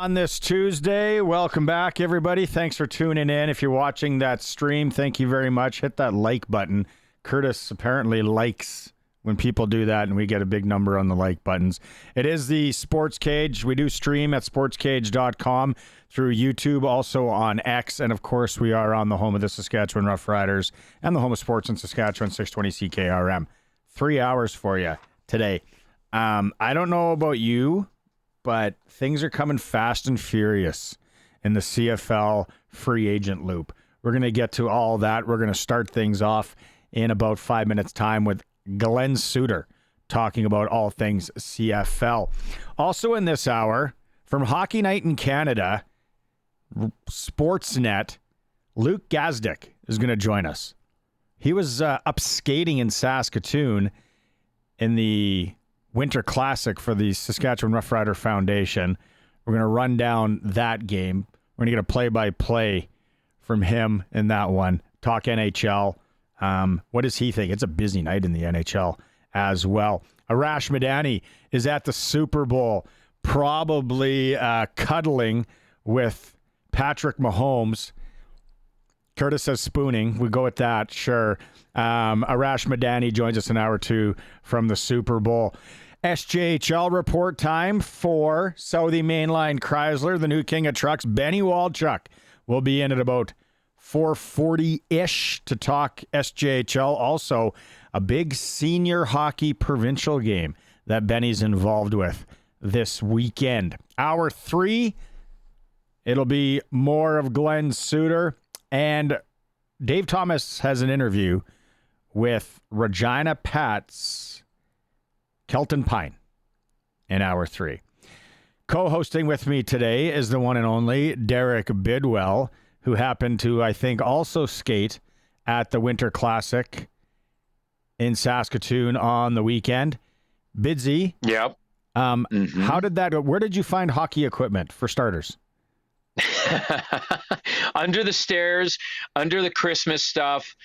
On this Tuesday, welcome back, everybody. Thanks for tuning in. If you're watching that stream, thank you very much. Hit that like button. Curtis apparently likes when people do that, and we get a big number on the like buttons. It is the SportsCage. We do stream at sportscage.com through YouTube, also on X, and of course, we are on the home of the Saskatchewan Roughriders and the home of sports in Saskatchewan, 620 CKRM. 3 hours for you today. I don't know about you, but things are coming fast and furious in the CFL free agent loop. We're going to get to all that. We're going to start things off in about 5 minutes' time with Glen Suitor talking about all things CFL. Also in this hour, from Hockey Night in Canada, Sportsnet, Luke Gazdic is going to join us. He was up skating in Saskatoon in the Winter Classic for the Saskatchewan Roughrider Foundation. We're going to run down that game. We're going to get a play-by-play from him in that one. Talk NHL. What does he think? It's a busy night in the NHL as well. Arash Madani is at the Super Bowl, probably cuddling with Patrick Mahomes. Curtis says spooning. We go with that, sure. Arash Madani joins us an hour or two from the Super Bowl. SJHL report time for Southie Mainline Chrysler, the new king of trucks. Benny Walchuk will be in at about 4:40-ish to talk SJHL. Also, a big senior hockey provincial game that Benny's involved with this weekend. Hour 3, it'll be more of Glen Suitor. And Dave Thomas has an interview with Regina Pat's Kelton Pine in hour 3. Co-hosting with me today is the one and only Derek Bidwell, who happened to, I think, also skate at the Winter Classic in Saskatoon on the weekend. Bidsy. Yep. How did that go? Where did you find hockey equipment, for starters? Under the stairs, under the Christmas stuff,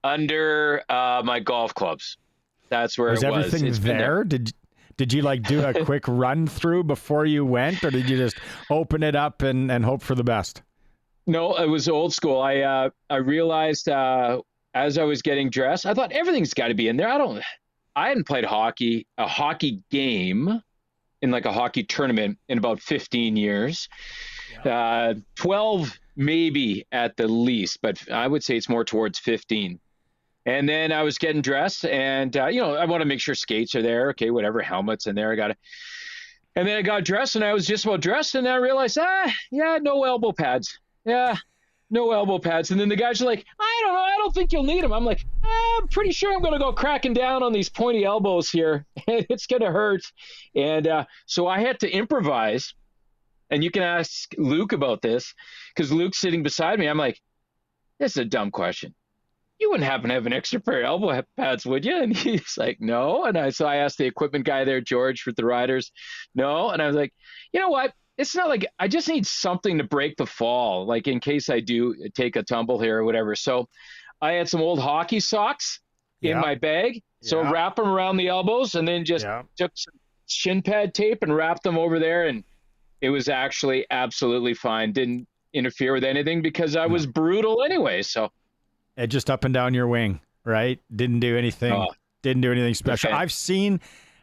under my golf clubs. That's where it was. Everything there? Did you like do a quick run through before you went, or did you just open it up and hope for the best? No, it was old school. I realized as I was getting dressed, I thought everything's got to be in there. I hadn't played a hockey game in like a hockey tournament in about 15 years. 12 maybe at the least, but I would say it's more towards 15. And then I was getting dressed, and I want to make sure skates are there. Okay, whatever, helmets in there. And then I got dressed, and I was just about dressed, and I realized, no elbow pads. Yeah, no elbow pads. And then the guys are like, I don't know, I don't think you'll need them. I'm like, I'm pretty sure I'm going to go cracking down on these pointy elbows here. It's going to hurt. And so I had to improvise. And you can ask Luke about this, because Luke's sitting beside me. I'm like, this is a dumb question. You wouldn't happen to have an extra pair of elbow pads, would you? And he's like, no. And so I asked the equipment guy there, George, with the riders, no. And I was like, you know what? It's not like I just need something to break the fall, like in case I do take a tumble here or whatever. So I had some old hockey socks in my bag. So wrap them around the elbows, and then just took some shin pad tape and wrapped them over there. And it was actually absolutely fine. Didn't interfere with anything because I was brutal anyway. So it just up and down your wing, right? Didn't do anything. Didn't do anything special. Okay.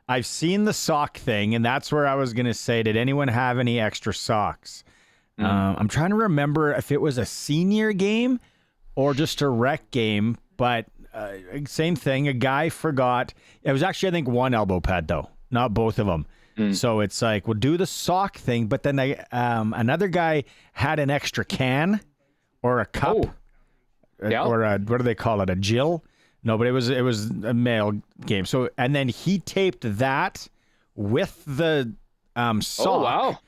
I've seen the sock thing, and that's where I was going to say, did anyone have any extra socks? I'm trying to remember if it was a senior game or just a rec game, but same thing. A guy forgot. It was actually, I think, one elbow pad, though, not both of them. So it's like, we'll do the sock thing, but then another guy had an extra can or a cup or a, what do they call it, a Jill? No, but it was a male game. So, and then he taped that with the sock. Oh, wow.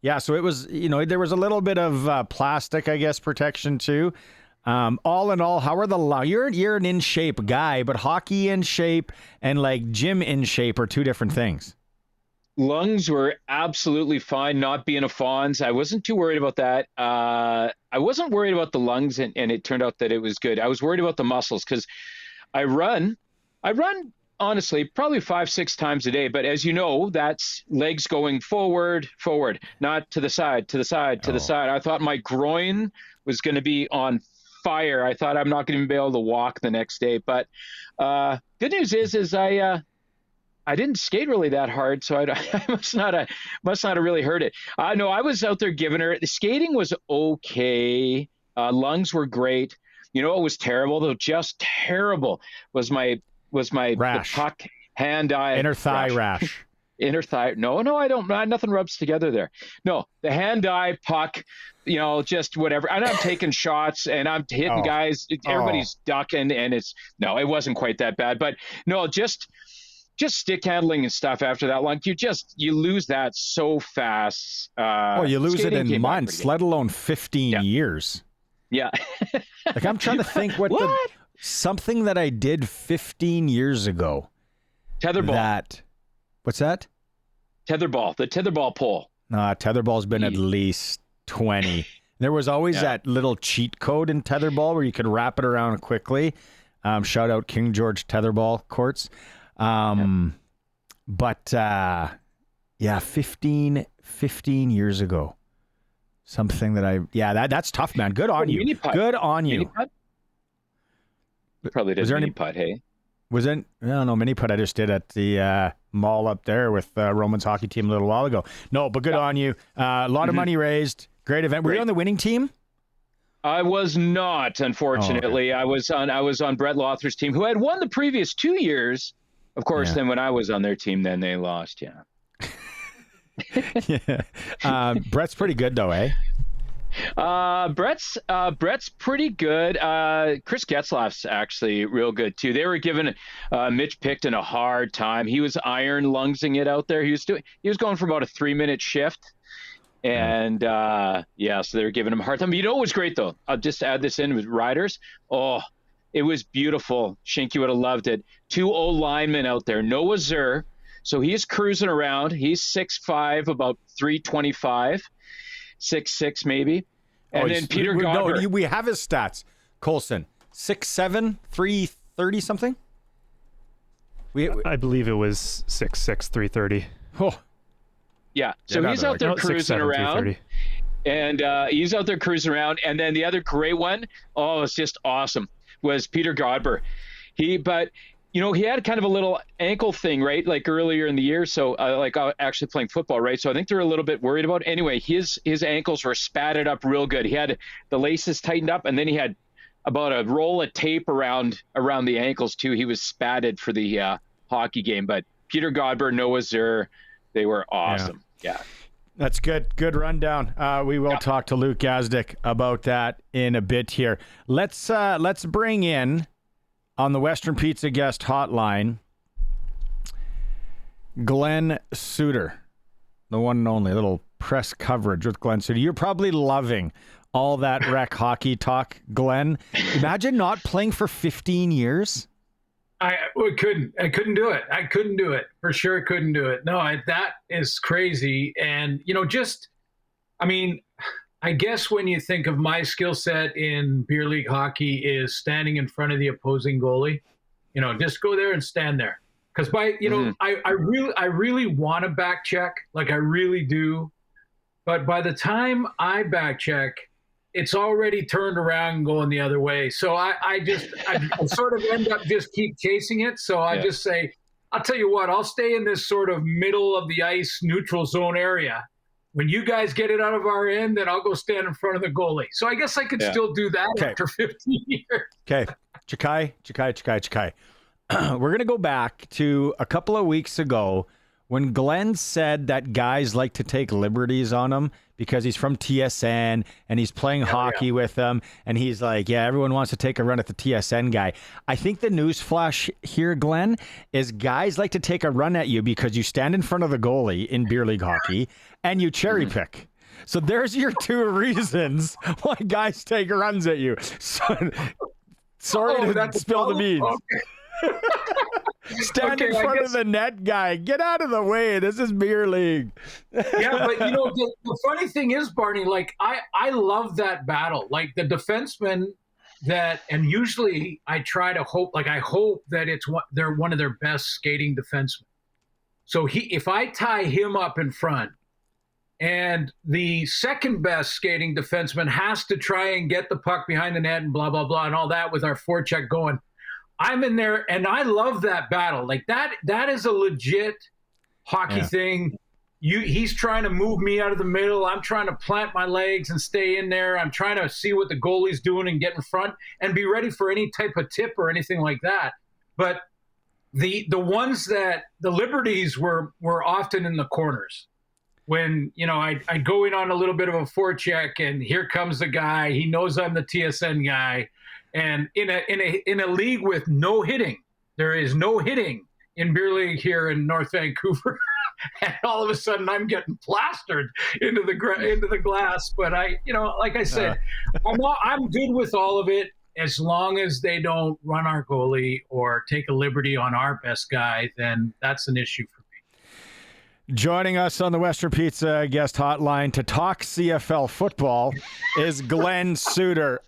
Yeah, so it was, there was a little bit of plastic, I guess, protection too. All in all, how are the you're an in shape guy, but hockey in shape and like gym in shape are two different things. Lungs were absolutely fine, not being a Fonz. I wasn't too worried about that. I wasn't worried about the lungs, and it turned out that it was good. I was worried about the muscles because I run honestly, probably 5-6 times a day. But as you know, that's legs going forward, not to the side, to the side, to the side. I thought my groin was going to be on fire. I thought I'm not going to be able to walk the next day. But good news is I didn't skate really that hard, so I must not have really heard it. No, I was out there giving her. The skating was okay. Lungs were great. You know, it was terrible though. Just terrible was my rash. The puck hand-eye inner thigh rash. Inner thigh. No, I don't. Nothing rubs together there. No, the hand-eye puck. You know, just whatever. And I'm taking shots and I'm hitting guys. Everybody's ducking, and it wasn't quite that bad. But no, just stick handling and stuff after that long, you lose that so fast. You lose it in months, let alone 15 years. Yeah. Like I'm trying to think something that I did 15 years ago. Tetherball. What's that? Tetherball. The tetherball pole. Tetherball's been at least 20. There was always that little cheat code in tetherball where you could wrap it around quickly. Shout out King George tetherball courts. But 15 years ago, something that that's tough, man. Good on you. Good on you. Probably did mini putt, hey? Was it? No, mini putt I just did at the mall up there with Roman's hockey team a little while ago. No, but good on you. A lot of money raised. Great event. Were you on the winning team? I was not, unfortunately. I was on Brett Lother's team, who had won the previous 2 years. Of course, then when I was on their team, then they lost, Brett's pretty good, though, eh? Brett's pretty good. Chris Getzlaff's actually real good, too. They were giving Mitch Picton a hard time. He was iron lungsing it out there. He was going for about a 3-minute shift. And, so they were giving him a hard time. But you know what was great, though? I'll just add this in with riders. Oh, it was beautiful. Shinky would have loved it. 2 old linemen out there. Noah Zur. So he's cruising around. He's 6'5", about 325, 6'6", maybe. And then Peter Godber. No, we have his stats. Colson, 6'7", 330 something? I believe it was 6'6", 330. Oh. Yeah. So he's out there cruising around. And he's out there cruising around. And then the other great one, it's just awesome, was Peter Godber. He had kind of a little ankle thing, right? Like earlier in the year. So actually playing football, right? So I think they're a little bit worried about it. Anyway, his ankles were spatted up real good. He had the laces tightened up, and then he had about a roll of tape around the ankles too. He was spatted for the hockey game. But Peter Godber, Noah Zur, they were awesome. Yeah. That's good. Good rundown. We will talk to Luke Gazdic about that in a bit here. Let's bring in on the Western Pizza guest hotline Glen Suitor, the one and only. Little press coverage with Glen Suitor. You're probably loving all that rec hockey talk, Glen. Imagine not playing for 15 years. I couldn't do it. I couldn't do it. For sure couldn't do it. No, that is crazy. And, I guess when you think of my skill set in beer league hockey is standing in front of the opposing goalie, just go there and stand there. Because I really want to back check, like I really do. But by the time I back check, it's already turned around and going the other way. So I sort of end up just keep chasing it. So I just say, I'll tell you what, I'll stay in this sort of middle of the ice neutral zone area. When you guys get it out of our end, then I'll go stand in front of the goalie. So I guess I could still do that after 15 years. Okay. Chikai. We're going to go back to a couple of weeks ago when Glenn said that guys like to take liberties on him because he's from TSN and he's playing hockey with them. And he's like, everyone wants to take a run at the TSN guy. I think the news flash here, Glenn, is guys like to take a run at you because you stand in front of the goalie in beer league hockey and you cherry pick. So there's your 2 reasons why guys take runs at you. So, sorry to spill the beans. Okay. Stand in front of the net guy. Get out of the way. This is beer league. But the funny thing is, Barney, like I love that battle. Like the defenseman that, and usually I try to hope, like I hope that they're one of their best skating defensemen. So if I tie him up in front, and the second best skating defenseman has to try and get the puck behind the net and blah, blah, blah, and all that with our forecheck going, I'm in there, and I love that battle. Like that is a legit hockey thing. He's trying to move me out of the middle. I'm trying to plant my legs and stay in there. I'm trying to see what the goalie's doing and get in front and be ready for any type of tip or anything like that. But the ones that the liberties were often in the corners. When, I'd go in on a little bit of a forecheck, and here comes the guy. He knows I'm the TSN guy. And in a league with no hitting, there is no hitting in beer league here in North Vancouver. And all of a sudden I'm getting plastered into the glass. But like I said, I'm good with all of it as long as they don't run our goalie or take a liberty on our best guy. Then that's an issue for me. Joining us on the Western Pizza guest hotline to talk CFL football is Glen Suitor.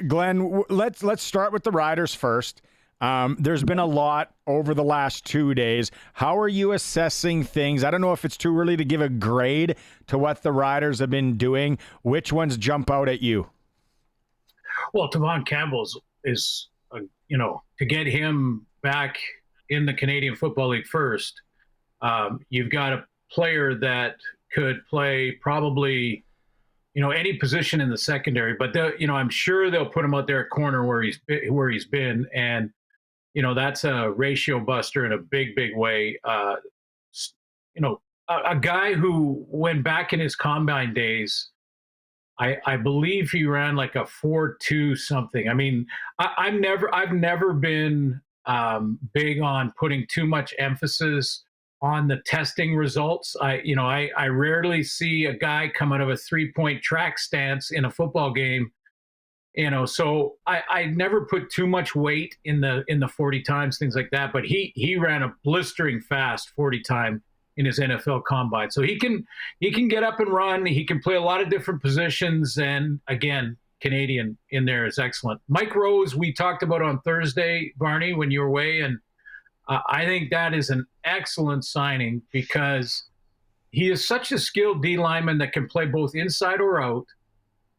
Glen, let's start with the Riders first. There's been a lot over the last 2 days. How are you assessing things? I don't know if it's too early to give a grade to what the Riders have been doing. Which ones jump out at you? Well, Tavon Campbell is to get him back in the Canadian Football League first. You've got a player that could play probably, any position in the secondary, but I'm sure they'll put him out there at corner where he's been. And, that's a ratio buster in a big, big way. A guy who went back in his combine days, I believe he ran like a 4.2 something. I mean, I've never been big on putting too much emphasis on the testing results. I rarely see a guy come out of a 3-point track stance in a football game, so I never put too much weight in the 40 times, things like that. But he ran a blistering fast 40 time in his NFL combine. So he can get up and run. He can play a lot of different positions. And again, Canadian in there is excellent. Mike Rose, we talked about on Thursday, Barney, when you were away, and I think that is an excellent signing because he is such a skilled D lineman that can play both inside or out,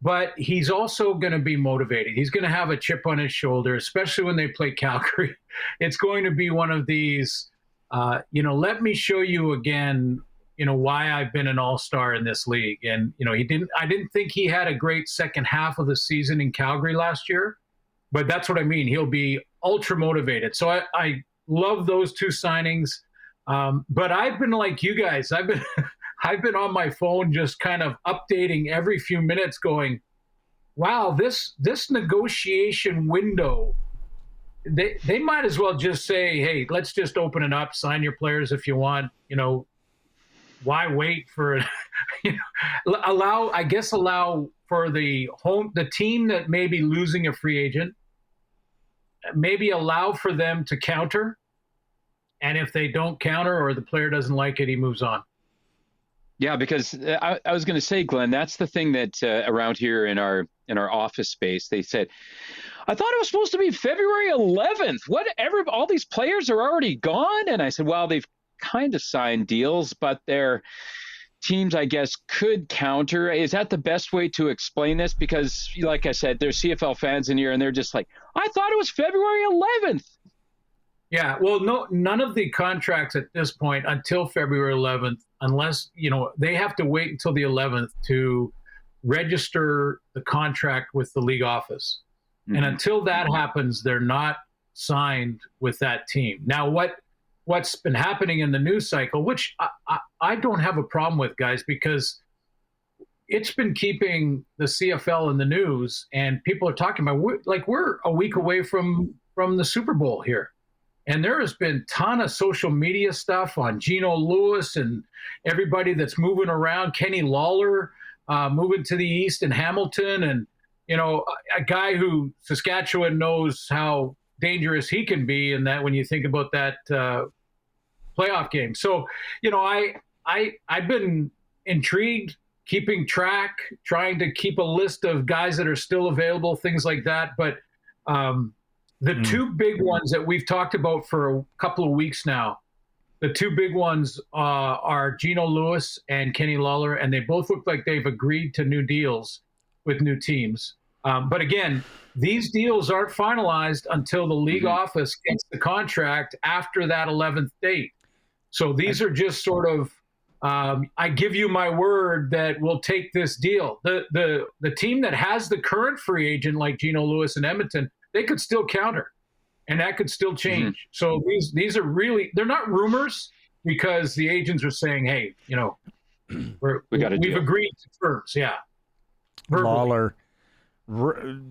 but he's also going to be motivated. He's going to have a chip on his shoulder, especially when they play Calgary. It's going to be one of these, let me show you again, why I've been an all-star in this league. And, I didn't think he had a great second half of the season in Calgary last year, but that's what I mean. He'll be ultra motivated. So I love those two signings. But I've been like you guys. I've been on my phone just kind of updating every few minutes going, wow, this negotiation window, they might as well just say, hey, let's just open it up, sign your players if you want. Why wait for allow for the team that may be losing a free agent, maybe allow for them to counter. And if they don't counter or the player doesn't like it, he moves on. Yeah, because I was going to say, Glenn, that's the thing that around here in our office space, they said, I thought it was supposed to be February 11th. All these players are already gone. And I said, well, they've kind of signed deals, but their teams, I guess, could counter. Is that the best way to explain this? Because like I said, there's CFL fans in here and they're just like, I thought it was February 11th. Yeah, well, no, none of the contracts at this point until February 11th, unless, they have to wait until the 11th to register the contract with the league office. Mm-hmm. And until that happens, they're not signed with that team. Now, what's been happening in the news cycle, which I don't have a problem with, guys, because it's been keeping the CFL in the news and people are talking about, we're a week away from the Super Bowl here. And there has been a ton of social media stuff on Geno Lewis and everybody that's moving around. Kenny Lawler moving to the east in Hamilton. And, a guy who Saskatchewan knows how dangerous he can be in that when you think about that playoff game. So, I've been intrigued keeping track, trying to keep a list of guys that are still available, things like that. But the two big ones that we've talked about for a couple of weeks now, the two big ones are Gino Lewis and Kenny Lawler, and they both look like they've agreed to new deals with new teams. But again, these deals aren't finalized until the league office gets the contract after that 11th date. So these are just sort of, I give you my word that we'll take this deal. The team that has the current free agent like Gino Lewis in Edmonton, they could still counter, and that could still change. So these are really, they're not rumors, because the agents are saying, hey, we've agreed to terms. Yeah. Verbally. Lawler,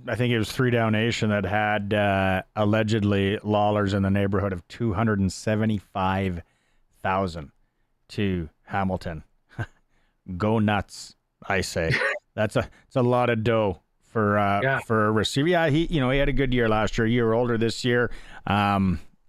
I think it was 3 Down Nation that had allegedly Lawler's in the neighborhood of $275,000 to Hamilton. Go nuts, I say. It's a lot of dough for a receiver. Yeah, he had a good year last year. A year older this year. I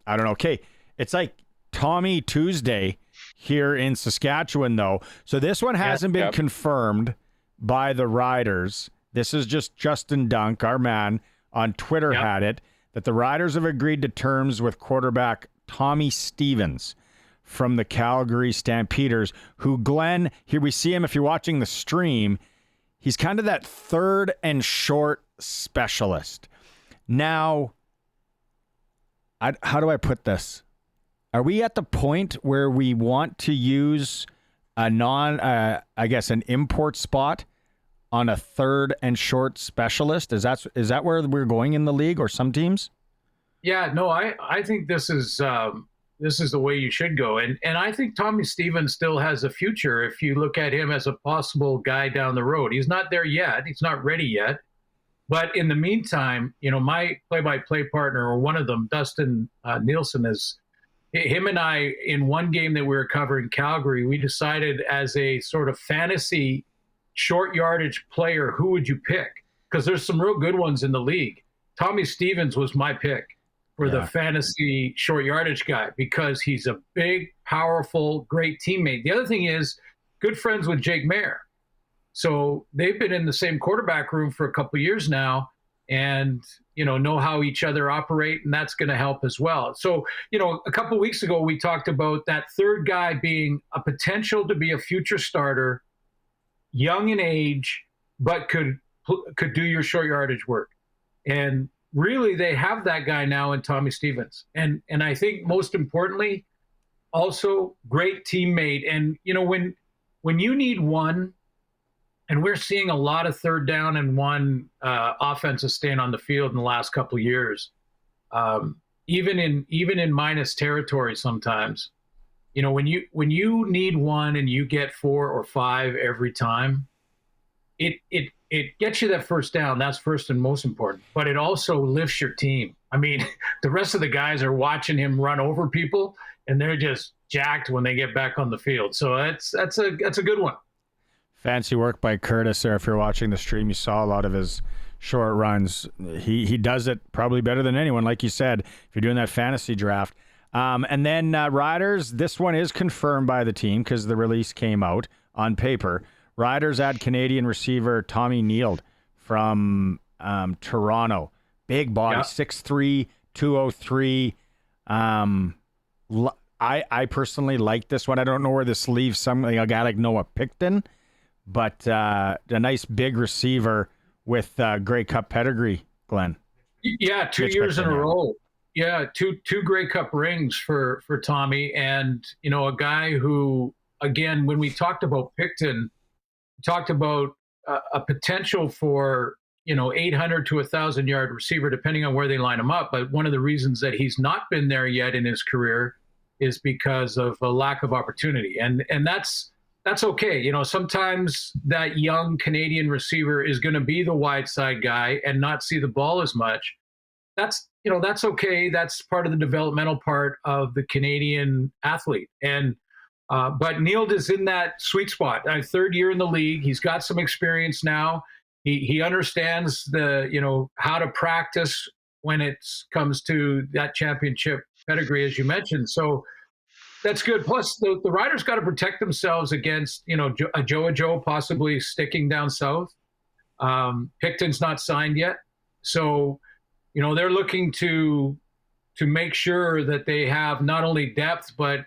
don't know. Okay, it's like Tommy Tuesday here in Saskatchewan, though. So this one hasn't been confirmed by the Riders. This is just Justin Dunk, our man, on Twitter had it, that the Riders have agreed to terms with quarterback Tommy Stevens from the Calgary Stampeders, who, Glenn, here we see him if you're watching the stream, he's kind of that third and short specialist. Now, how do I put this? Are we at the point where we want to use an import spot on a third and short specialist? Is that where we're going in the league, or some teams? Yeah, no, I think this is the way you should go. And I think Tommy Stevens still has a future if you look at him as a possible guy down the road. He's not there yet. He's not ready yet. But in the meantime, my play-by-play partner, or one of them, Dustin Nielsen, him and I, in one game that we were covering Calgary, we decided as a sort of fantasy short yardage player, who would you pick? Because there's some real good ones in the league. Tommy Stevens was my pick for the fantasy short yardage guy, because he's a big, powerful, great teammate. The other thing is, good friends with Jake Mayer. So they've been in the same quarterback room for a couple of years now, and know how each other operate, and that's going to help as well. So a couple of weeks ago we talked about that third guy being a potential to be a future starter, young in age, but could do your short yardage work. And really, they have that guy now in Tommy Stevens. And I think most importantly, also great teammate. And when you need one, and we're seeing a lot of third down and one offensive staying on the field in the last couple of years, even in minus territory sometimes. When you need one and you get 4 or 5 every time, it gets you that first down. That's first and most important. But it also lifts your team. I mean, the rest of the guys are watching him run over people, and they're just jacked when they get back on the field. So that's a good one. Fancy work by Curtis there. If you're watching the stream, you saw a lot of his short runs. He does it probably better than anyone, like you said, if you're doing that fantasy draft. And then Riders, this one is confirmed by the team because the release came out on paper. Riders add Canadian receiver Tommy Neild from Toronto. Big body, 6'3", 203. I personally like this one. I don't know where this leaves a guy like Noah Picton, but a nice big receiver with Grey Cup pedigree, Glenn. Yeah, 2 years in a row. Yeah, two Grey Cup rings for Tommy, and a guy who, again, when we talked about Picton, talked about a potential for 800 to 1,000 yard receiver, depending on where they line him up. But one of the reasons that he's not been there yet in his career is because of a lack of opportunity, and that's okay. Sometimes that young Canadian receiver is going to be the wide side guy and not see the ball as much. That's okay. That's part of the developmental part of the Canadian athlete. And but Neild is in that sweet spot. Third year in the league. He's got some experience now. He understands how to practice when it comes to that championship pedigree, as you mentioned. So That's good. Plus, the Riders got to protect themselves against, a Joe possibly sticking down south. Picton's not signed yet. So, they're looking to make sure that they have not only depth, but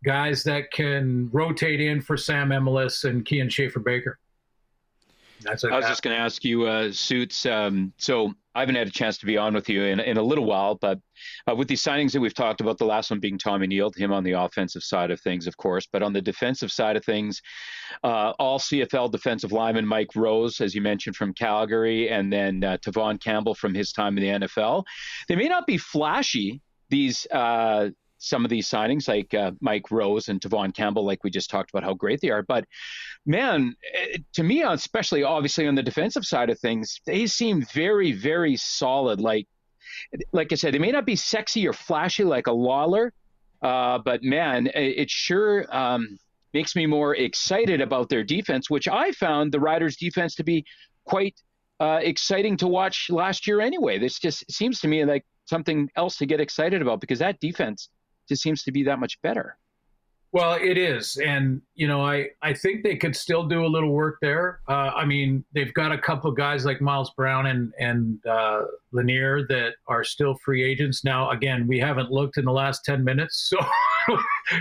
guys that can rotate in for Sam Emelis and Kean Schaefer-Baker. I was just going to ask you, Suits. So I haven't had a chance to be on with you in a little while, but with these signings that we've talked about, the last one being Tommy Neal, him on the offensive side of things, of course, but on the defensive side of things, all CFL defensive lineman Mike Rose, as you mentioned, from Calgary, and then Tavon Campbell from his time in the NFL. They may not be flashy, these some of these signings, like Mike Rose and Tavon Campbell, like we just talked about how great they are. But man, to me, especially obviously on the defensive side of things, they seem very, very solid. Like I said, they may not be sexy or flashy like a Lawler, but man, it sure makes me more excited about their defense, which I found the Riders' defense to be quite exciting to watch last year anyway. This just seems to me like something else to get excited about, because that defense just seems to be that much better. Well, it is. And, I think they could still do a little work there. They've got a couple of guys like Miles Brown and Lanier that are still free agents. Now, again, we haven't looked in the last 10 minutes, so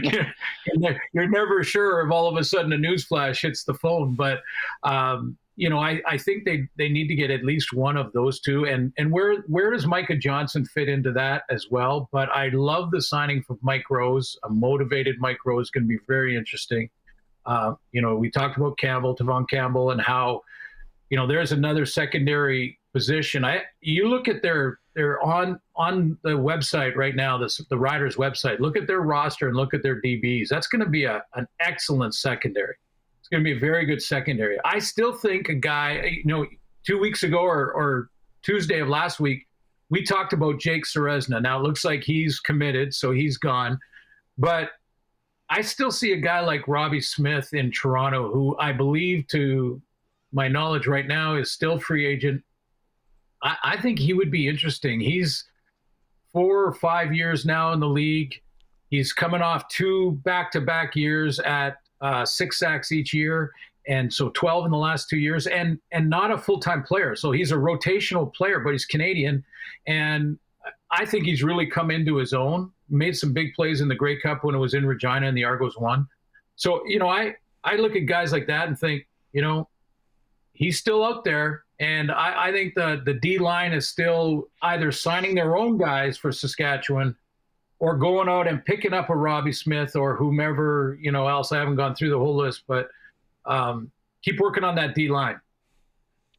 you're never sure if all of a sudden a news flash hits the phone. But, I think they need to get at least one of those two. And where does Micah Johnson fit into that as well? But I love the signing from Mike Rose. A motivated Mike Rose going to be very interesting. We talked about Tavon Campbell, and how, there's another secondary position. You look at they're on the website right now, the Riders website. Look at their roster and look at their DBs. That's going to be an excellent secondary. Going to be a very good secondary. I still think a guy, 2 weeks ago or Tuesday of last week, we talked about Jake Serezna. Now it looks like he's committed, so he's gone. But I still see a guy like Robbie Smith in Toronto, who I believe, to my knowledge right now, is still free agent. I think he would be interesting. He's 4 or 5 years now in the league. He's coming off 2 back-to-back years at 6 sacks each year, and so 12 in the last 2 years, and not a full-time player. So he's a rotational player, but he's Canadian, and I think he's really come into his own. Made some big plays in the Grey Cup when it was in Regina and the Argos won. So, I look at guys like that and think, he's still out there, and I think the D-line is still either signing their own guys for Saskatchewan or going out and picking up a Robbie Smith or whomever, else. I haven't gone through the whole list, but keep working on that D-line.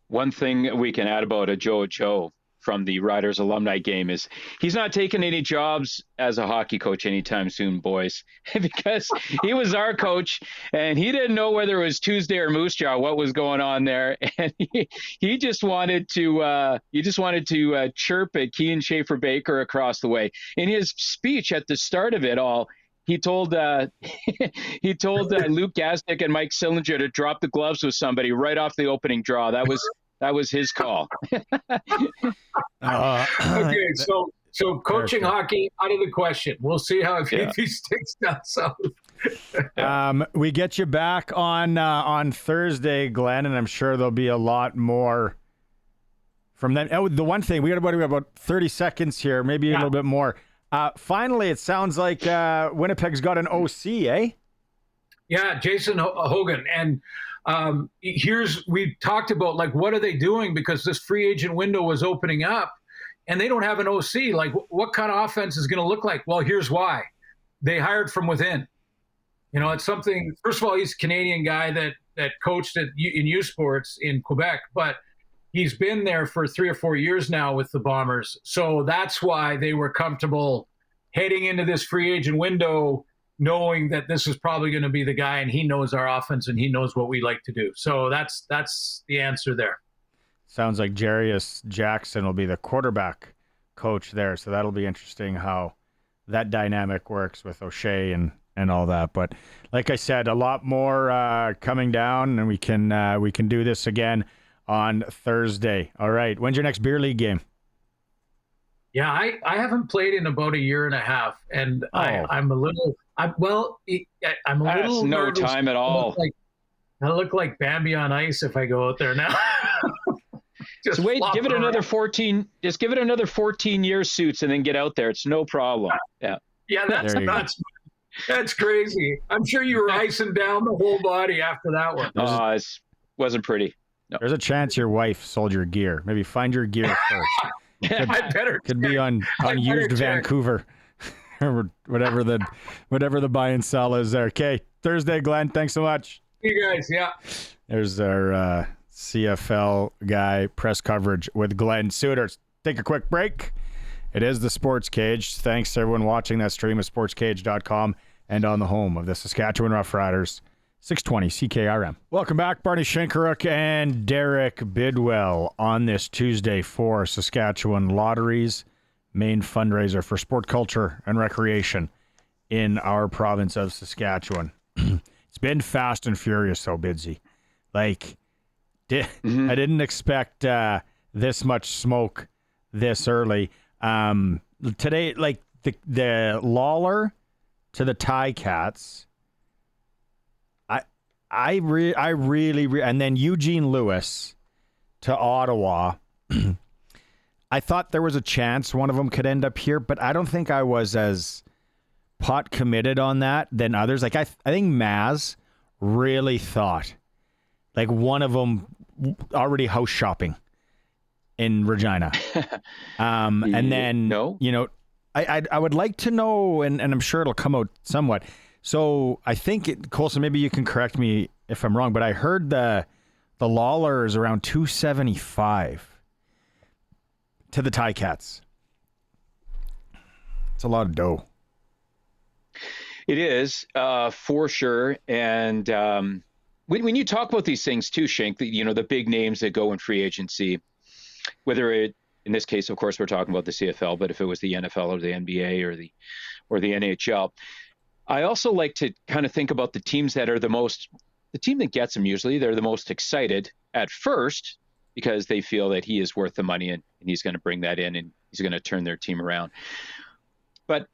One thing we can add about a Joe from the Riders alumni game is he's not taking any jobs as a hockey coach anytime soon, boys, because he was our coach and he didn't know whether it was Tuesday or Moose Jaw, what was going on there. And he just wanted to chirp at Kean Schaefer-Baker across the way. In his speech at the start of it all, he told Luke Gazdic and Mike Sillinger to drop the gloves with somebody right off the opening draw. That was his call. Okay, so coaching hockey out of the question. We'll see if he sticks down south. We get you back on Thursday, Glenn, and I'm sure there'll be a lot more from that. Oh, the one thing we got about 30 seconds here, maybe a little bit more. Finally, it sounds like Winnipeg's got an OC, eh? Yeah, Jason Hogan. And we talked about, like, what are they doing? Because this free agent window was opening up and they don't have an OC. Like, what kind of offense is going to look like? Well, here's why. They hired from within. It's something, first of all, he's a Canadian guy that coached in U Sports in Quebec, but he's been there for 3 or 4 years now with the Bombers. So that's why they were comfortable heading into this free agent window, knowing that this is probably going to be the guy, and he knows our offense and he knows what we like to do. So that's the answer there. Sounds like Jarius Jackson will be the quarterback coach there. So that'll be interesting how that dynamic works with O'Shea and all that. But like I said, a lot more coming down, and we can do this again on Thursday. All right. When's your next beer league game? Yeah, I haven't played in about a year and a half, and I'm a little I'm a little no nervous. time at all. I look like Bambi on ice if I go out there now. Just wait, give it another 14. Just give it another 14 years, Suits, and then get out there. It's no problem. Yeah. Yeah, that's nuts. That's crazy. I'm sure you were icing down the whole body after that one. It wasn't pretty. No. There's a chance your wife sold your gear. Maybe find your gear first. Could be on used Vancouver or whatever the buy and sell is there. Okay, Thursday, Glenn. Thanks so much. You guys, yeah. There's our CFL guy press coverage with Glen Suitor. Take a quick break. It is the Sports Cage. Thanks to everyone watching that stream at sportscage.com and on the home of the Saskatchewan Roughriders, 620 CKRM. Welcome back, Barney Shynkaruk and Derek Bidwell on this Tuesday for Saskatchewan Lottery's main fundraiser for sport, culture, and recreation in our province of Saskatchewan. It's been fast and furious, though, Bidsy. I didn't expect this much smoke this early. Today, like the Lawler to the Ticats, I really, and then Eugene Lewis to Ottawa. I thought there was a chance one of them could end up here, but I don't think I was as pot committed on that than others. Like I think Maz really thought like one of them already house shopping in Regina. And then, I would like to know, and I'm sure it'll come out somewhat. So I think, Colson, maybe you can correct me if I'm wrong, but I heard the Lawler is around 275 to the Ticats. It's a lot of dough. It is, for sure. And when you talk about these things too, Shank, the big names that go in free agency, whether in this case, of course, we're talking about the CFL, but if it was the NFL or the NBA or the NHL, I also like to kind of think about the teams that are the team that gets him usually, they're the most excited at first because they feel that he is worth the money and he's going to bring that in and he's going to turn their team around. But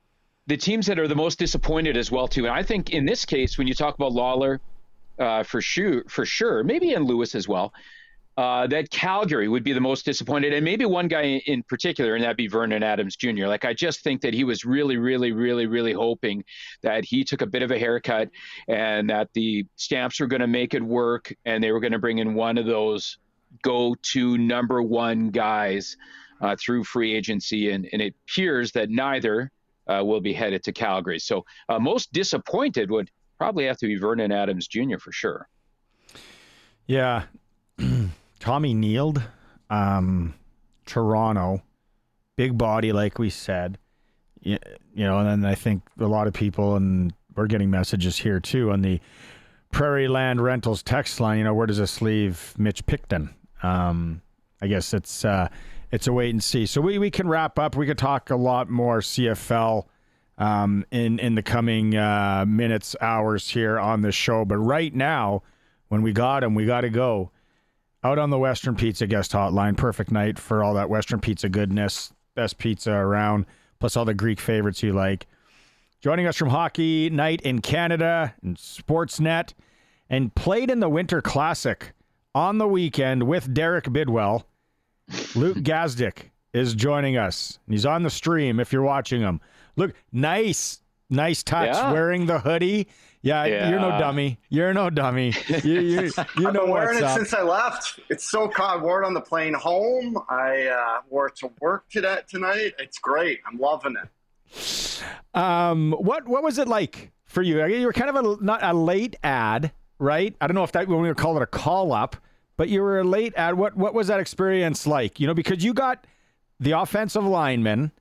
the teams that are the most disappointed as well, too, and I think in this case, when you talk about Lawler, for sure, maybe in Lewis as well, that Calgary would be the most disappointed, and maybe one guy in particular, and that'd be Vernon Adams Jr. Like, I just think that he was really, really, really, really hoping that he took a bit of a haircut and that the Stamps were going to make it work and they were going to bring in one of those go-to number one guys through free agency, and it appears that neither will be headed to Calgary. So most disappointed would probably have to be Vernon Adams Jr. for sure. Yeah. Tommy Neild, Toronto, big body, like we said, and then I think a lot of people, and we're getting messages here too on the Prairie Land Rentals text line, where does this leave Mitch Picton? I guess it's a wait and see. So we can wrap up. We could talk a lot more CFL in the coming minutes, hours here on the show. But right now, when we got him, we got to go. Out on the Western Pizza guest hotline. Perfect night for all that Western Pizza goodness. Best pizza around, plus all the Greek favorites you like. Joining us from Hockey Night in Canada and Sportsnet, and played in the Winter Classic on the weekend with Derek Bidwell. Luke Gazdic is joining us. He's on the stream if you're watching him. Look, nice touch, wearing the hoodie. Yeah, you're no dummy. You're no dummy. You know I've been wearing it since I left. It's so cold. I wore it on the plane home. I wore it to work tonight. It's great. I'm loving it. What was it like for you? You were kind of not a late ad, right? I don't know if that when we would call it a call up, but you were a late ad. What was that experience like? Because you got the offensive lineman,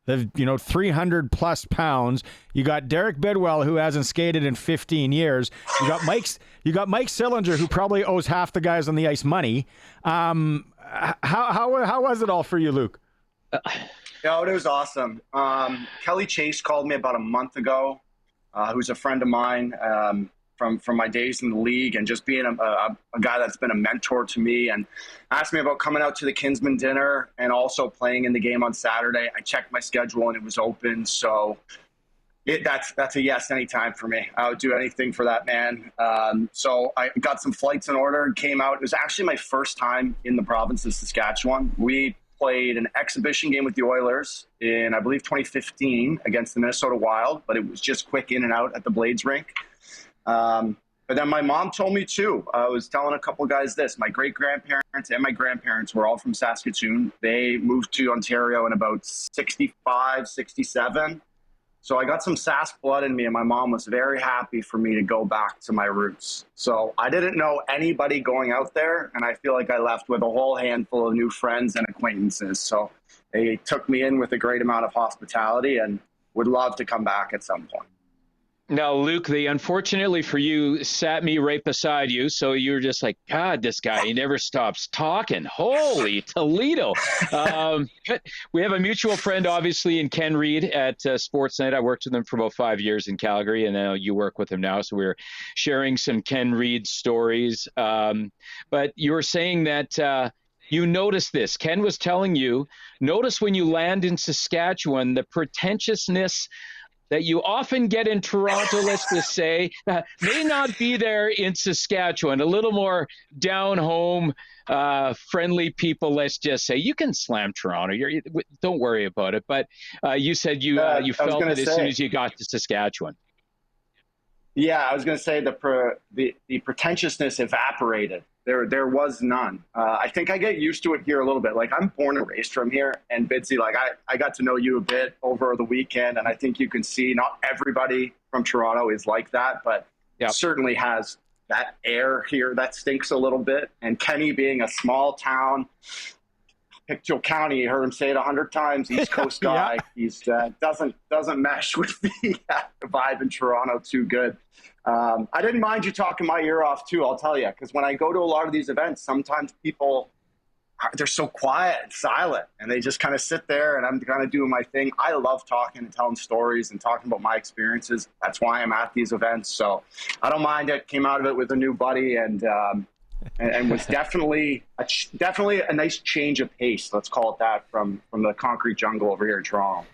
the 300 plus pounds. You got Derek Bidwell, who hasn't skated in 15 years. You got Mike Sillinger, who probably owes half the guys on the ice money. How was it all for you, Luke? Yeah, it was awesome. Kelly Chase called me about a month ago, who's a friend of mine from my days in the league, and just being a guy that's been a mentor to me, and asked me about coming out to the Kinsman dinner and also playing in the game on Saturday. I checked my schedule and it was open. So That's a yes anytime for me. I would do anything for that man. So I got some flights in order and came out. It was actually my first time in the province of Saskatchewan. We played an exhibition game with the Oilers in, I believe, 2015 against the Minnesota Wild, but it was just quick in and out at the Blades rink. But then my mom told me too. I was telling a couple of guys this. My great-grandparents and my grandparents were all from Saskatchewan. They moved to Ontario in about 65, 67. So I got some Sask blood in me, and my mom was very happy for me to go back to my roots. So I didn't know anybody going out there, and I feel like I left with a whole handful of new friends and acquaintances. So they took me in with a great amount of hospitality and would love to come back at some point. Now, Luke, they unfortunately for you sat me right beside you, so you were just like, God, this guy, he never stops talking. Holy Toledo. We have a mutual friend, obviously, in Ken Reid at Sportsnet. I worked with him for about 5 years in Calgary, and now you work with him now, so we're sharing some Ken Reid stories. But you were saying that you noticed this. Ken was telling you, notice when you land in Saskatchewan, the pretentiousness that you often get in Toronto, let's just say, may not be there in Saskatchewan. A little more down-home, friendly people, let's just say. You can slam Toronto. Don't worry about it. But you said you felt it as soon as you got to Saskatchewan. Yeah, I was going to say the pretentiousness evaporated. There was none. I think I get used to it here a little bit. Like, I'm born and raised from here, and Bidsy, like I got to know you a bit over the weekend, and I think you can see not everybody from Toronto is like that, but it certainly has that air here that stinks a little bit. And Kenny being a small town, Pictou County, you heard him say it 100 times, East Coast guy, he's doesn't mesh with the vibe in Toronto too good. I didn't mind you talking my ear off too, I'll tell you, because when I go to a lot of these events, sometimes people, they're so quiet and silent, and they just kind of sit there, and I'm kind of doing my thing. I love talking and telling stories and talking about my experiences. That's why I'm at these events. So I don't mind it. Came out of it with a new buddy, and was definitely a nice change of pace, let's call it that, from the concrete jungle over here in Toronto.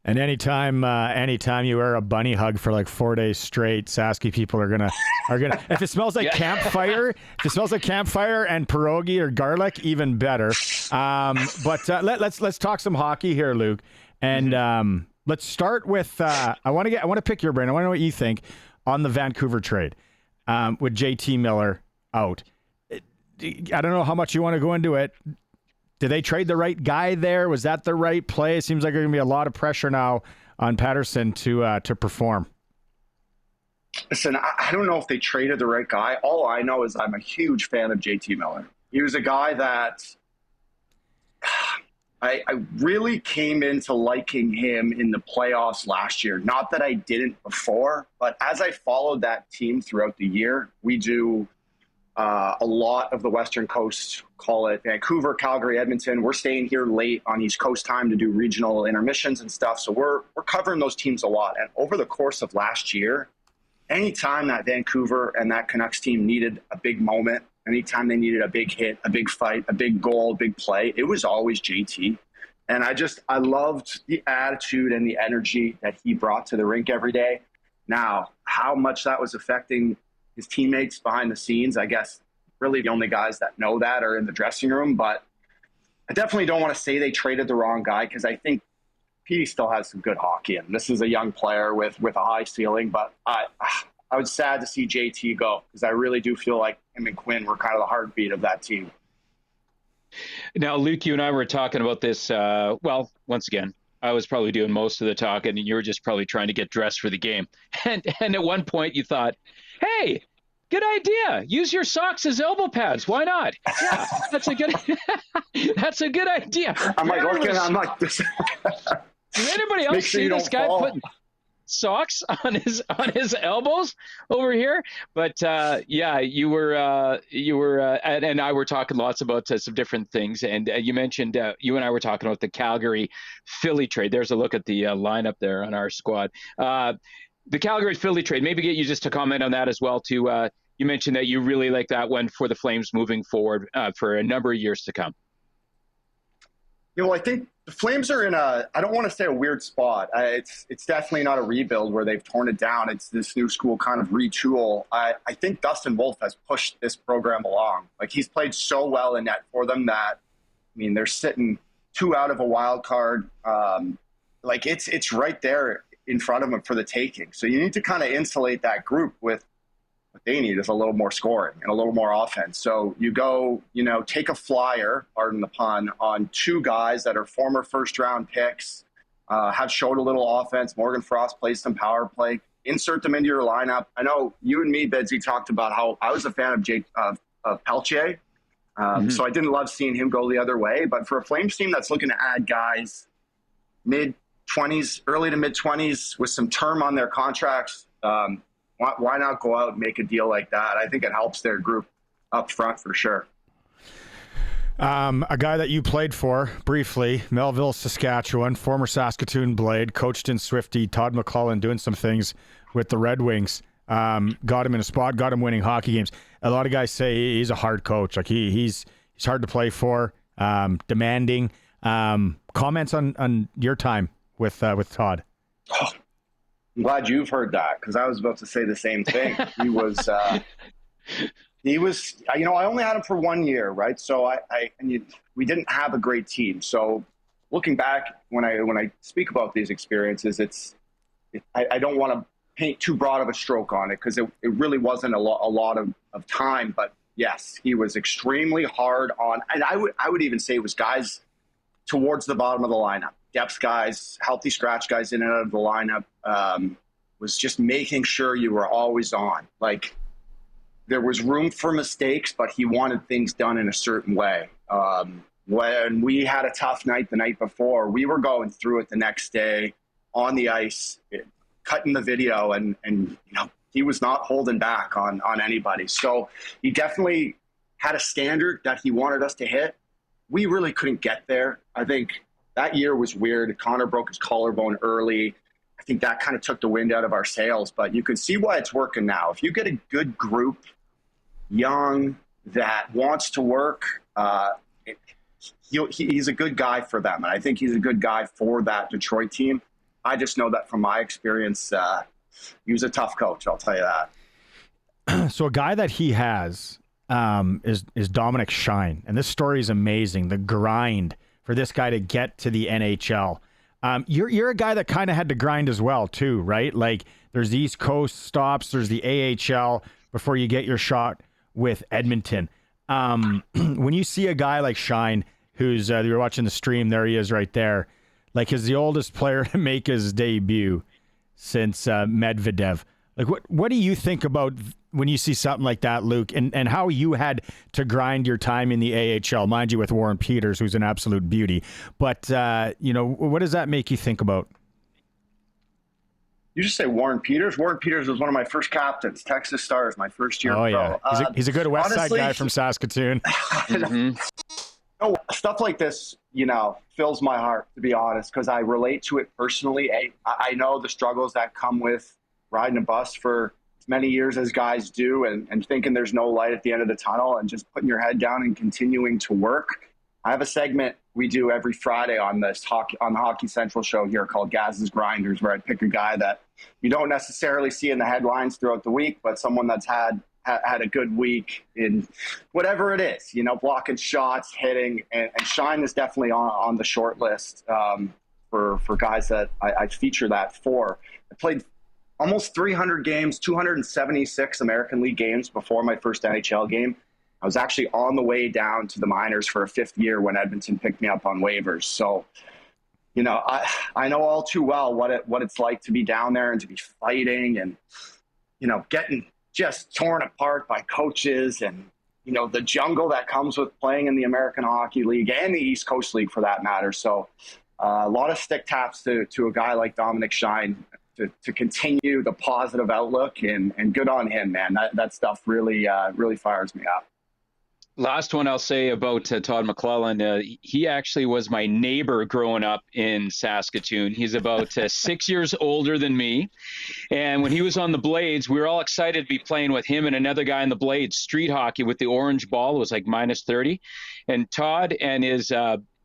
And anytime you wear a bunny hug for like 4 days straight, Sasky people are gonna if it smells like campfire, and pierogi or garlic, even better. But let's talk some hockey here, Luke. And let's start with I want to pick your brain. I want to know what you think on the Vancouver trade with JT Miller out. I don't know how much you want to go into it. Did they trade the right guy there? Was that the right play? It seems like there's going to be a lot of pressure now on Patterson to perform. Listen, I don't know if they traded the right guy. All I know is I'm a huge fan of JT Miller. He was a guy that I really came into liking him in the playoffs last year. Not that I didn't before, but as I followed that team throughout the year, we do a lot of the Western Coast, call it Vancouver, Calgary, Edmonton. We're staying here late on East Coast time to do regional intermissions and stuff. So we're covering those teams a lot. And over the course of last year, anytime that Vancouver and that Canucks team needed a big moment, anytime they needed a big hit, a big fight, a big goal, a big play, it was always JT. And I loved the attitude and the energy that he brought to the rink every day. Now, how much that was affecting his teammates behind the scenes, I guess really the only guys that know that are in the dressing room. But I definitely don't want to say they traded the wrong guy, because I think Petey still has some good hockey, and this is a young player with a high ceiling. But I was sad to see JT go, because I really do feel like him and Quinn were kind of the heartbeat of that team. Now, Luke, you and I were talking about this. Once again, I was probably doing most of the talking, and you were just probably trying to get dressed for the game. And at one point you thought, hey, good idea. Use your socks as elbow pads. Why not? Yeah, that's a good idea. I'm like this. Does anybody else see this guy putting socks on his elbows over here? But you were and I were talking lots about some different things, and you mentioned you and I were talking about the Calgary Philly trade. There's a look at the lineup there on our squad. The Calgary Philly trade. Maybe get you just to comment on that as well too. You mentioned that you really like that one for the Flames moving forward for a number of years to come. I think The Flames are in I don't want to say a weird spot. It's definitely not a rebuild where they've torn it down. It's this new school kind of retool. I think Dustin Wolf has pushed this program along. Like, he's played so well in net for them that, I mean, they're sitting 2 out of a wild card. Like, it's right there in front of them for the taking. So you need to kind of insulate that group with what they need is a little more scoring and a little more offense. So you go, take a flyer, pardon the pun, on 2 guys that are former first-round picks, have showed a little offense. Morgan Frost plays some power play. Insert them into your lineup. I know you and me, Bidsy, talked about how I was a fan of Pelche. So I didn't love seeing him go the other way. But for a Flames team that's looking to add guys mid-20s, early to mid-20s with some term on their contracts, why not go out and make a deal like that? I think it helps their group up front for sure. A guy that you played for briefly, Melville, Saskatchewan, former Saskatoon Blade, coached in Swifty, Todd McClellan, doing some things with the Red Wings. Got him in a spot, got him winning hockey games. A lot of guys say he's a hard coach. Like he's hard to play for, demanding. Comments on your time with Todd? Oh, I'm glad you've heard that, because I was about to say the same thing. He was, I only had him for 1 year, right? So we didn't have a great team. So looking back, when I speak about these experiences, I don't want to paint too broad of a stroke on it, because it really wasn't a lot of time. But yes, he was extremely hard on, and I would even say it was guys towards the bottom of the lineup. Depth guys, healthy scratch guys in and out of the lineup, was just making sure you were always on. Like, there was room for mistakes, but he wanted things done in a certain way. When we had a tough night the night before, we were going through it the next day on the ice, cutting the video, and he was not holding back on anybody. So he definitely had a standard that he wanted us to hit. We really couldn't get there. I think that year was weird. Connor broke his collarbone early. I think that kind of took the wind out of our sails, but you can see why it's working now. If you get a good group, young, that wants to work, he's a good guy for them. And I think he's a good guy for that Detroit team. I just know that from my experience, he was a tough coach, I'll tell you that. So a guy that he has is Dominic Shine. And this story is amazing. The grind for this guy to get to the NHL. You're a guy that kind of had to grind as well, too, right? Like, there's the East Coast stops, there's the AHL before you get your shot with Edmonton. When you see a guy like Shine, who's you're watching the stream, there he is right there. Like, he's the oldest player to make his debut since Medvedev. Like, what do you think about when you see something like that, Luke, and how you had to grind your time in the AHL, mind you, with Warren Peters, who's an absolute beauty. But, what does that make you think about? You just say Warren Peters? Warren Peters was one of my first captains, Texas Stars, my first year. Oh, yeah. He's a good West Side guy from Saskatoon. Stuff like this, fills my heart, to be honest, because I relate to it personally. I know the struggles that come with riding a bus for as many years as guys do, and thinking there's no light at the end of the tunnel, and just putting your head down and continuing to work. I have a segment we do every Friday on the Hockey Central show here called Gaz's Grinders, where I pick a guy that you don't necessarily see in the headlines throughout the week, but someone that's had a good week in whatever it is, blocking shots, hitting, and Shine is definitely on the short list for guys that I feature that for. I played almost 300 games, 276 American League games before my first NHL game. I was actually on the way down to the minors for a 5th year when Edmonton picked me up on waivers. So, I know all too well what it's like to be down there and to be fighting and, getting just torn apart by coaches and, the jungle that comes with playing in the American Hockey League and the East Coast League for that matter. So a lot of stick taps to a guy like Dominic Shine to continue the positive outlook, and good on him, man. That stuff really fires me up. Last one I'll say about Todd McClellan. He actually was my neighbor growing up in Saskatoon. He's about 6 years older than me. And when he was on the Blades, we were all excited to be playing with him and another guy on the Blades, street hockey with the orange ball. It was like minus 30. And Todd and his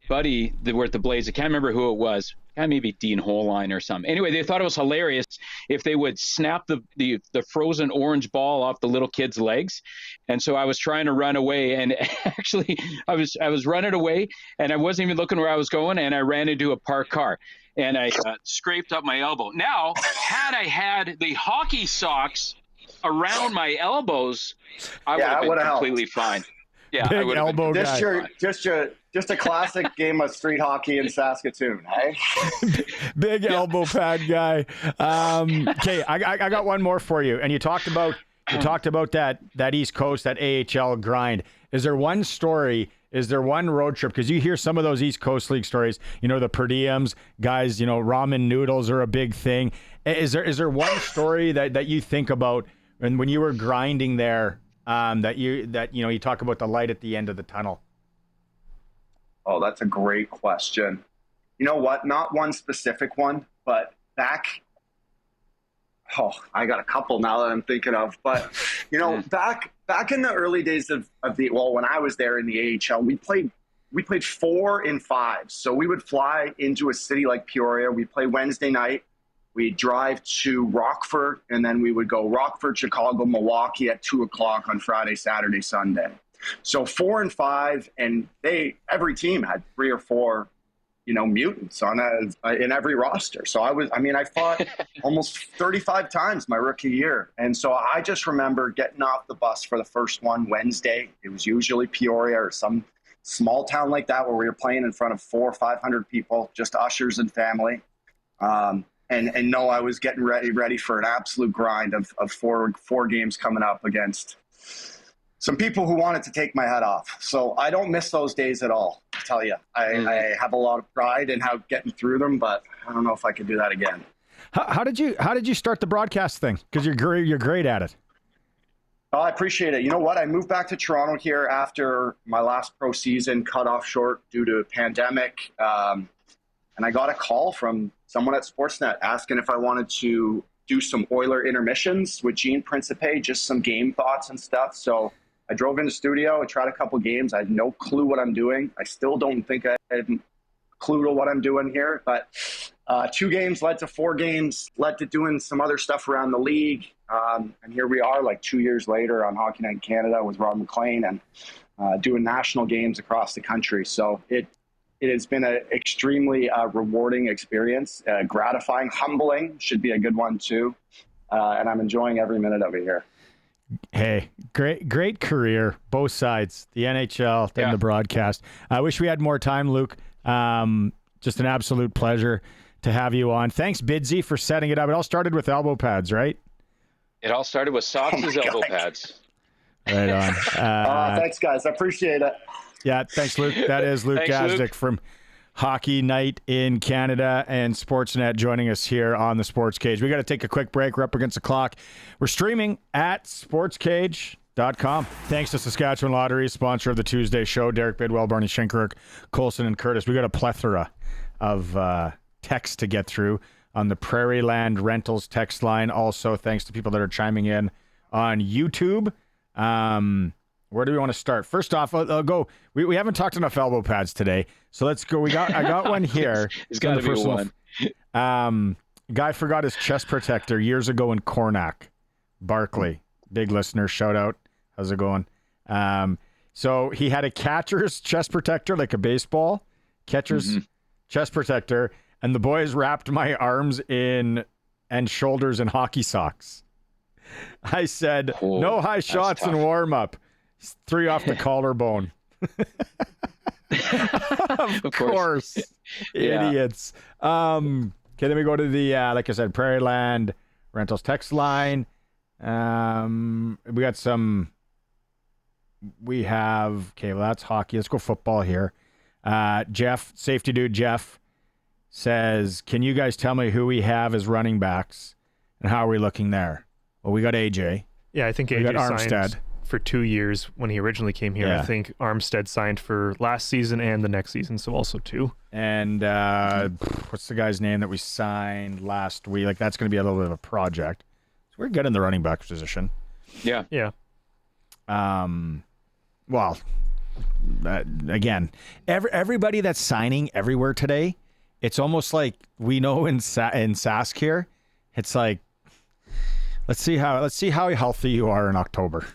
buddy that were at the Blaze. I can't remember who it was. Maybe Dean Holline or something. Anyway, they thought it was hilarious if they would snap the frozen orange ball off the little kid's legs. And so I was trying to run away, and actually I was running away, and I wasn't even looking where I was going, and I ran into a parked car, and I scraped up my elbow. Now, had I had the hockey socks around my elbows, I would have been completely fine. Yeah, big elbow guy. Just a classic game of street hockey in Saskatoon, hey? Big elbow pad guy. Okay, I got one more for you. And you talked about that East Coast, that AHL grind. Is there one story? Is there one road trip? Because you hear some of those East Coast League stories. You know, the per diems guys. You know, ramen noodles are a big thing. Is there one story that you think about when you were grinding there? That you talk about the light at the end of the tunnel. Oh, that's a great question. You know what? Not one specific one, but back. Oh, I got a couple now that I'm thinking of. But back in the early days of when I was there in the AHL, we played 4 and 5. So we would fly into a city like Peoria. We play Wednesday night. We'd drive to Rockford, and then we would go Rockford, Chicago, Milwaukee at 2:00 on Friday, Saturday, Sunday. So 4 and 5, and every team had 3 or 4, mutants in every roster. So I fought almost 35 times my rookie year. And so I just remember getting off the bus for the first one Wednesday. It was usually Peoria or some small town like that where we were playing in front of 400 or 500 people, just ushers and family. And no, I was getting ready for an absolute grind of four games coming up against some people who wanted to take my head off. So I don't miss those days at all, I tell you. I have a lot of pride in how getting through them, but I don't know if I could do that again. How did you start the broadcast thing? Because you're great at it. Oh, I appreciate it. You know what? I moved back to Toronto here after my last pro season cut off short due to a pandemic. And I got a call from someone at Sportsnet asking if I wanted to do some Oiler intermissions with Gene Principe, just some game thoughts and stuff. So I drove into the studio. I tried a couple games. I had no clue what I'm doing. I still don't think I had a clue to what I'm doing here. But 2 games led to 4 games, led to doing some other stuff around the league. And here we are, like 2 years later on Hockey Night in Canada with Rob McLean and doing national games across the country. So it has been an extremely rewarding experience, gratifying, humbling, should be a good one too. And I'm enjoying every minute of it here. Hey, great career, both sides, the NHL and the broadcast. I wish we had more time, Luke. Just an absolute pleasure to have you on. Thanks, Bidsy, for setting it up. It all started with elbow pads, right? It all started with socks as elbow pads. Right on. Thanks, guys. I appreciate it. Yeah, thanks, Luke. That is Luke Gazdic from Hockey Night in Canada and Sportsnet joining us here on the SportsCage. We got to take a quick break. We're up against the clock. We're streaming at SportsCage.com. Thanks to Saskatchewan Lottery, sponsor of the Tuesday show. Derek Bidwell, Barney Shynkaruk, Colson, and Curtis. We got a plethora of text to get through on the Prairie Land Rentals text line. Also, thanks to people that are chiming in on YouTube. Where do we want to start? First off, I'll go. We haven't talked enough elbow pads today, so let's go. I got one here. It's got to be one. Guy forgot his chest protector years ago in Cornack. Barkley, big listener, shout out. How's it going? So he had a catcher's chest protector, like a baseball catcher's chest protector, and the boys wrapped my arms and shoulders in hockey socks. I said, no high shots in warm up. 3 off the collarbone. Of course. Idiots. Okay, then we go to the, like I said, Prairie Land Rentals text line. We got some, okay, well, that's hockey. Let's go football here. Jeff, safety dude Jeff, says, can you guys tell me who we have as running backs and how are we looking there? Well, we got AJ. Yeah, I think AJ got Armstead signed for 2 years when he originally came here. Yeah. I think Armstead signed for last season and the next season, so also 2. And what's the guy's name that we signed last week? Like, that's going to be a little bit of a project. So we're good in the running back position. Yeah. Yeah. Well, again, everybody that's signing everywhere today, it's almost like we know in Sask here, it's like, let's see how healthy you are in October.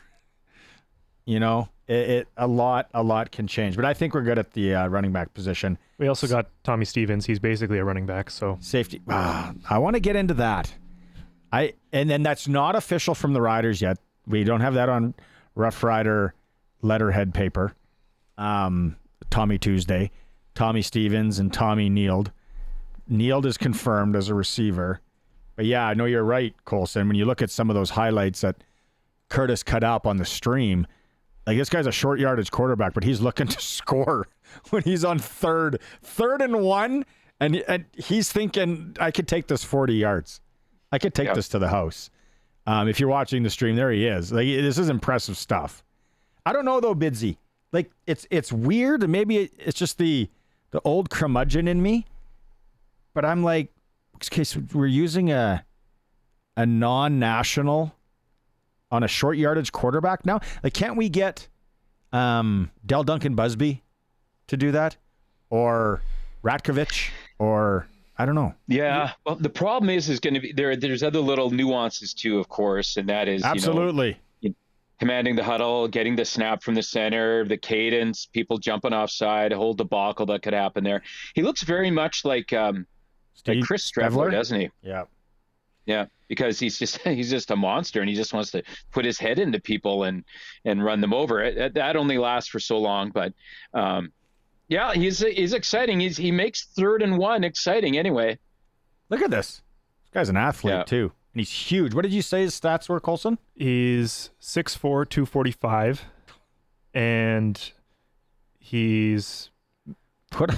You know, a lot can change, but I think we're good at the running back position. We also got Tommy Stevens. He's basically a running back, so safety. I want to get into that. And then that's not official from the Riders yet. We don't have that on Roughrider letterhead paper. Tommy Tuesday, Tommy Stevens, and Tommy Neild. Neild is confirmed as a receiver. But yeah, I know you're right, Colson. When you look at some of those highlights that Curtis cut up on the stream, like this guy's a short yardage quarterback, but he's looking to score when he's on third and 1, and he's thinking, I could take this 40 yards. I could take this to the house. If you're watching the stream, there he is. Like, this is impressive stuff. I don't know though, Bidsy. Like, it's weird, and maybe it's just the old curmudgeon in me. But I'm like, okay, so we're using a non-national on a short yardage quarterback now. Like, can't we get Del Duncan Busby to do that, or Ratkovich, or I don't know. Yeah. Well, the problem is going to be there's other little nuances too, of course, and that is absolutely commanding the huddle, getting the snap from the center, the cadence, people jumping offside, a whole debacle that could happen there. He looks very much like Chris Streveler, doesn't he? Yeah. Yeah, because he's just a monster, and he just wants to put his head into people and run them over. That only lasts for so long, but yeah, he's exciting. He makes 3rd and 1 exciting anyway. Look at this. This guy's an athlete too, and he's huge. What did you say his stats were, Colson? He's 6'4", 245, and he's put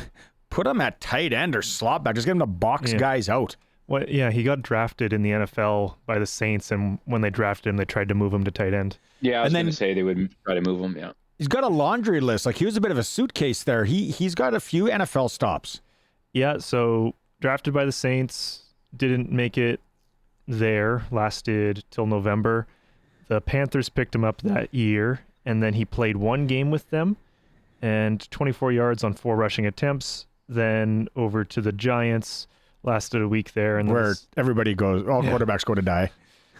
him at tight end or slot back. Just get him to box guys out. Well, yeah, he got drafted in the NFL by the Saints, and when they drafted him, they tried to move him to tight end. Yeah, I was going to say they would try to move him, yeah. He's got a laundry list. Like, he was a bit of a suitcase there. He's got a few NFL stops. Yeah, so drafted by the Saints, didn't make it there, lasted till November. The Panthers picked him up that year, and then he played 1 game with them, and 24 yards on 4 rushing attempts, then over to the Giants. Lasted a week there, and where everybody goes, all quarterbacks go to die.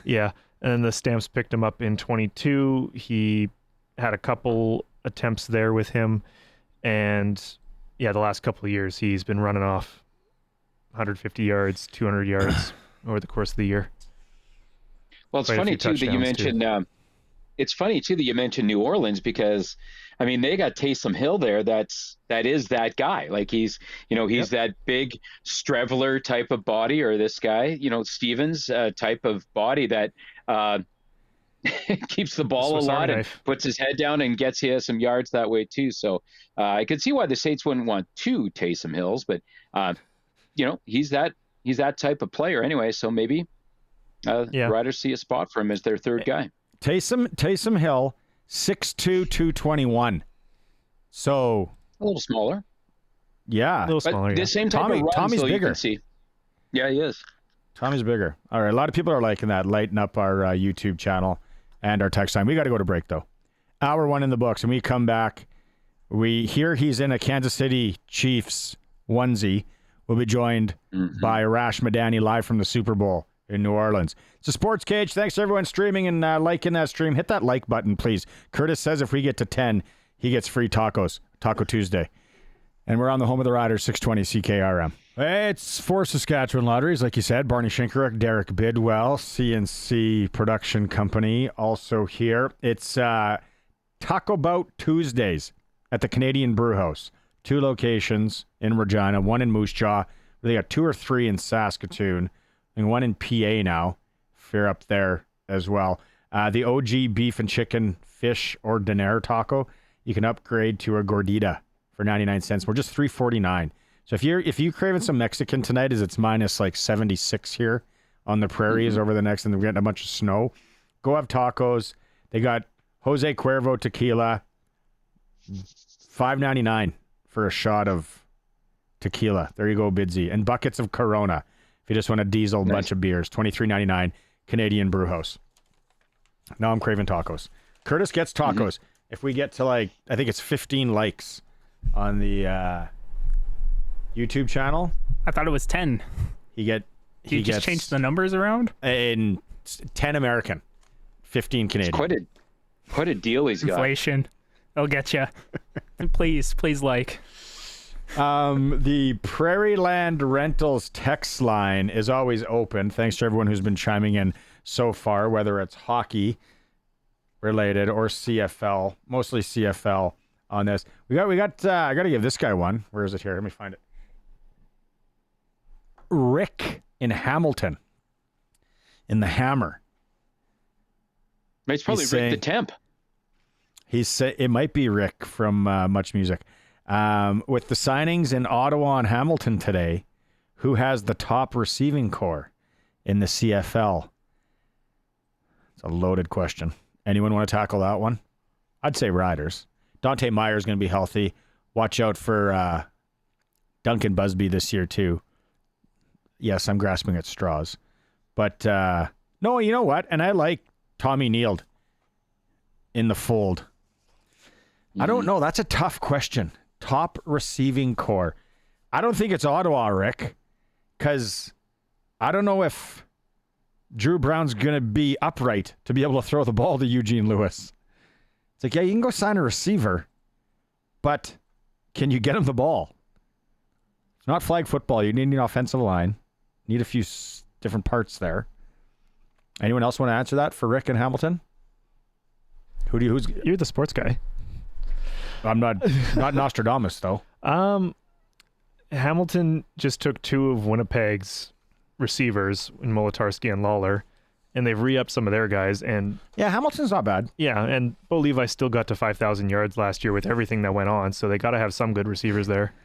Yeah, and then the Stamps picked him up in 22. He had a couple attempts there with him, and the last couple of years he's been running off 150 yards, 200 yards over the course of the year. Well, it's funny too that you mentioned. It's funny too that you mentioned New Orleans, because I mean, they got Taysom Hill there. That is that guy. Like, he's that big Streveler type of body, or this guy, Stevens type of body that keeps the ball a lot and puts his head down and gets you some yards that way too. So I could see why the Saints wouldn't want 2 Taysom Hills, but he's that type of player anyway. So maybe Riders see a spot for him as their 3rd guy. Taysom Hill, 6'2", 221. So a little smaller. Yeah. A little smaller. The same type of run, Tommy's bigger. You can see. Yeah, he is. Tommy's bigger. All right. A lot of people are liking that. Lighten up our YouTube channel and our text time. We got to go to break, though. Hour 1 in the books. And we come back. We hear he's in a Kansas City Chiefs onesie. We'll be joined by Arash Madani live from the Super Bowl in New Orleans. It's a Sports Cage. Thanks to everyone streaming and liking that stream. Hit that like button, please. Curtis says if we get to 10, he gets free tacos. Taco Tuesday. And we're on the home of the Riders, 620 CKRM. It's for Saskatchewan Lotteries, like you said. Barney Shynkaruk, Derek Bidwell, CNC Production Company, also here. It's Taco Bout Tuesdays at the Canadian Brew House. 2 locations in Regina, 1 in Moose Jaw. They got 2 or 3 in Saskatoon, and 1 in PA now. If you're up there as well. The OG beef and chicken fish ordinaire taco, you can upgrade to a gordita for 99 cents. We're just $3.49. So if you're craving some Mexican tonight, as it's minus like 76 here on the prairies over the next, and we're getting a bunch of snow, go have tacos. They got Jose Cuervo tequila, $5.99 for a shot of tequila. There you go, Bidsy. And buckets of Corona. If you just want a diesel bunch of beers, $23.99, Canadian Brew House. Now I'm craving tacos. Curtis gets tacos. if we get to I think it's 15 likes on the YouTube channel, I thought it was 10. he gets just change the numbers around? In 10 American, 15 Canadian. It's quite a deal he's got. Inflation. I'll get you. Please like. The Prairie Land Rentals text line is always open. Thanks to everyone who's been chiming in so far, whether it's hockey related or CFL, mostly CFL on this. We got. I got to give this guy one. Where is it here? Let me find it. Rick in Hamilton, in the Hammer. It's probably Rick the Temp. It might be Rick from Much Music. With the signings in Ottawa and Hamilton today, who has the top receiving core in the CFL? It's a loaded question. Anyone want to tackle that one? I'd say Riders. Dante Meyer's going to be healthy. Watch out for Duncan Busby this year too. Yes, I'm grasping at straws. But no, you know what? And I like Tommy Neild in the fold. I don't know. That's a tough question. Top receiving core. I don't think it's Ottawa, Rick, because I don't know if Drew Brown's going to be upright to be able to throw the ball to Eugene Lewis. It's like, yeah, you can go sign a receiver, but can you get him the ball? It's not flag football. You need an offensive line. Need a few different parts there. Anyone else want to answer that for Rick and Hamilton? You're the sports guy. I'm not Nostradamus though. Hamilton just took two of Winnipeg's receivers in Molitarski and Lawler, and they've re-upped some of their guys. And yeah, Hamilton's not bad. Yeah, and Bo Levi still got to 5,000 yards last year with everything that went on, so they got to have some good receivers there.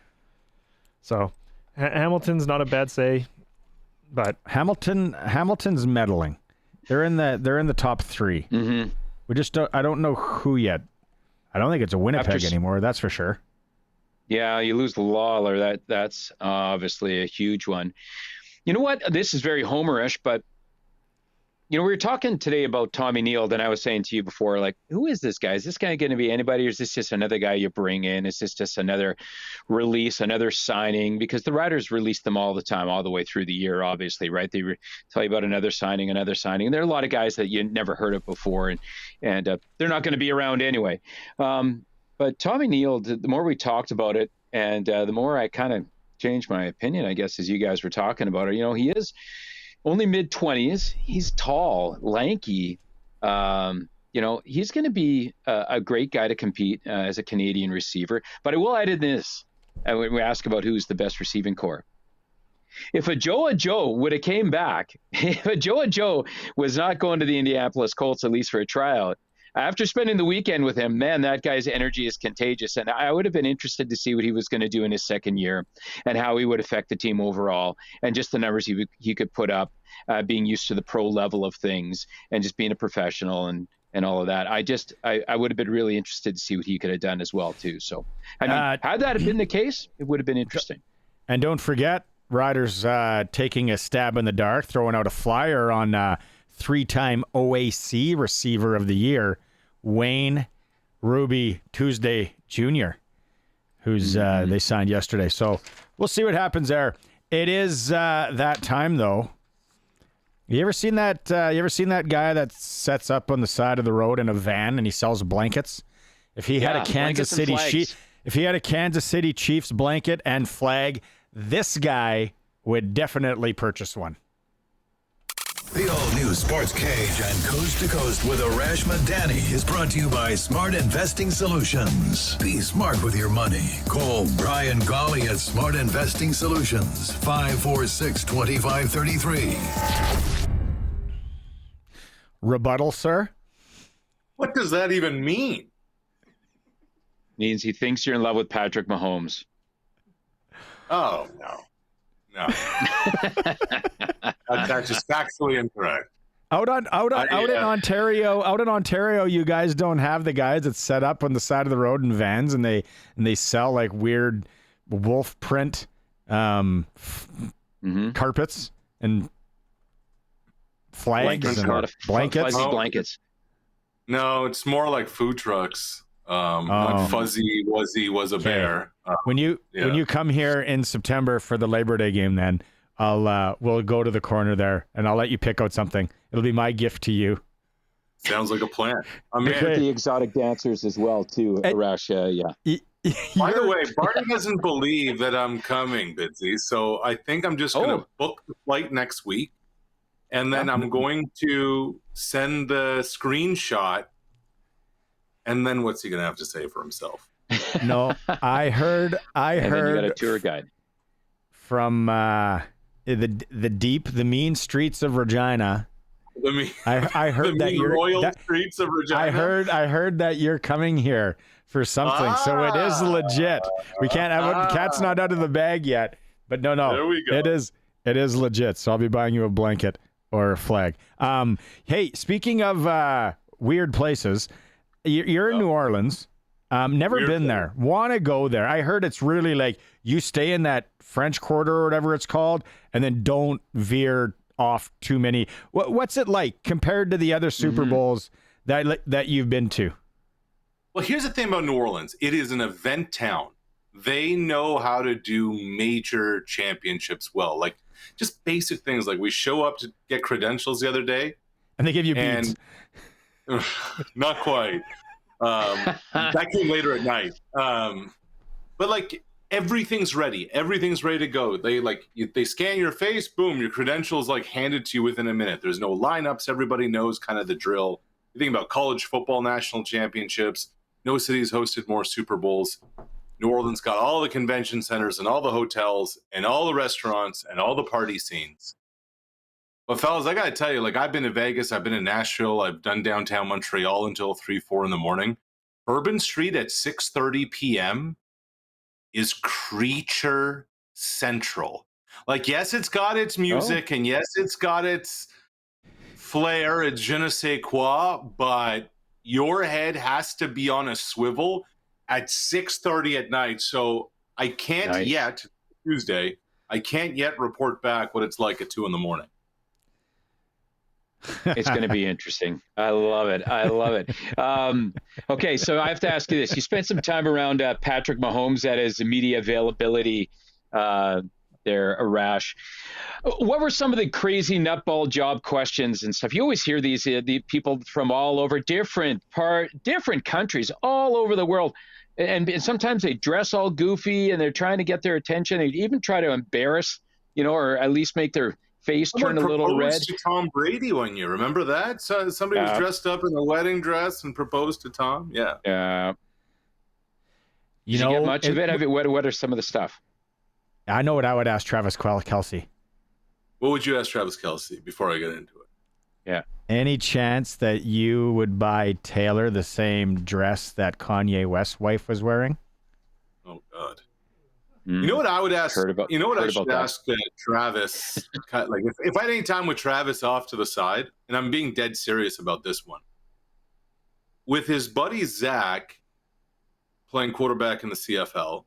So Hamilton's not a bad say, but Hamilton's meddling. They're in the top three. Mm-hmm. We just don't. I don't know who yet. I don't think it's a Winnipeg anymore. That's for sure. Yeah, you lose Lawler. That's obviously a huge one. You know what? This is very Homerish, but we were talking today about Tommy Neild, and I was saying to you before, like, who is this guy? Is this guy going to be anybody, or is this just another guy you bring in? Is this just another release, another signing? Because the Riders release them all the time, all the way through the year, obviously, right? They tell you about another signing. And there are a lot of guys that you never heard of before, and they're not going to be around anyway. But Tommy Neild, the more we talked about it, and the more I kind of changed my opinion, I guess, as you guys were talking about it. He is only mid-20s. He's tall, lanky. He's going to be a great guy to compete as a Canadian receiver. But I will add in this, when we ask about who's the best receiving core. If a Joe would have came back, if a Joe was not going to the Indianapolis Colts, at least for a tryout, after spending the weekend with him, man, that guy's energy is contagious. And I would have been interested to see what he was going to do in his second year and how he would affect the team overall, and just the numbers he could put up, being used to the pro level of things and just being a professional and all of that. I would have been really interested to see what he could have done as well, too. So, had that been the case, it would have been interesting. And don't forget, Riders taking a stab in the dark, throwing out a flyer on three-time OAC Receiver of the Year, Wayne Ruby Tuesday Jr., who's they signed yesterday. So we'll see what happens there. It is that time, though. You ever seen that guy that sets up on the side of the road in a van and he sells blankets? If he had a Kansas City Chiefs blanket and flag, this guy would definitely purchase one. The All New SportsCage and Coast to Coast with Arash Madani is brought to you by Smart Investing Solutions. Be smart with your money. Call Brian Golly at Smart Investing Solutions, 546-2533. Rebuttal, sir? What does that even mean? Means he thinks you're in love with Patrick Mahomes. Oh, no. That's just factually incorrect. Out in Ontario, you guys don't have the guys that set up on the side of the road in vans and they sell like weird wolf print carpets and flags and blankets. Blankets. No, it's more like food trucks. Not Fuzzy Wuzzy was a bear. When you come here in September for the Labor Day game, then we'll go to the corner there, and I'll let you pick out something. It'll be my gift to you. Sounds like a plan. Pick the exotic dancers as well, too, Arash. Yeah. By the way, Barney doesn't believe that I'm coming, Bidsy, so I think I'm just going to book the flight next week, and then I'm going to send the screenshot, and then what's he going to have to say for himself? No, I heard then you got a tour guide from the mean streets of Regina. I heard that you're royal streets of Regina. I heard that you're coming here for something, so it is legit. We can't have cat's not out of the bag yet, but no, there we go. It is legit. So I'll be buying you a blanket or a flag. Hey, speaking of weird places, you're in New Orleans. Never been there. Want to go there. I heard it's really like you stay in that French Quarter or whatever it's called, and then don't veer off too many. What's it like compared to the other Super Bowls that you've been to? Well, here's the thing about New Orleans. It is an event town. They know how to do major championships well. Like just basic things. Like we show up to get credentials the other day. And they give you beads. Not quite. That came later at night. But like everything's ready. Everything's ready to go. They scan your face, boom, your credentials like handed to you within a minute. There's no lineups. Everybody knows kind of the drill. You think about college football national championships. No city's hosted more Super Bowls. New Orleans got all the convention centers and all the hotels and all the restaurants and all the party scenes. But fellas, I got to tell you, like I've been to Vegas, I've been to Nashville, I've done downtown Montreal until 3, 4 in the morning. Bourbon Street at 6:30 p.m. is creature central. Like, yes, it's got its music and yes, it's got its flair, it's je ne sais quoi, but your head has to be on a swivel at 6:30 at night. So I can't yet, Tuesday, I can't yet report back what it's like at 2 in the morning. It's going to be interesting. I love it. Okay, so I have to ask you this. You spent some time around Patrick Mahomes at his media availability there, Arash. What were some of the crazy nutball job questions and stuff? You always hear these the people from all over different countries all over the world. And sometimes they dress all goofy and they're trying to get their attention. They even try to embarrass, or at least make their face turn a little red. To Tom Brady one year, remember that? So somebody was dressed up in a wedding dress and proposed to Tom. Yeah. Did you get much of it? What are some of the stuff? I know what I would ask Travis Kelce. What would you ask Travis Kelce before I get into it? Yeah. Any chance that you would buy Taylor the same dress that Kanye West's wife was wearing? Oh God. You know what I would ask? I should ask Travis? Like, if I had any time with Travis off to the side, and I'm being dead serious about this one, with his buddy Zach playing quarterback in the CFL,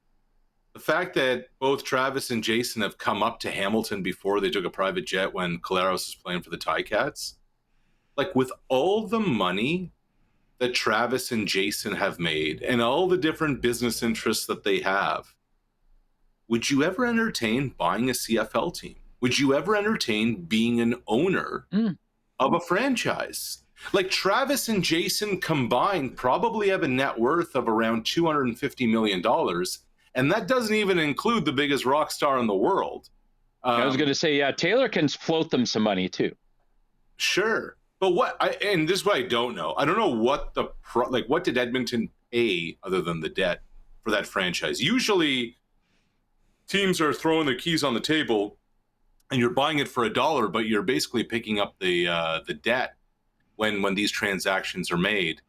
the fact that both Travis and Jason have come up to Hamilton before they took a private jet when Caleros was playing for the Ticats, like with all the money that Travis and Jason have made and all the different business interests that they have, would you ever entertain buying a CFL team? Would you ever entertain being an owner of a franchise? Like Travis and Jason combined probably have a net worth of around $250 million. And that doesn't even include the biggest rock star in the world. I was going to say, Taylor can float them some money too. Sure. But and this is what I don't know. I don't know what what did Edmonton pay other than the debt for that franchise? Usually teams are throwing their keys on the table and you're buying it for $1, but you're basically picking up the debt when these transactions are made.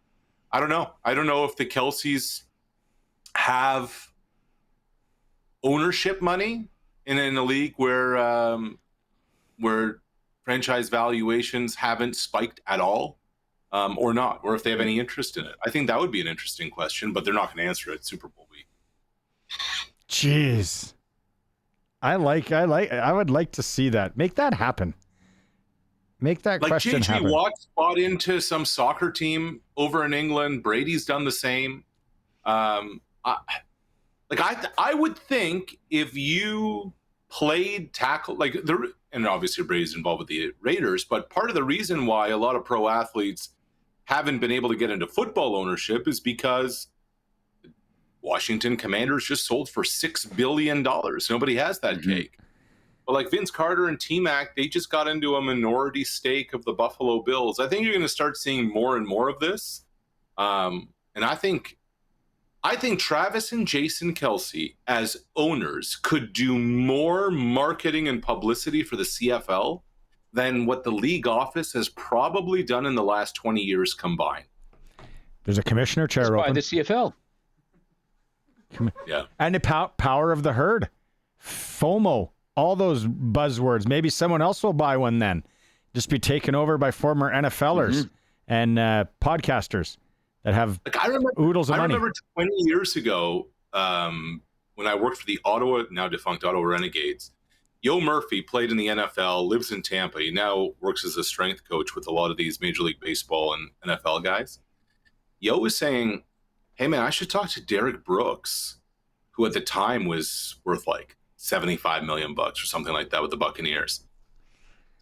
I don't know. I don't know if the Kelce's have ownership money in a league where franchise valuations haven't spiked at all, or not, or if they have any interest in it. I think that would be an interesting question, but they're not going to answer it Super Bowl week. Jeez. I would like to see that. Make that happen. Make that question happen. Like J.J. Watt bought into some soccer team over in England. Brady's done the same. I would think if you played tackle, and obviously Brady's involved with the Raiders, but part of the reason why a lot of pro athletes haven't been able to get into football ownership is because Washington Commanders just sold for $6 billion. Nobody has that cake. But like Vince Carter and T-Mac, they just got into a minority stake of the Buffalo Bills. I think you're going to start seeing more and more of this. And I think Travis and Jason Kelce as owners could do more marketing and publicity for the CFL than what the league office has probably done in the last 20 years combined. There's a commissioner chair open. By the CFL. Yeah. And the power of the herd. FOMO. All those buzzwords. Maybe someone else will buy one then. Just be taken over by former NFLers and podcasters that have oodles of money. I remember 20 years ago when I worked for the now defunct Ottawa Renegades. Yo Murphy played in the NFL, lives in Tampa. He now works as a strength coach with a lot of these Major League Baseball and NFL guys. Yo was saying, hey, man, I should talk to Derek Brooks, who at the time was worth like $75 million or something like that with the Buccaneers.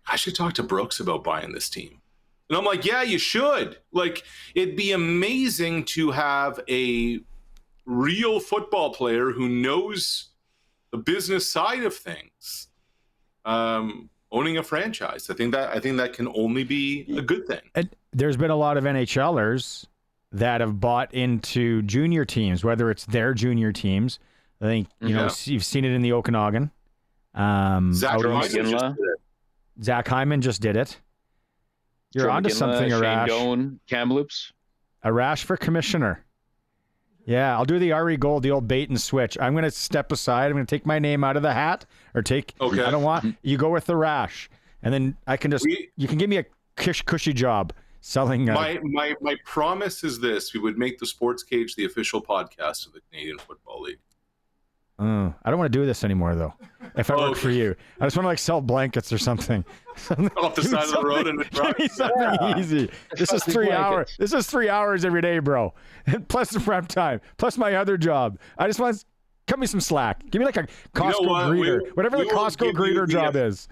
I should talk to Brooks about buying this team. And I'm like, yeah, you should. Like, it'd be amazing to have a real football player who knows the business side of things owning a franchise. I think that can only be a good thing. And there's been a lot of NHLers that have bought into junior teams, whether it's their junior teams. I think you've seen it in the Okanagan. Zach Hyman just did it. You're onto something, Arash. Shane Doan, Kamloops. Arash for commissioner. Yeah, I'll do the RE Gold, the old bait and switch. I'm going to step aside. I'm going to take my name out of the hat, or take. Okay. I don't want you go with the Rash, and then I can you can give me a cushy job selling. My promise is this: we would make the SportsCage the official podcast of the Canadian Football League. I don't want to do this anymore, though. If I work for you, I just want to sell blankets or something. Off the side of the road in the truck. Give me something easy. This is 3 hours. This is 3 hours every day, bro. Plus the prep time. Plus my other job. I just want cut me some slack. Give me like a Costco greeter, whatever the Costco greeter job is.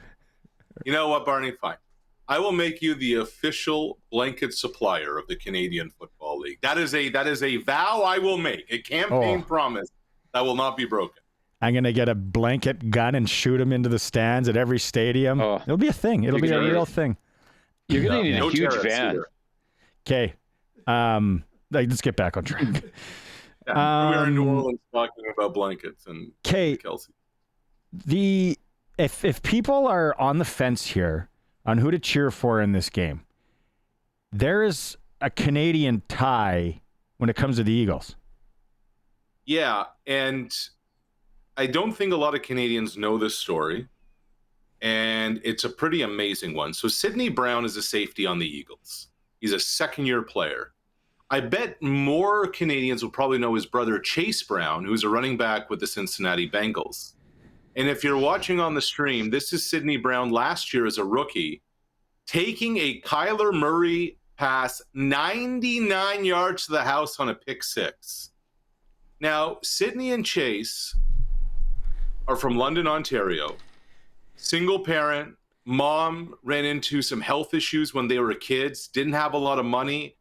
You know what, Barney? Fine. I will make you the official blanket supplier of the Canadian Football League. That is a vow I will make. A campaign promise that will not be broken. I'm going to get a blanket gun and shoot them into the stands at every stadium. It'll be a thing. It'll be a real thing. You're going to need a huge van. Okay. Let's get back on track. We are in New Orleans talking about blankets and Kelce. If people are on the fence here on who to cheer for in this game, there is a Canadian tie when it comes to the Eagles. Yeah, and I don't think a lot of Canadians know this story, and it's a pretty amazing one. So Sidney Brown is a safety on the Eagles. He's a second-year player. I bet more Canadians will probably know his brother Chase Brown, who's a running back with the Cincinnati Bengals. And if you're watching on the stream, this is Sidney Brown last year as a rookie, taking a Kyler Murray pass 99 yards to the house on a pick six. Now, Sidney and Chase are from London, Ontario. Single parent. Mom ran into some health issues when they were kids, didn't have a lot of money.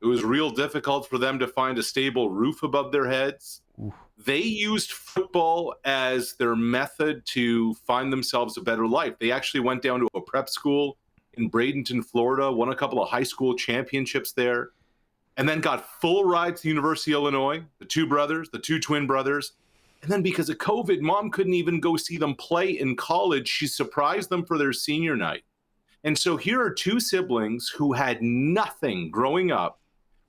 It was real difficult for them to find a stable roof above their heads. Oof. They used football as their method to find themselves a better life. They actually went down to a prep school in Bradenton, Florida, won a couple of high school championships there, and then got full rides to the University of Illinois, the two twin brothers. And then because of COVID, Mom couldn't even go see them play in college. She surprised them for their senior night. And so here are two siblings who had nothing growing up.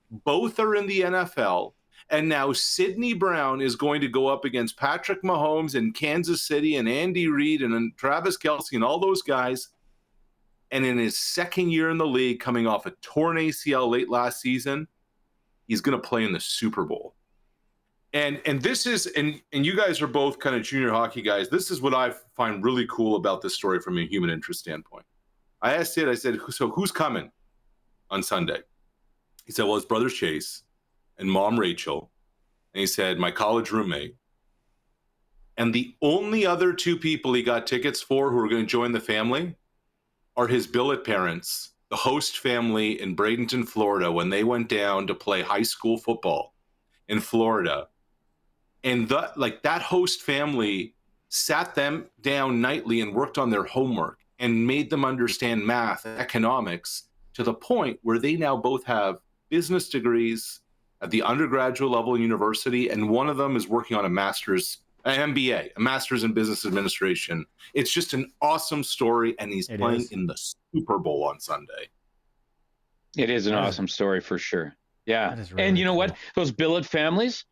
Both are in the NFL. And now Sidney Brown is going to go up against Patrick Mahomes in Kansas City and Andy Reid and Travis Kelce and all those guys. And in his second year in the league, coming off a torn ACL late last season, he's going to play in the Super Bowl. And this is, and you guys are both kind of junior hockey guys. This is what I find really cool about this story from a human interest standpoint. I asked Sid, I said, so who's coming on Sunday? He said, well, his brother Chase and mom Rachel And he said, my college roommate. And the only other two people he got tickets for who are going to join the family are his billet parents, the host family in Bradenton, Florida, when they went down to play high school football in Florida. And that host family sat them down nightly and worked on their homework and made them understand math and economics to the point where they now both have business degrees at the undergraduate level in university, and one of them is working on an MBA, a master's in business administration. It's just an awesome story, and he's playing in the Super Bowl on Sunday. It is an awesome story for sure. Yeah. Really and you know cool. what? Those billet families,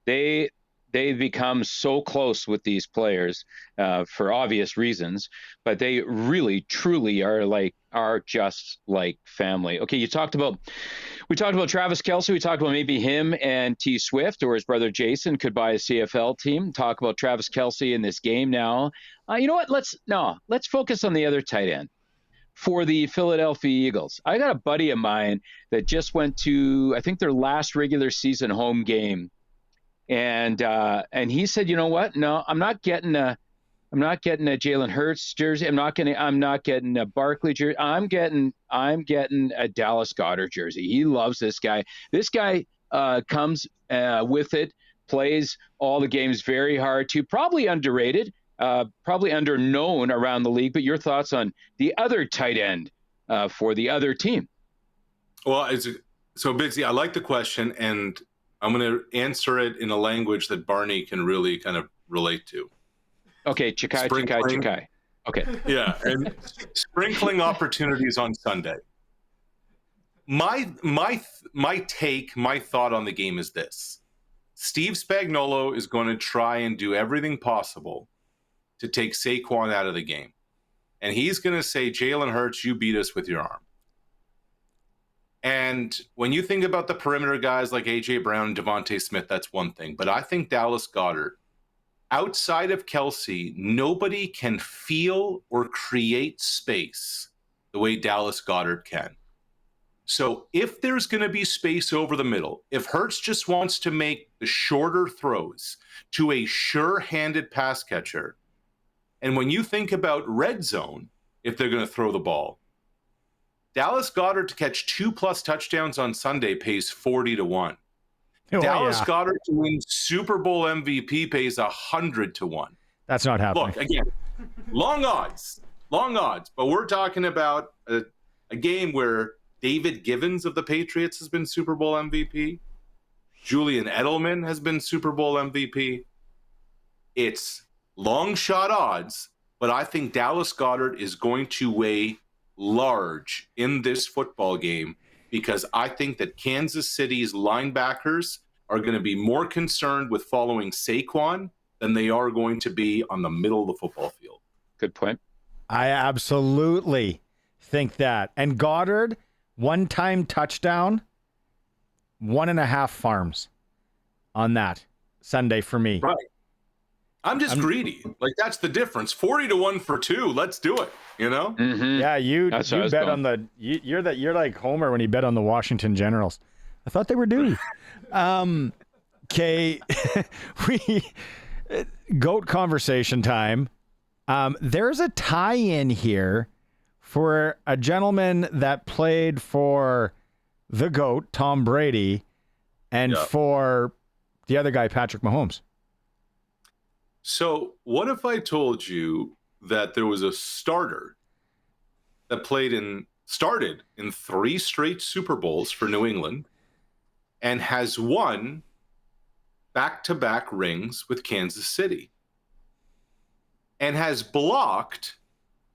they've become so close with these players for obvious reasons, but they really, truly are just like family. Okay, we talked about Travis Kelce. We talked about maybe him and T Swift or his brother Jason could buy a CFL team. Talk about Travis Kelce in this game now. You know what? Let's focus on the other tight end for the Philadelphia Eagles. I got a buddy of mine that just went to, I think, their last regular season home game. And he said, you know what? No, I'm not getting a Jalen Hurts jersey. I'm not getting a Barkley jersey. I'm getting a Dallas Goedert jersey. He loves this guy. This guy comes with it, plays all the games very hard too. Probably underrated, probably underknown around the league. But your thoughts on the other tight end for the other team? Well, so Bigsy, I like the question, and I'm going to answer it in a language that Barney can really kind of relate to. Okay, Chikai. Okay. Yeah, and sprinkling opportunities on Sunday. My thought on the game is this. Steve Spagnuolo is going to try and do everything possible to take Saquon out of the game. And he's going to say, Jalen Hurts, you beat us with your arm. And when you think about the perimeter guys like A.J. Brown and Devontae Smith, that's one thing. But I think Dallas Goedert, outside of Kelce, nobody can feel or create space the way Dallas Goedert can. So if there's going to be space over the middle, if Hurts just wants to make the shorter throws to a sure-handed pass catcher, and when you think about red zone, if they're going to throw the ball, Dallas Goedert to catch 2+ touchdowns on Sunday pays 40-1. Dallas Goedert to win Super Bowl MVP pays 100-1. That's not happening. Look, again, long odds. But we're talking about a game where David Givens of the Patriots has been Super Bowl MVP. Julian Edelman has been Super Bowl MVP. It's long shot odds, but I think Dallas Goedert is going to weigh large in this football game, because I think that Kansas City's linebackers are going to be more concerned with following Saquon than they are going to be on the middle of the football field. Good point. I absolutely think that. And Goddard, one-time touchdown, 1.5 farms on that Sunday for me. Right. I'm greedy. Like, that's the difference. 40-1 for 2. Let's do it. You know? Mm-hmm. Yeah, you bet on the. You're like Homer when he bet on the Washington Generals. I thought they were due. Okay, GOAT conversation time. There's a tie-in here for a gentleman that played for the GOAT, Tom Brady, and for the other guy, Patrick Mahomes. So what if I told you that there was a starter that started in 3 straight Super Bowls for New England and has won back-to-back rings with Kansas City and has blocked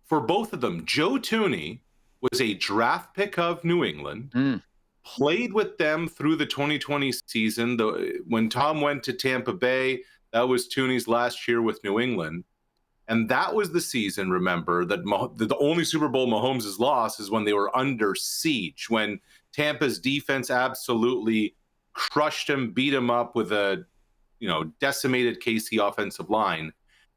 for both of them? Joe Thuney was a draft pick of New England, played with them through the 2020 season. When Tom went to Tampa Bay, that was Thuney's last year with New England. And that was the season, remember, that the only Super Bowl Mahomes has lost is when they were under siege, when Tampa's defense absolutely crushed him, beat him up with a decimated KC offensive line.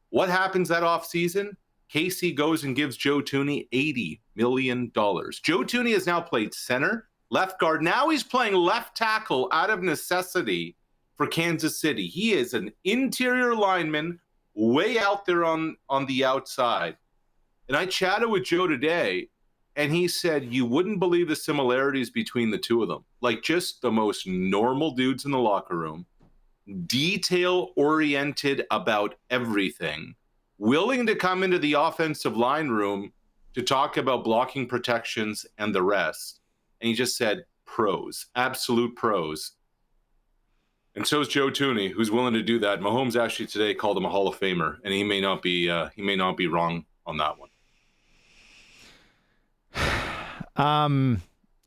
What happens that offseason? KC goes and gives Joe Thuney $80 million. Joe Thuney has now played center, left guard. Now he's playing left tackle out of necessity for Kansas City. He is an interior lineman way out there on the outside. And I chatted with Joe today, and he said you wouldn't believe the similarities between the two of them. Like, just the most normal dudes in the locker room, detail-oriented about everything, willing to come into the offensive line room to talk about blocking protections and the rest. And he just said pros, absolute pros. And so is Joe Tooney, who's willing to do that. Mahomes actually today called him a Hall of Famer, and he may not be wrong on that one.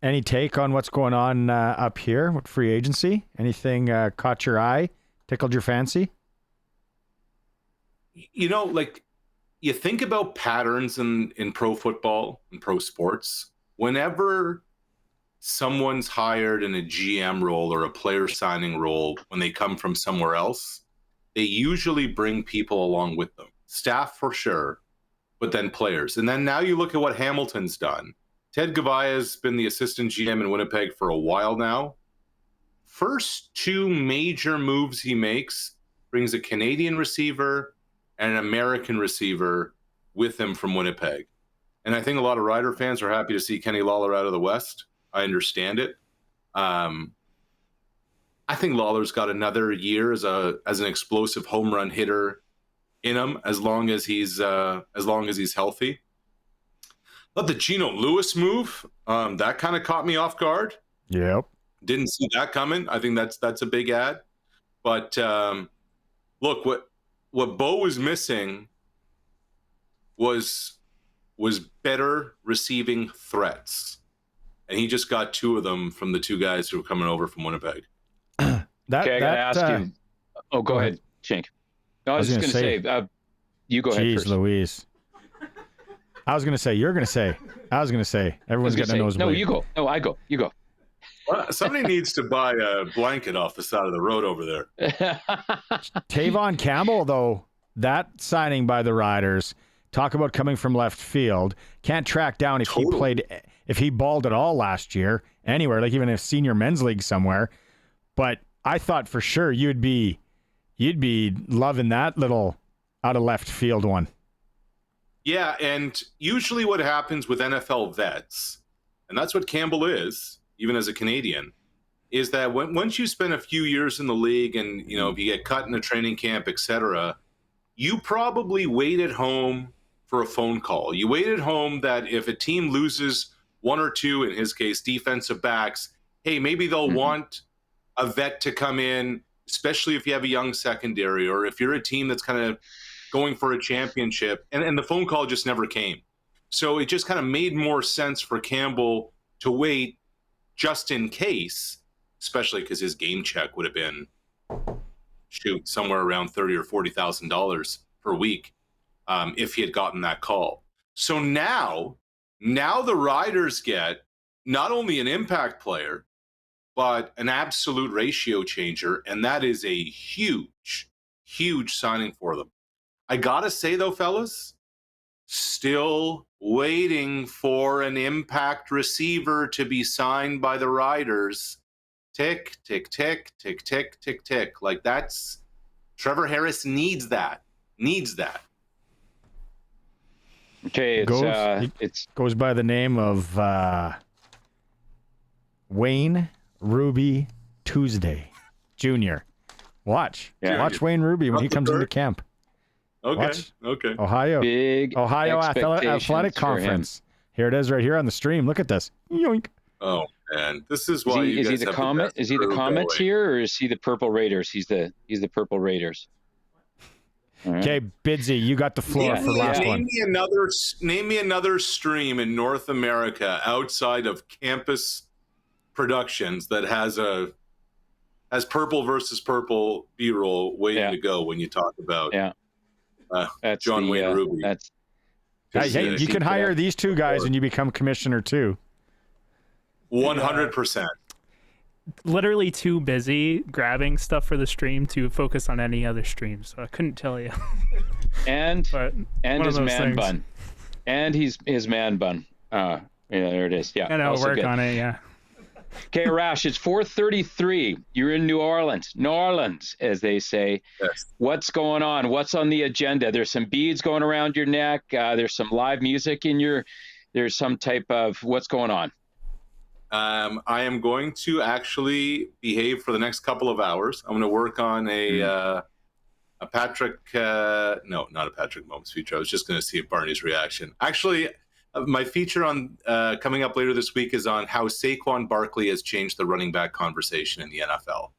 Any take on what's going on up here with free agency? Anything caught your eye, tickled your fancy? You know, like, you think about patterns in pro football and pro sports. Whenever someone's hired in a GM role or a player signing role, when they come from somewhere else, they usually bring people along with them. Staff for sure, but then players. And then now you look at what Hamilton's done. Ted Gavaya's been the assistant GM in Winnipeg for a while now. First two major moves he makes brings a Canadian receiver and an American receiver with him from Winnipeg. And I think a lot of Rider fans are happy to see Kenny Lawler out of the West. I understand it. I think Lawler's got another year as an explosive home run hitter in him, as long as he's healthy. But the Geno Lewis move, that kind of caught me off guard. Yep. Didn't see that coming. I think that's a big ad. But look, what Bo was missing was better receiving threats. And he just got two of them from the two guys who were coming over from Winnipeg. I got to ask you. Oh, go ahead, Shank. No, I was just going to say, you go ahead first. Jeez Louise. I was going to say, you're going to say. I was going to say. Everyone's getting a nosebleed. No, you go. No, I go. You go. Well, somebody needs to buy a blanket off the side of the road over there. Tavon Campbell, though, that signing by the Riders, talk about coming from left field. Can't track down if he balled at all last year anywhere, like even a senior men's league somewhere. But I thought for sure you'd be loving that little out of left field one. Yeah, and usually what happens with NFL vets, and that's what Campbell is, even as a Canadian, is that once you spend a few years in the league and, you know, if you get cut in a training camp, etc., you probably wait at home for a phone call. You wait at home that if a team loses one or two, in his case, defensive backs, hey, maybe they'll want a vet to come in, especially if you have a young secondary or if you're a team that's kind of going for a championship. And the phone call just never came. So it just kind of made more sense for Campbell to wait just in case, especially because his game check would have been, somewhere around $30,000 or $40,000 per week if he had gotten that call. So now the Riders get not only an impact player, but an absolute ratio changer, and that is a huge, huge signing for them. I gotta say though, fellas, still waiting for an impact receiver to be signed by the Riders. Tick, tick, tick, tick, tick, tick, tick. Like, that's Trevor Harris needs that. Okay, it goes by the name of Wayne Ruby Tuesday Jr. Watch Wayne Ruby when he comes into camp. Okay. Ohio Athletic Conference. Here it is, right here on the stream. Look at this. Yoink. Oh man, this is why is he the Comet? Is he the Comet here, or is he the Purple Raiders? He's the Purple Raiders. Okay, Bidsy, you got the floor for last one. Name me another stream in North America outside of Campus Productions that has purple versus purple B-roll waiting to go when you talk about John Wayne Ruby. You can hire these two guys and you become commissioner too. 100%. Literally too busy grabbing stuff for the stream to focus on any other stream, so I couldn't tell you. and his man bun. And his man bun. Yeah, there it is. Yeah. And I'll work on it, yeah. Okay, Arash, it's 4:33. You're in New Orleans, as they say. Yes. What's going on? What's on the agenda? There's some beads going around your neck. There's some live music there's some type of, what's going on? I am going to actually behave for the next couple of hours. I'm going to work on a Patrick, no, not a Patrick Mahomes feature. I was just going to see Barney's reaction. Actually, my feature on coming up later this week is on how Saquon Barkley has changed the running back conversation in the NFL.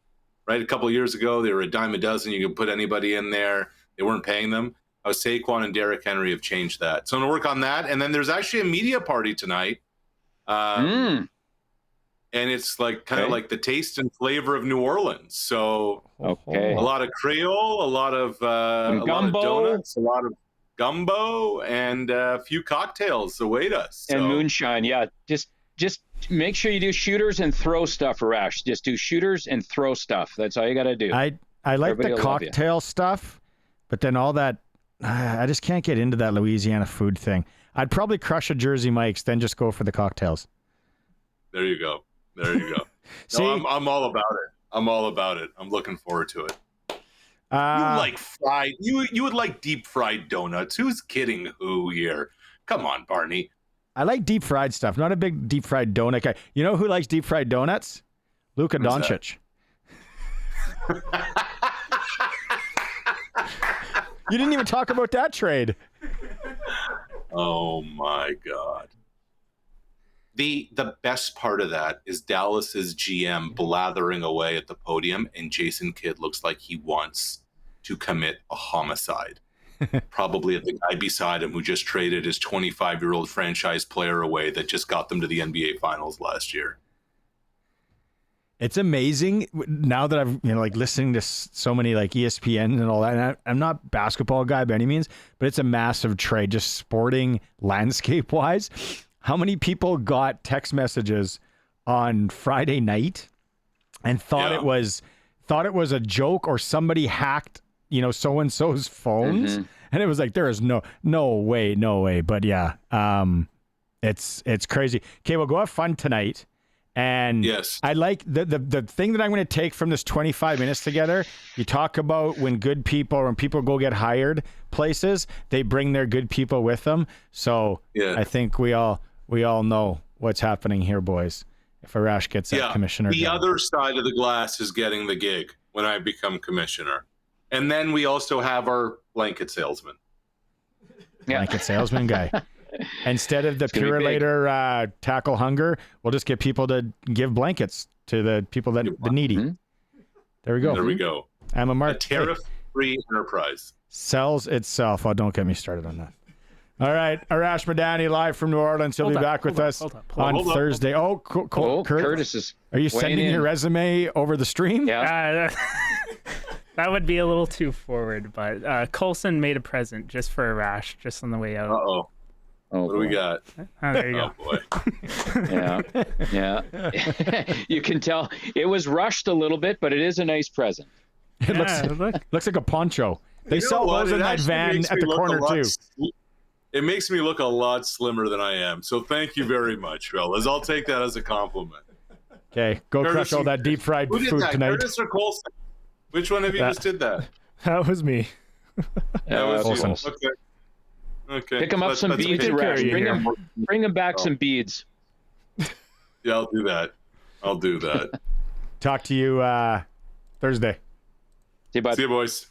Right, a couple of years ago, they were a dime a dozen. You could put anybody in there. They weren't paying them. How Saquon and Derrick Henry have changed that. So I'm going to work on that. And then there's actually a media party tonight. And it's like kind of like the taste and flavor of New Orleans. So a lot of Creole, a lot of donuts, a lot of gumbo, and a few cocktails await us. So. And moonshine, yeah. Just make sure you do shooters and throw stuff, Arash. Just do shooters and throw stuff. That's all you got to do. I like Everybody the cocktail stuff, but then all that, I just can't get into that Louisiana food thing. I'd probably crush a Jersey Mike's, then just go for the cocktails. There you go. See, no, I'm all about it. I'm all about it. I'm looking forward to it. You like fried? You would like deep fried donuts? Who's kidding? Who here? Come on, Barney. I like deep fried stuff. Not a big deep fried donut guy. You know who likes deep fried donuts? Luka Doncic. You didn't even talk about that trade. Oh my God. The best part of that is Dallas's GM blathering away at the podium, and Jason Kidd looks like he wants to commit a homicide. Probably at the guy beside him who just traded his 25-year-old franchise player away that just got them to the NBA Finals last year. It's amazing now that I've listening to so many like ESPN and all that. And I'm not a basketball guy by any means, but it's a massive trade, just sporting landscape wise. How many people got text messages on Friday night and thought it was a joke, or somebody hacked, so and so's phones, and it was like there is no way. But yeah, it's crazy. Okay, well, go have fun tonight. And yes, I like the thing that I'm going to take from this 25 minutes together. You talk about when people go get hired places, they bring their good people with them. So I think we all know what's happening here, boys. If Arash gets that commissioner the job. Other side of the glass is getting the gig when I become commissioner. And then we also have our blanket salesman. Blanket salesman guy. Instead of the Purelator tackle hunger, we'll just get people to give blankets to the people that the needy. There we go. There we go. I'm a tariff-free enterprise. Sells itself. Oh, don't get me started on that. All right, Arash Madani live from New Orleans. He'll be back with us on Thursday. Oh, cool. Curtis is. Are you sending your resume over the stream? Yeah. That would be a little too forward, but Coulson made a present just for Arash, just on the way out. Uh-oh. What do we got? Oh, there you go. Boy. Yeah. You can tell it was rushed a little bit, but it is a nice present. It looks like a poncho. They sell those in that van at the corner too. It makes me look a lot slimmer than I am. So thank you very much, fellas. I'll take that as a compliment. Okay, go crush all that deep fried food tonight. Curtis or Coulson? Which one of you just did that? That was me. That was Coulson. Okay. Pick him up some beads, Arash. Bring him back some beads. Yeah, I'll do that. Talk to you Thursday. See you, bud. See you, boys.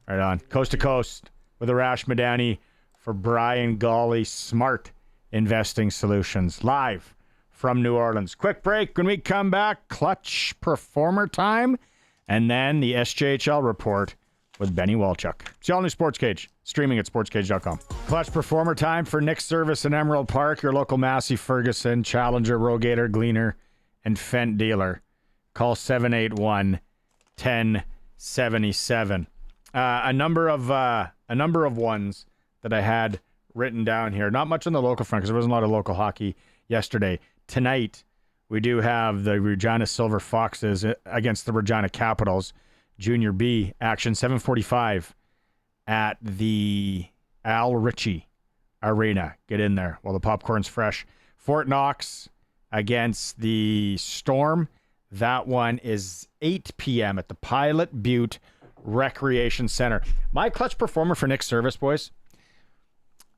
Right on. Coast to Coast with Arash Madani for Brian Golly, Smart Investing Solutions, live from New Orleans. Quick break. When we come back, clutch performer time, and then the SJHL report with Benny Walchuk. It's All New SportsCage, streaming at sportscage.com. Clutch performer time for Nick Service in Emerald Park, your local Massey Ferguson, Challenger, Rogator, Gleaner, and Fendt dealer. Call 781-1077. A number of ones that I had written down here. Not much on the local front because there wasn't a lot of local hockey yesterday. Tonight, we do have the Regina Silver Foxes against the Regina Capitals. Junior B action, 7:45 at the Al Ritchie Arena. Get in there while the popcorn's fresh. Fort Knox against the Storm. That one is 8 p.m. at the Pilot Butte Recreation Center. My clutch performer for Nick's service, boys,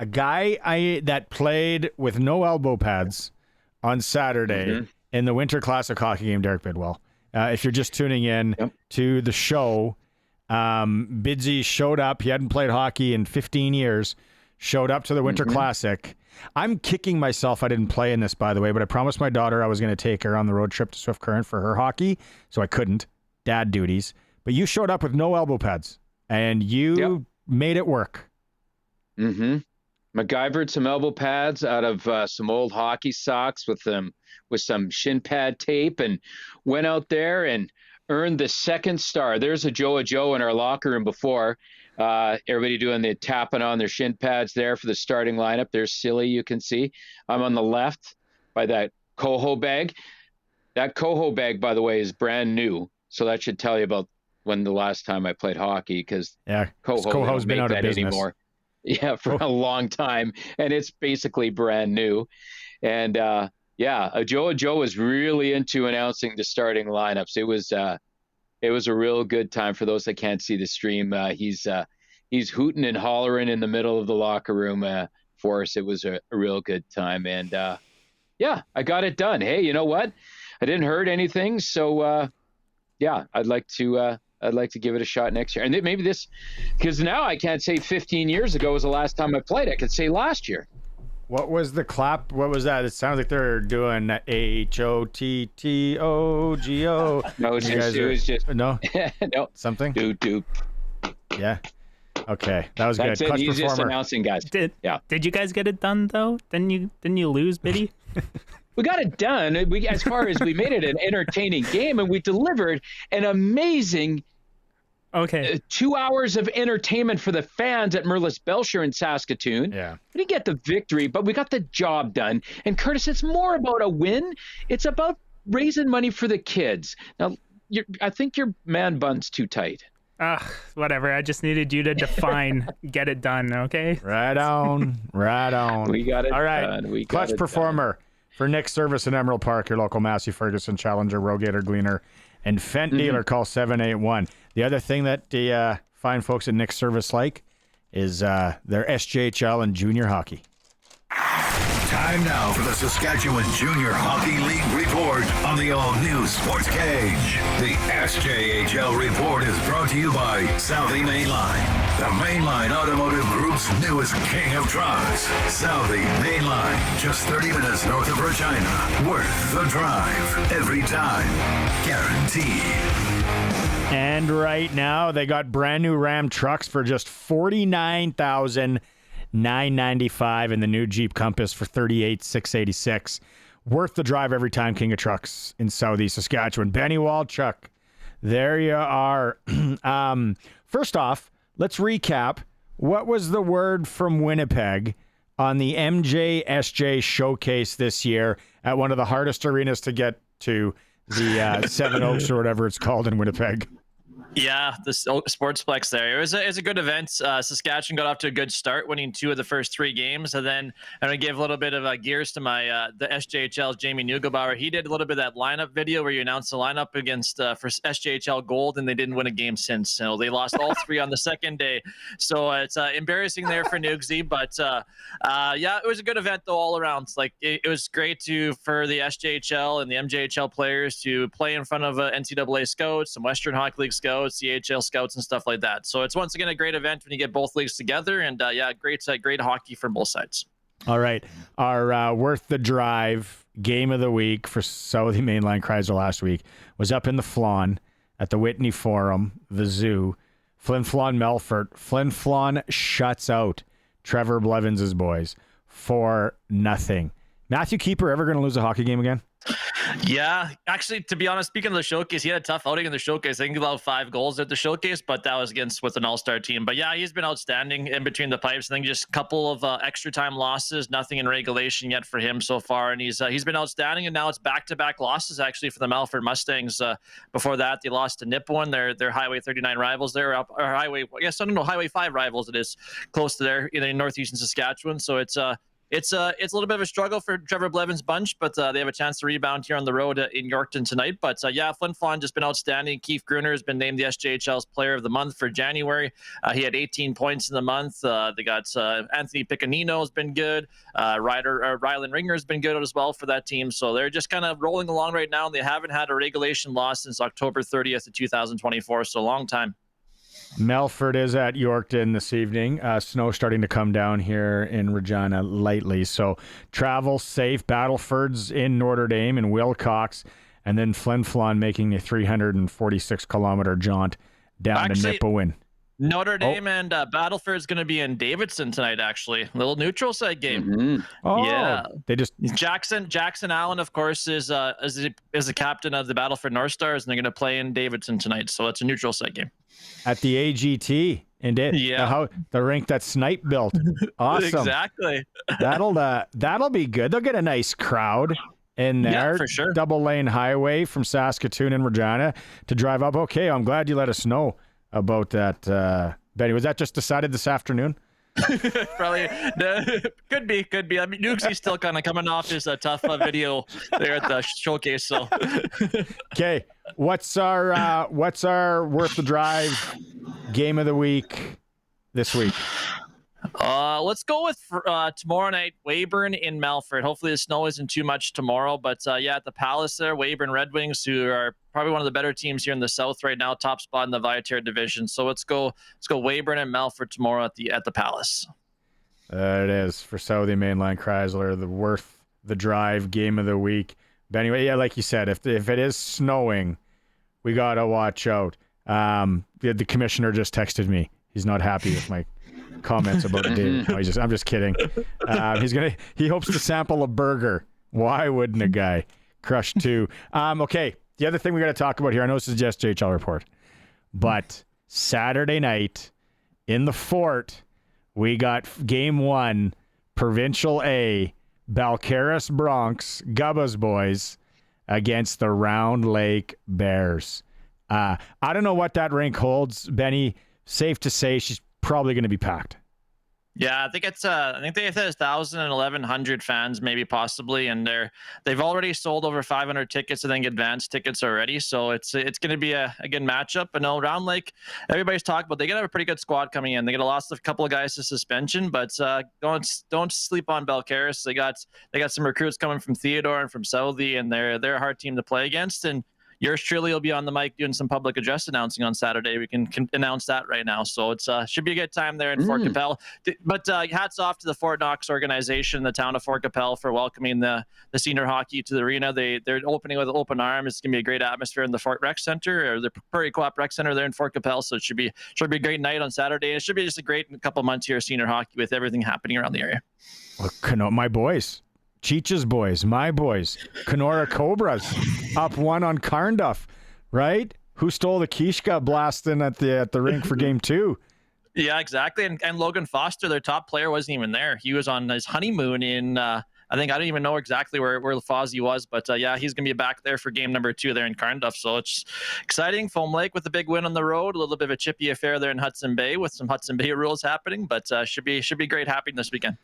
a guy that played with no elbow pads on Saturday in the Winter Classic hockey game, Derek Bidwell. If you're just tuning in to the show, Bidsy showed up. He hadn't played hockey in 15 years, showed up to the Winter Classic. I'm kicking myself I didn't play in this, by the way, but I promised my daughter I was going to take her on the road trip to Swift Current for her hockey, so I couldn't. Dad duties. But you showed up with no elbow pads, and you made it work. MacGyvered some elbow pads out of some old hockey socks with some shin pad tape, and went out there and earned the second star. There's a Joe in our locker room before. Everybody doing the tapping on their shin pads there for the starting lineup. There's Silly, you can see. I'm on the left by that Coho bag. That Coho bag, by the way, is brand new. So that should tell you about when the last time I played hockey, because Coho's been out of business anymore. Yeah, for a long time. And it's basically brand new. And Joe was really into announcing the starting lineups. It was a real good time. For those that can't see the stream, he's hooting and hollering in the middle of the locker room for us. It was a real good time. And I got it done. Hey, you know what? I didn't hurt anything. So I'd like to give it a shot next year. And maybe because now I can't say 15 years ago was the last time I played. I could say last year. What was the clap? What was that? It sounds like they're doing HOTTOGO. No, it was just no, no something. Do. Yeah. Okay, that was That's good. it. Clutch He's just performer. announcing, guys. Did you guys get it done though? Didn't you lose, Biddy? We got it done. As far as we made it an entertaining game, and we delivered an amazing 2 hours of entertainment for the fans at Merlis Belcher in Saskatoon. Yeah. We didn't get the victory, but we got the job done. And Curtis, it's more about a win. It's about raising money for the kids. Now, I think your man bun's too tight. Whatever. I just needed you to define get it done, okay? Right on. We got it All right. done. Clutch performer for Nick's service in Emerald Park, your local Massey Ferguson Challenger, Rogator Gleaner, and Fent dealer. Call 781. The other thing that the fine folks at Nick's service like is their SJHL and junior hockey. Time now for the Saskatchewan Junior Hockey League Report on the All New SportsCage. The SJHL Report is brought to you by Southie Mainline, the Mainline Automotive Group's newest king of trucks. Southie Mainline, just 30 minutes north of Regina. Worth the drive, every time, guaranteed. And right now, they got brand new Ram trucks for just $49,995, and the new Jeep Compass for $38,686. Worth the drive every time, king of trucks in Southeast Saskatchewan. Benny Walchuk, there you are. First off, let's recap. What was the word from Winnipeg on the MJSJ showcase this year at one of the hardest arenas to get to, the Seven Oaks or whatever it's called in Winnipeg? Yeah, the Sportsplex there. It was a good event. Saskatchewan got off to a good start, winning 2 of the first 3 games. And then I'm going to give a little bit of gears to my the SJHL's Jamie Neugebauer. He did a little bit of that lineup video where you announced the lineup against for SJHL Gold, and they didn't win a game since. So they lost all 3 on the second day. So it's embarrassing there for Nugsy. But it was a good event though all around. Like it was great for the SJHL and the MJHL players to play in front of NCAA scouts, some Western Hockey League scouts, CHL scouts, and stuff like that. So it's once again a great event when you get both leagues together, and great hockey for both sides. All right, our worth the drive game of the week for Southie Mainline Chrysler last week was up in the Flawn at the Whitney Forum, the Zoo. Flin Flon Melfort. Flin Flon shuts out Trevor Blevins' boys for nothing. Matthew Keeper ever going to lose a hockey game again? Yeah, actually, to be honest, speaking of the showcase, he had a tough outing in the showcase. I think he allowed 5 goals at the showcase, but that was with an all-star team. But yeah, he's been outstanding in between the pipes. I think just a couple of extra time losses, nothing in regulation yet for him so far, and he's been outstanding. And now it's back-to-back losses actually for the Melfort Mustangs. Before that, they lost to Nipawin, their Highway 39 rivals there, Highway 5 rivals. It is close to there in northeastern Saskatchewan. So it's it's a little bit of a struggle for Trevor Blevin's bunch, but they have a chance to rebound here on the road in Yorkton tonight. But yeah, Flin Flon just been outstanding. Keith Gruner has been named the SJHL's Player of the Month for January. He had 18 points in the month. They got Anthony Piccanino has been good. Rylan Ringer has been good as well for that team. So they're just kind of rolling along right now. They haven't had a regulation loss since October 30th of 2024, so a long time. Melfort is at Yorkton this evening. Snow starting to come down here in Regina lightly. So travel safe. Battleford's in Notre Dame and Wilcox. And then Flin Flon making a 346-kilometer jaunt down to Nipawin. Notre Dame and Battleford's going to be in Davidson tonight, actually. A little neutral site game. Mm-hmm. Oh, yeah. They just Jackson Allen, of course, is the captain of the Battleford North Stars, and they're going to play in Davidson tonight. So it's a neutral site game. At the AGT, and the rink that Snipe built. Awesome. Exactly. That'll be good. They'll get a nice crowd in there. Yeah, for sure. Double lane highway from Saskatoon and Regina to drive up. Okay, I'm glad you let us know about that. Benny, was that just decided this afternoon? Probably. Could be. I mean, Nukesy's still kind of coming off his tough video there at the showcase. So, okay, what's our worth the drive game of the week this week? Let's go with tomorrow night, Weyburn in Melfort. Hopefully the snow isn't too much tomorrow, but yeah, at the Palace there, Weyburn Red Wings, who are probably one of the better teams here in the South right now, top spot in the Viator division. So let's go Weyburn and Melfort tomorrow at the Palace. It is for Southie Mainline Chrysler, the worth the drive game of the week. But anyway, yeah, like you said, if it is snowing, we gotta watch out. The commissioner just texted me. He's not happy with my comments about David. No, I'm just kidding. He hopes to sample a burger. Why wouldn't a guy crush two? Okay. The other thing we got to talk about here, I know this is just SJHL Report, but Saturday night in the Fort, we got Game 1, Provincial A, Balcarres Bronx, Gubba's boys against the Round Lake Bears. I don't know what that rink holds, Benny. Safe to say she's probably going to be packed. Yeah, I think they said 1,000 and 1,100 fans, maybe possibly, and they've already sold over 500 tickets. I think advanced tickets already, so it's going to be a good matchup. But no, Round Lake, everybody's talking about, they got a pretty good squad coming in. They got a couple of guys to suspension, but don't sleep on Balcarres. They got some recruits coming from Theodore and from Southie, and they're a hard team to play against. And yours truly will be on the mic doing some public address announcing on Saturday. We can announce that right now. So it's should be a good time there in Fort Capel. But hats off to the Fort Knox organization, the town of Fort Capel, for welcoming the senior hockey to the arena. They're opening with open arms. It's going to be a great atmosphere in the Fort Rec Center, or the Prairie Co-op Rec Center there in Fort Capel. So it should be a great night on Saturday. It should be just a great couple months here of senior hockey with everything happening around the area. Well, my boys. Cheech's boys, my boys, Kenora Cobras, up 1 on Carnduff, right? Who stole the Kishka blasting at the rink for Game 2? Yeah, exactly. And Logan Foster, their top player, wasn't even there. He was on his honeymoon in, I don't even know exactly where Fozzie was, but yeah, he's going to be back there for game number 2 there in Carnduff. So it's exciting. Foam Lake with a big win on the road, a little bit of a chippy affair there in Hudson Bay with some Hudson Bay rules happening, but should be great happening this weekend.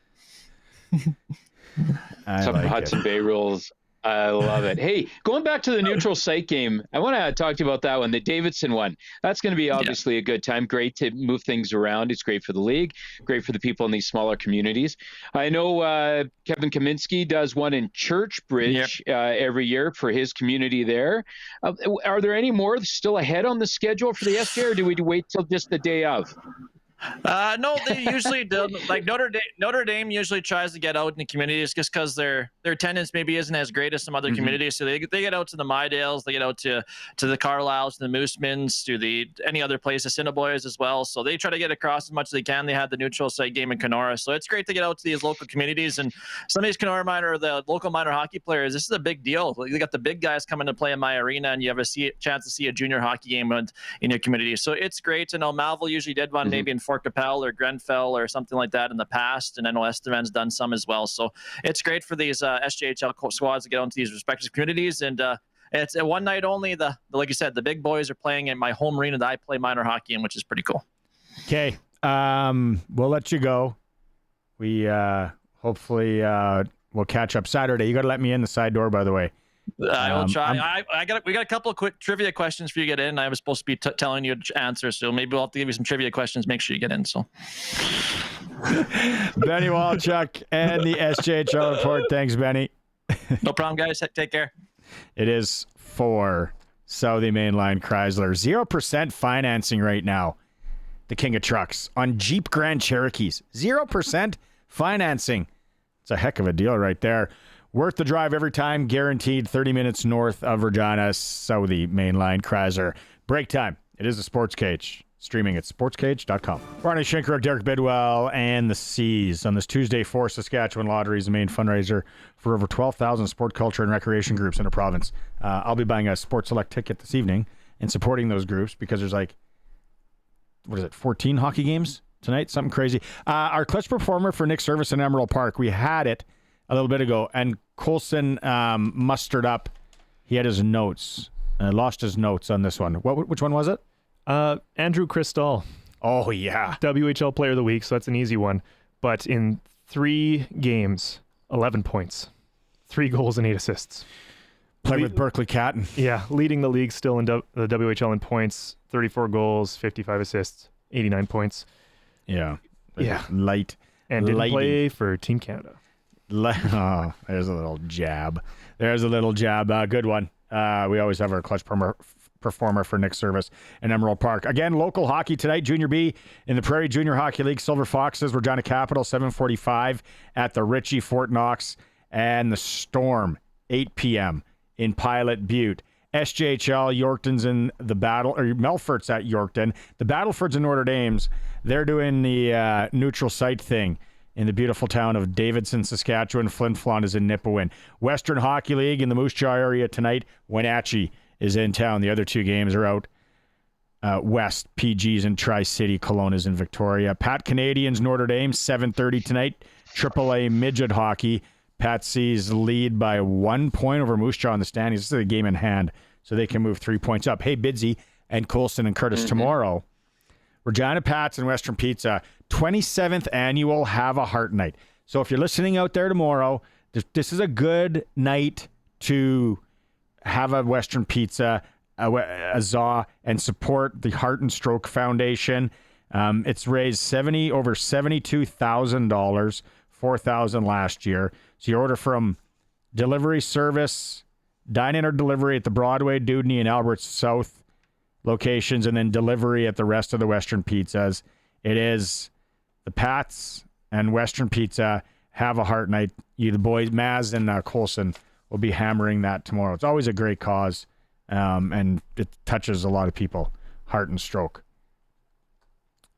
Some like Hudson Bay rules. I love it. Hey, going back to the neutral site game, I want to talk to you about that one, the Davidson one. That's going to be obviously a good time. Great to move things around. It's great for the league, great for the people in these smaller communities. I know Kevin Kaminsky does one in Churchbridge every year for his community there. Are there any more still ahead on the schedule for the SJ, or do we wait till just the day of? No, they usually do. Like Notre Dame usually tries to get out in the communities just because their attendance maybe isn't as great as some other communities. So they get out to the Mydales, they get out to the Carlisles, to the Moosemans, to any other place, the Cinnaboys as well. So they try to get across as much as they can. They had the neutral site game in Kenora, so it's great to get out to these local communities. And some of these Kenora the local minor hockey players, this is a big deal. Like, they got the big guys coming to play in my arena, and you have a chance to see a junior hockey game in your community. So it's great to know. Malville usually did one maybe in Fort Capel or Grenfell or something like that in the past, and I know Estevan's done some as well. So it's great for these SJHL squads to get onto these respective communities, and it's a one night only. Like you said, the big boys are playing in my home arena that I play minor hockey in, which is pretty cool. Okay, we'll let you go. We hopefully we'll catch up Saturday. You got to let me in the side door, by the way. I will try. We got a couple of quick trivia questions for you to get in. I was supposed to be telling you answers, so maybe we'll have to give you some trivia questions. Make sure you get in. So, Benny Walchuk and the SJHL Report. Thanks, Benny. No problem, guys. Take care. It is for Southie Mainline Chrysler. 0% financing right now. The king of trucks on Jeep Grand Cherokees. 0% financing. It's a heck of a deal right there. Worth the drive every time, guaranteed. 30 minutes north of Regina, Southie Mainline Chrysler. Break time. It is a Sports Cage. Streaming at sportscage.com. Barney, Shynkaruk, Derek Bidwell, and the Seas on this Tuesday for Saskatchewan Lottery is the main fundraiser for over 12,000 sport, culture, and recreation groups in the province. I'll be buying a Sports Select ticket this evening and supporting those groups because there's 14 hockey games tonight? Something crazy. Our clutch performer for Nick Service in Emerald Park, we had it a little bit ago, and Coulson mustered up. He had his notes. Lost his notes on this one. Which one was it? Andrew Cristall. Oh, yeah. WHL Player of the Week, so that's an easy one. But in 3 games, 11 points. 3 goals and 8 assists. Played with Berkeley Catton. Yeah, leading the league still in the WHL in points. 34 goals, 55 assists, 89 points. Yeah. Yeah. Light. And didn't play for Team Canada. Oh, there's a little jab. Good one. We always have our clutch performer for Nick Service in Emerald Park. Again, local hockey tonight. Junior B in the Prairie Junior Hockey League. Silver Foxes, Regina Capital, 7:45 at the Ritchie, Fort Knox. And the Storm, 8 p.m. in Pilot Butte. SJHL, Yorkton's in the battle, or Melfort's at Yorkton. The Battlefords and Notre Dame's, they're doing the neutral site thing in the beautiful town of Davidson, Saskatchewan. Flin Flon is in Nipawin. Western Hockey League in the Moose Jaw area tonight. Wenatchee is in town. The other 2 games are out west. PG's in Tri-City. Kelowna is in Victoria. Pat Canadians, Notre Dame, 7:30 tonight. AAA Midget Hockey. Pat C's lead by 1 point over Moose Jaw in the standings. This is a game in hand, so they can move 3 points up. Hey, Bidsy and Coulson and Curtis tomorrow. Regina Pats and Western Pizza, 27th annual Have a Heart Night. So if you're listening out there tomorrow, this is a good night to have a Western Pizza, a ZA, and support the Heart and Stroke Foundation. It's raised over $72,000, $4,000 last year. So you order from delivery service, dine-in or delivery at the Broadway, Dewdney, and Albert South locations, and then delivery at the rest of the Western Pizzas. It is the Pats and Western Pizza Have a Heart Night. The boys, Maz and Coulson, will be hammering that tomorrow. It's always a great cause, and it touches a lot of people, heart and stroke.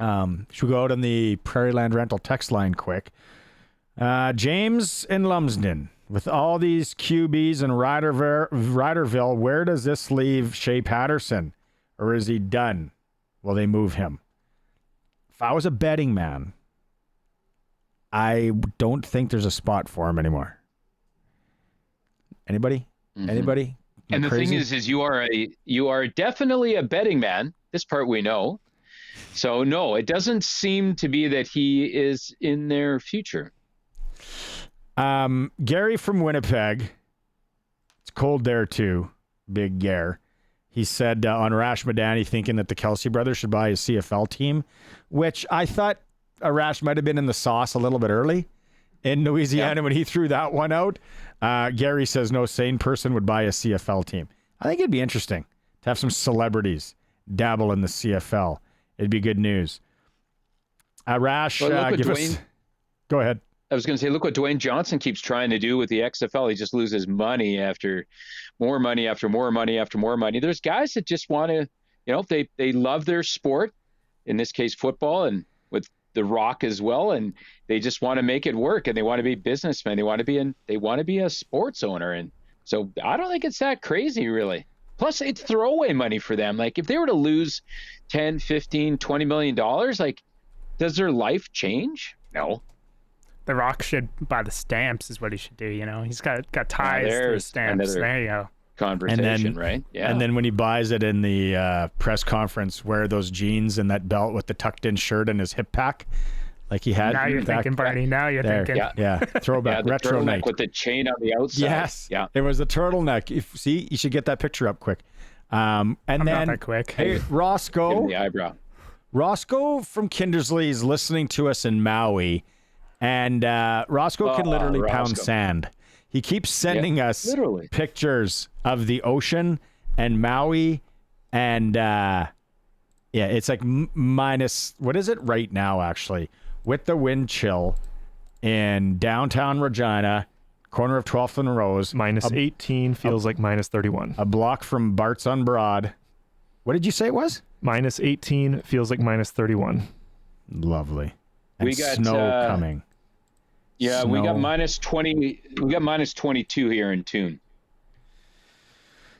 Should we go out on the Prairie Land Rental text line quick? James in Lumsden, with all these QBs in Ryderville, where does this leave Shea Patterson? Or is he done? Will they move him? If I was a betting man, I don't think there's a spot for him anymore. Anybody? Mm-hmm. Anybody? And the thing is you are definitely a betting man. This part we know. So no, it doesn't seem to be that he is in their future. Gary from Winnipeg. It's cold there too. Big Gare. He said on Arash Madani thinking that the Kelsey brothers should buy a CFL team, which I thought Arash might have been in the sauce a little bit early in Louisiana when he threw that one out. Gary says no sane person would buy a CFL team. I think it'd be interesting to have some celebrities dabble in the CFL. It'd be good news. Arash, give us... Go ahead. I was going to say, look what Dwayne Johnson keeps trying to do with the XFL. He just loses money after more money after more money after more money. There's guys that just want to, they love their sport, in this case football, and with The Rock as well, and they just want to make it work, and they want to be businessmen. They want to be a sports owner, and so I don't think it's that crazy, really. Plus, it's throwaway money for them. Like, if they were to lose $10, $15, $20 million, like, does their life change? No. The Rock should buy the stamps is what he should do, He's got ties to the stamps. There you go. Conversation, right? Yeah. And then when he buys it in the press conference, wear those jeans and that belt with the tucked-in shirt and his hip pack. like he had. Now you're back, thinking, Barney. Now you're there. thinking. Yeah, throwback, the retro turtleneck night. with the chain on the outside. Yes, Yeah. it was a turtleneck. See, you should get that picture up quick. And I'm then not that quick. Hey, Give him Roscoe. the eyebrow. Roscoe from Kindersley is listening to us in Maui, and Roscoe can literally pound Roscoe. sand. He keeps sending us literally pictures of the ocean and Maui, and it's like minus, what is it right now, actually, with the wind chill in downtown Regina, corner of 12th and Rose. Minus 18 feels like minus 31. A block from Bart's on Broad. What did you say it was? Minus 18 feels like minus 31. Lovely. And We got, snow coming. Yeah, we got Snow. minus 20. We got minus 22 here in Toon.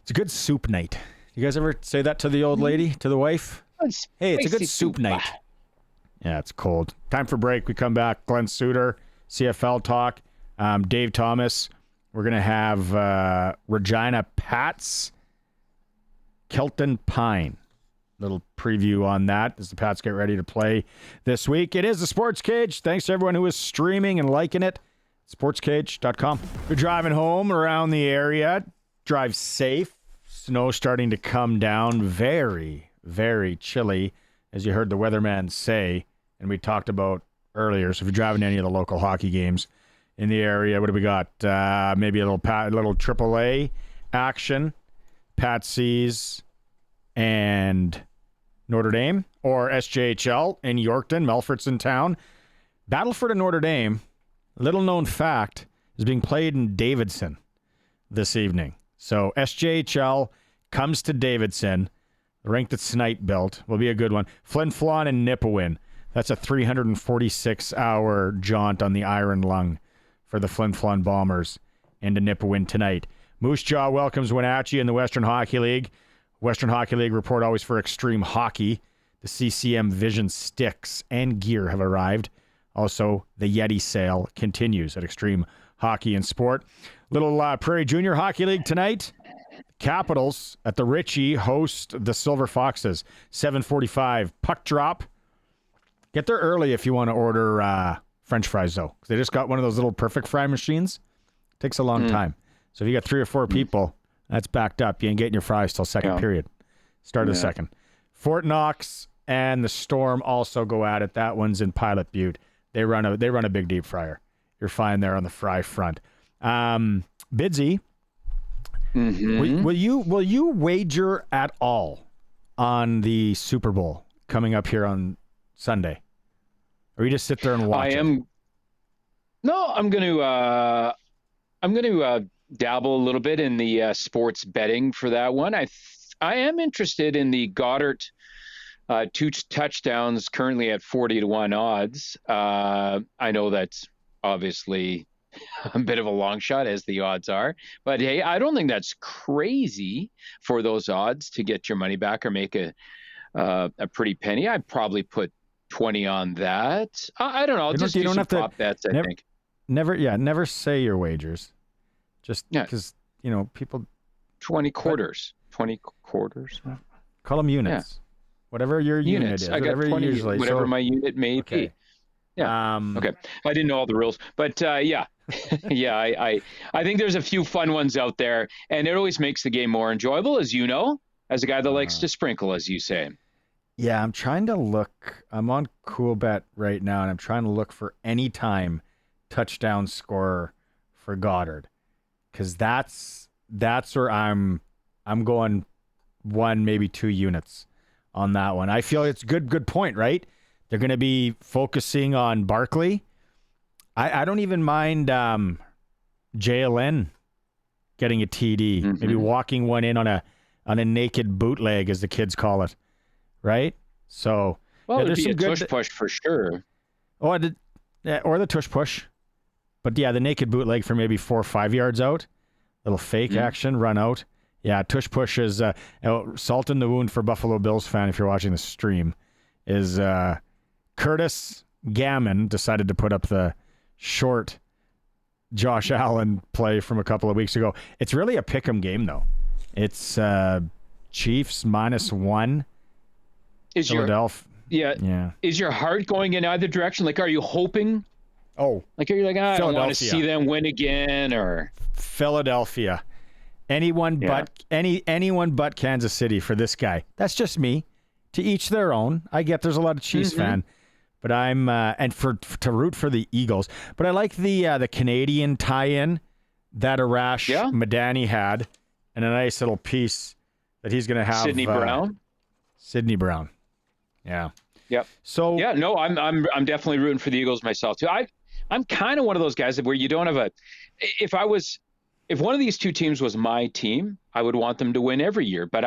It's a good soup night. You guys ever say that to the old lady, to the wife? Hey, it's a good soup night. Yeah, it's cold. Time for break. We come back. Glen Suitor, CFL talk. Dave Thomas. We're going to have Regina Pats, Kelton Pine. Little preview on that as the Pats get ready to play this week. It is the Sports Cage. Thanks to everyone who is streaming and liking it. SportsCage.com. You're driving home around the area. Drive safe. Snow starting to come down. Very, very chilly, as you heard the weatherman say, and we talked about earlier. So if you're driving to any of the local hockey games in the area, what do we got? Maybe a little AAA action. Patsies and Notre Dame, or SJHL in Yorkton. Melfort's in town. Battleford and Notre Dame, little known fact, is being played in Davidson this evening. So SJHL comes to Davidson, the rink that Snipe built. Will be a good one. Flin Flon and Nipawin. That's a 346-hour jaunt on the Iron Lung for the Flin Flon Bombers into Nipawin tonight. Moose Jaw welcomes Wenatchee in the Western Hockey League. Western Hockey League report always for extreme hockey. The CCM Vision sticks and gear have arrived. Also, the Yeti sale continues at Extreme Hockey and Sport. Little Prairie Junior Hockey League tonight. Capitals at the Ritchie host the Silver Foxes. 7:45 puck drop. Get there early if you want to order French fries, though. They just got one of those little perfect fry machines. Takes a long time. So if you got 3 or 4 people, that's backed up. You ain't getting your fries till second period. Start of the second. Fort Knox and the Storm also go at it. That one's in Pilot Butte. They run a big deep fryer. You're fine there on the fry front. Bidsy, will you wager at all on the Super Bowl coming up here on Sunday, or you just sit there and watch? No, I'm going to dabble a little bit in the sports betting for that one. I am interested in the Goddard 2 touchdowns currently at 40-1 odds. I know that's obviously a bit of a long shot, as the odds are, but hey, I don't think that's crazy for those odds to get your money back or make a pretty penny. I'd probably put 20 on that. I don't know. Just do some prop bets. I think. Never say your wagers. Just because people. 20 quarters. 20 quarters. Call them units. Whatever your unit is. I got 20, usually. whatever my unit may be. Yeah. Okay. I didn't know all the rules, but yeah. I think there's a few fun ones out there, and it always makes the game more enjoyable, as you know, as a guy that likes to sprinkle, as you say. Yeah, I'm trying to look. I'm on CoolBet right now, and I'm trying to look for any time touchdown scorer for Goddard, because that's where I'm going 1, maybe 2 units on that one. I feel it's good point, right? They're going to be focusing on Barkley. I don't even mind JLN getting a TD, maybe walking one in on a naked bootleg, as the kids call it, right? So there's some good tush push for sure. Or the tush push, but the naked bootleg for maybe 4 or 5 yards out, little fake action, run out. Yeah, tush push is salt in the wound for Buffalo Bills fan. If you're watching the stream, is Curtis Gammon decided to put up the short Josh Allen play from a couple of weeks ago. It's really a pick'em game, though. It's Chiefs -1. Is Philadelphia. Yeah. Is your heart going in either direction? Like, are you hoping? Oh, like, are you like, I don't want to see them win again, or Philadelphia? Anyone but Kansas City for this guy. That's just me. To each their own. I get there's a lot of Chiefs fan, but I'm and to root for the Eagles. But I like the Canadian tie-in that Arash Madani had, and a nice little piece that he's going to have. Sydney Brown. Yeah. Yep. So I'm definitely rooting for the Eagles myself too. I'm kind of one of those guys where you don't have if one of these two teams was my team, I would want them to win every year. But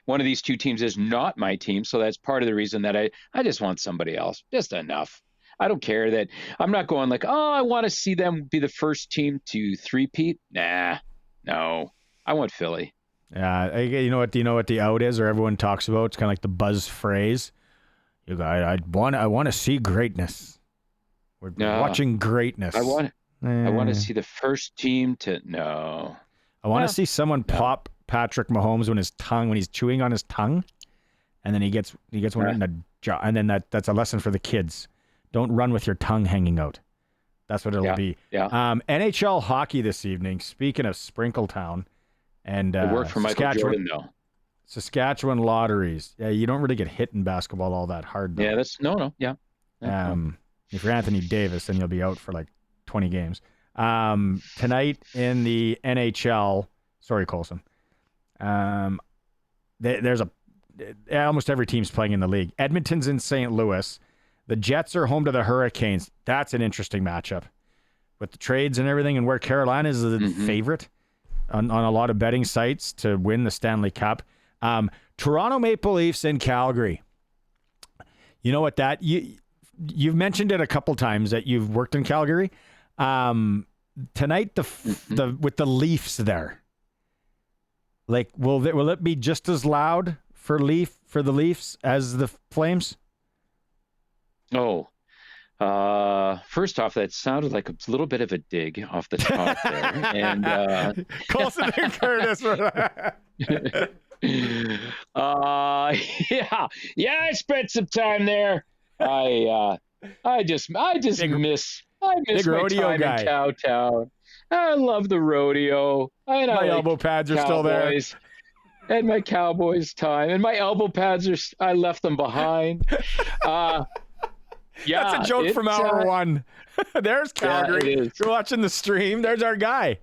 one of these two teams is not my team, so that's part of the reason that I just want somebody else. Just enough. I don't care that I'm not going like, oh, I want to see them be the first team to three-peat. Nah, no, I want Philly. Yeah, you know what the out is, or everyone talks about. It's kind of like the buzz phrase. I want to see greatness. We're watching greatness. I want to see the first team to no. I want to see someone pop Patrick Mahomes when he's chewing on his tongue, and then he gets one in the jaw, and then that's a lesson for the kids. Don't run with your tongue hanging out. That's what it'll be. Yeah. NHL hockey this evening. Speaking of Sprinkletown, and it worked for Michael Jordan though. Saskatchewan lotteries. Yeah, you don't really get hit in basketball all that hard, though. Yeah, that's no. Yeah. If you're Anthony Davis, then you'll be out for like 20 games. Tonight in the NHL, sorry, Colson. There's almost every team's playing in the league. Edmonton's in St. Louis. The Jets are home to the Hurricanes. That's an interesting matchup with the trades and everything, and where Carolina is the favorite on a lot of betting sites to win the Stanley Cup. Toronto Maple Leafs in Calgary. You know what you've mentioned it a couple times that you've worked in Calgary. Tonight with the Leafs there. Like will it be just as loud for the Leafs as the Flames? Oh. First off, that sounded like a little bit of a dig off the top there. And Colson and Curtis for that. I spent some time there. I just miss my rodeo time guy in Cowtown. I love the rodeo. My elbow pads are still there. And my Cowboys time. And my elbow pads I left them behind. That's a joke from hour one. There's Calgary. You're watching the stream. There's our guy.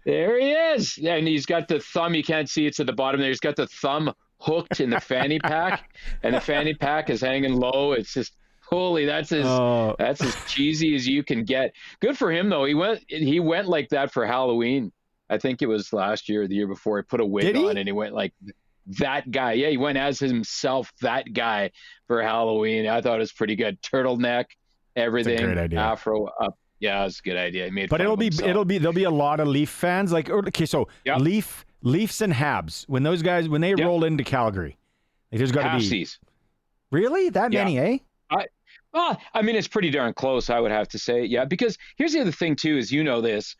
There he is. Yeah, and he's got the thumb. You can't see it's at the bottom there. He's got the thumb hooked in the fanny pack, and the fanny pack is hanging low. It's just holy. That's as cheesy as you can get. Good for him though. He went like that for Halloween. I think it was last year or the year before. He put a wig on and he went like that guy. Yeah, he went as himself, that guy, for Halloween. I thought it was pretty good. Turtleneck, everything. That's a great idea. Afro up. Yeah, it's a good idea. He made. But there'll be a lot of Leaf fans. Like, okay, so Leafs and Habs, when they roll into Calgary, like, there's got to be really that many, eh? I mean, it's pretty darn close, I would have to say. Yeah, because here's the other thing too, is this,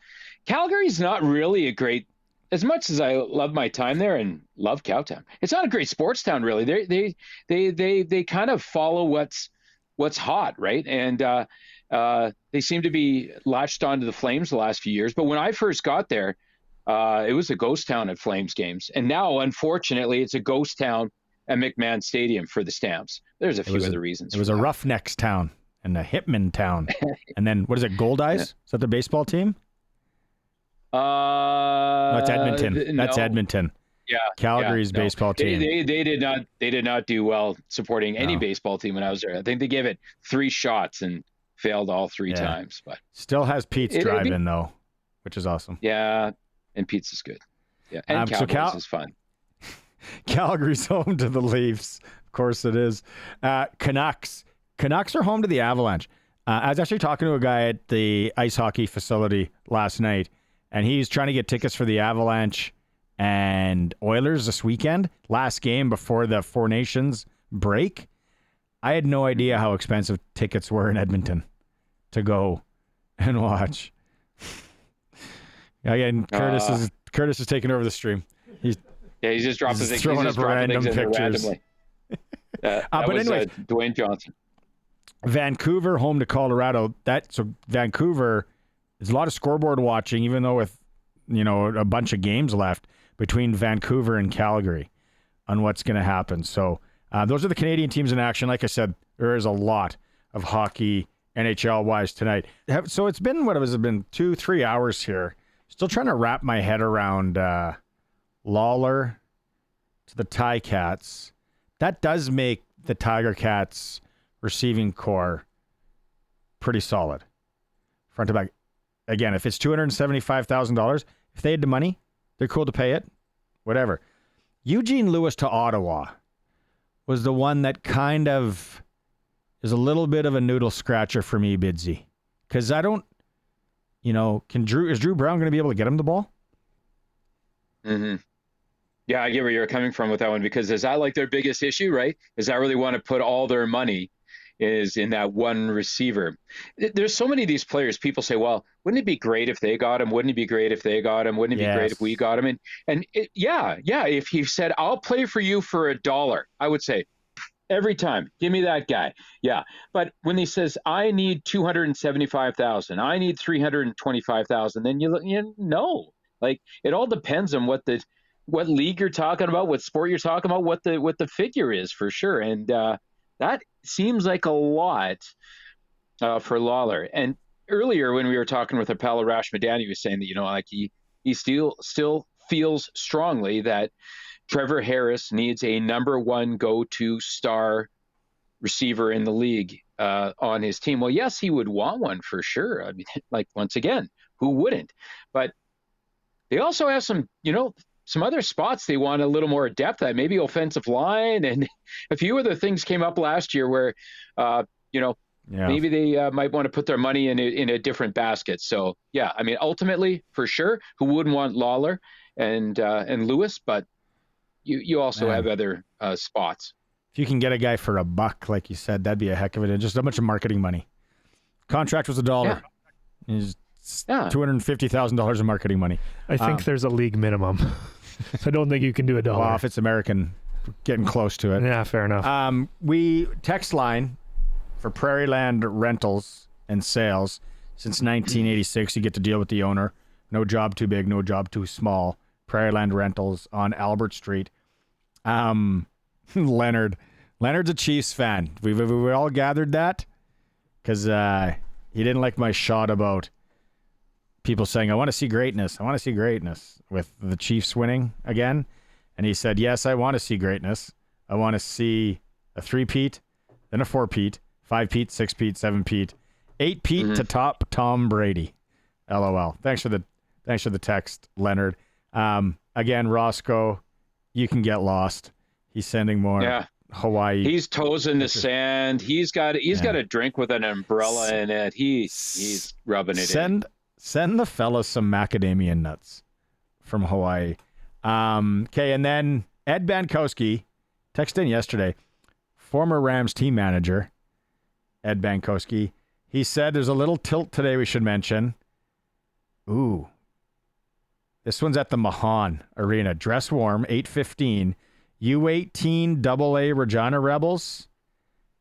Calgary's not really a great. As much as I love my time there and love Cowtown, it's not a great sports town, really. They kind of follow what's hot, right? And they seem to be latched onto the Flames the last few years. But when I first got there, it was a ghost town at Flames games, and now, unfortunately, it's a ghost town at McMahon Stadium for the Stamps. There's a few other reasons. It was a Roughnecks town and a Hitman town, and then what is it? Gold Eyes? Is that the baseball team? That's Edmonton. That's Edmonton. Yeah, Calgary's baseball team. They did not do well supporting any baseball team when I was there. I think they gave it 3 shots and failed all 3 times. But still has Pete's drive-in though, which is awesome. Yeah, and Pete's is good. Yeah, and Cowboys is fun. Calgary's home to the Leafs, of course it is. Canucks are home to the Avalanche. I was actually talking to a guy at the ice hockey facility last night, and he's trying to get tickets for the Avalanche and Oilers this weekend, last game before the Four Nations break. I had no idea how expensive tickets were in Edmonton to go and watch. Again, Curtis is taking over the stream. He's just dropping things. Throwing up random pictures. That but was anyway, Dwayne Johnson. Vancouver home to Colorado. So Vancouver, there's a lot of scoreboard watching, even though with a bunch of games left between Vancouver and Calgary on what's going to happen. So those are the Canadian teams in action. Like I said, there is a lot of hockey NHL wise tonight. So it's been 2-3 hours here. Still trying to wrap my head around Lawler to the Ticats. That does make the Tiger Cats receiving core pretty solid. Front to back. Again, if it's $275,000, if they had the money, they're cool to pay it. Whatever. Eugene Lewis to Ottawa was the one that kind of is a little bit of a noodle scratcher for me, Bidsy. Because I don't, is Drew Brown going to be able to get him the ball? Mm-hmm. Yeah, I get where you're coming from with that one, because is that like their biggest issue, right? Is that really want to put all their money is in that one receiver. There's so many of these players. People say, well, wouldn't it be great if they got him? Wouldn't it be great if they got him? Wouldn't it be great if we got him? Yeah. If he said, I'll play for you for $1, I would say, every time, give me that guy. Yeah. But when he says, I need $275,000, I need $325,000, then you know, like it all depends on what league you're talking about, what sport you're talking about, what the figure is for sure. And that seems like a lot for Lawler. And earlier when we were talking with our pal Arash Madani, he was saying that, he still feels strongly that Trevor Harris needs a number one go-to star receiver in the league on his team. Well, yes, he would want one for sure. I mean, like, once again, who wouldn't? But they also have some other spots they want a little more depth at, maybe offensive line. And a few other things came up last year where, maybe they might want to put their money in a different basket. So, yeah, I mean, ultimately, for sure, who wouldn't want Lawler and Lewis? But you also have other spots. If you can get a guy for $1, like you said, that'd be a heck of it. And just a bunch of marketing money. Contract was $1. Yeah. He's $250,000 of marketing money. I think there's a league minimum. I don't think you can do $1. Well, if it's American, getting close to it. Yeah, fair enough. We text line for Prairie Land rentals and sales. Since 1986, you get to deal with the owner. No job too big, no job too small. Prairie Land Rentals on Albert Street. Leonard's a Chiefs fan. We all gathered that because he didn't like my shot about people saying, I want to see greatness. I want to see greatness with the Chiefs winning again. And he said, yes, I want to see greatness. I want to see a 3-peat, then a 4-peat, 5-peat, 6-peat, 7-peat, 8-peat to top Tom Brady. LOL. Thanks for the text, Leonard. Again, Roscoe, you can get lost. He's sending more. Yeah. Hawaii. He's toes in the sand. He's got a drink with an umbrella in it. He's rubbing it in. Send the fella some macadamia nuts from Hawaii. Okay, and then Ed Bankowski texted in yesterday, former Rams team manager, Ed Bankowski. He said there's a little tilt today we should mention. Ooh. This one's at the Mahan Arena. Dress warm, 8:15. U18 AA Regina Rebels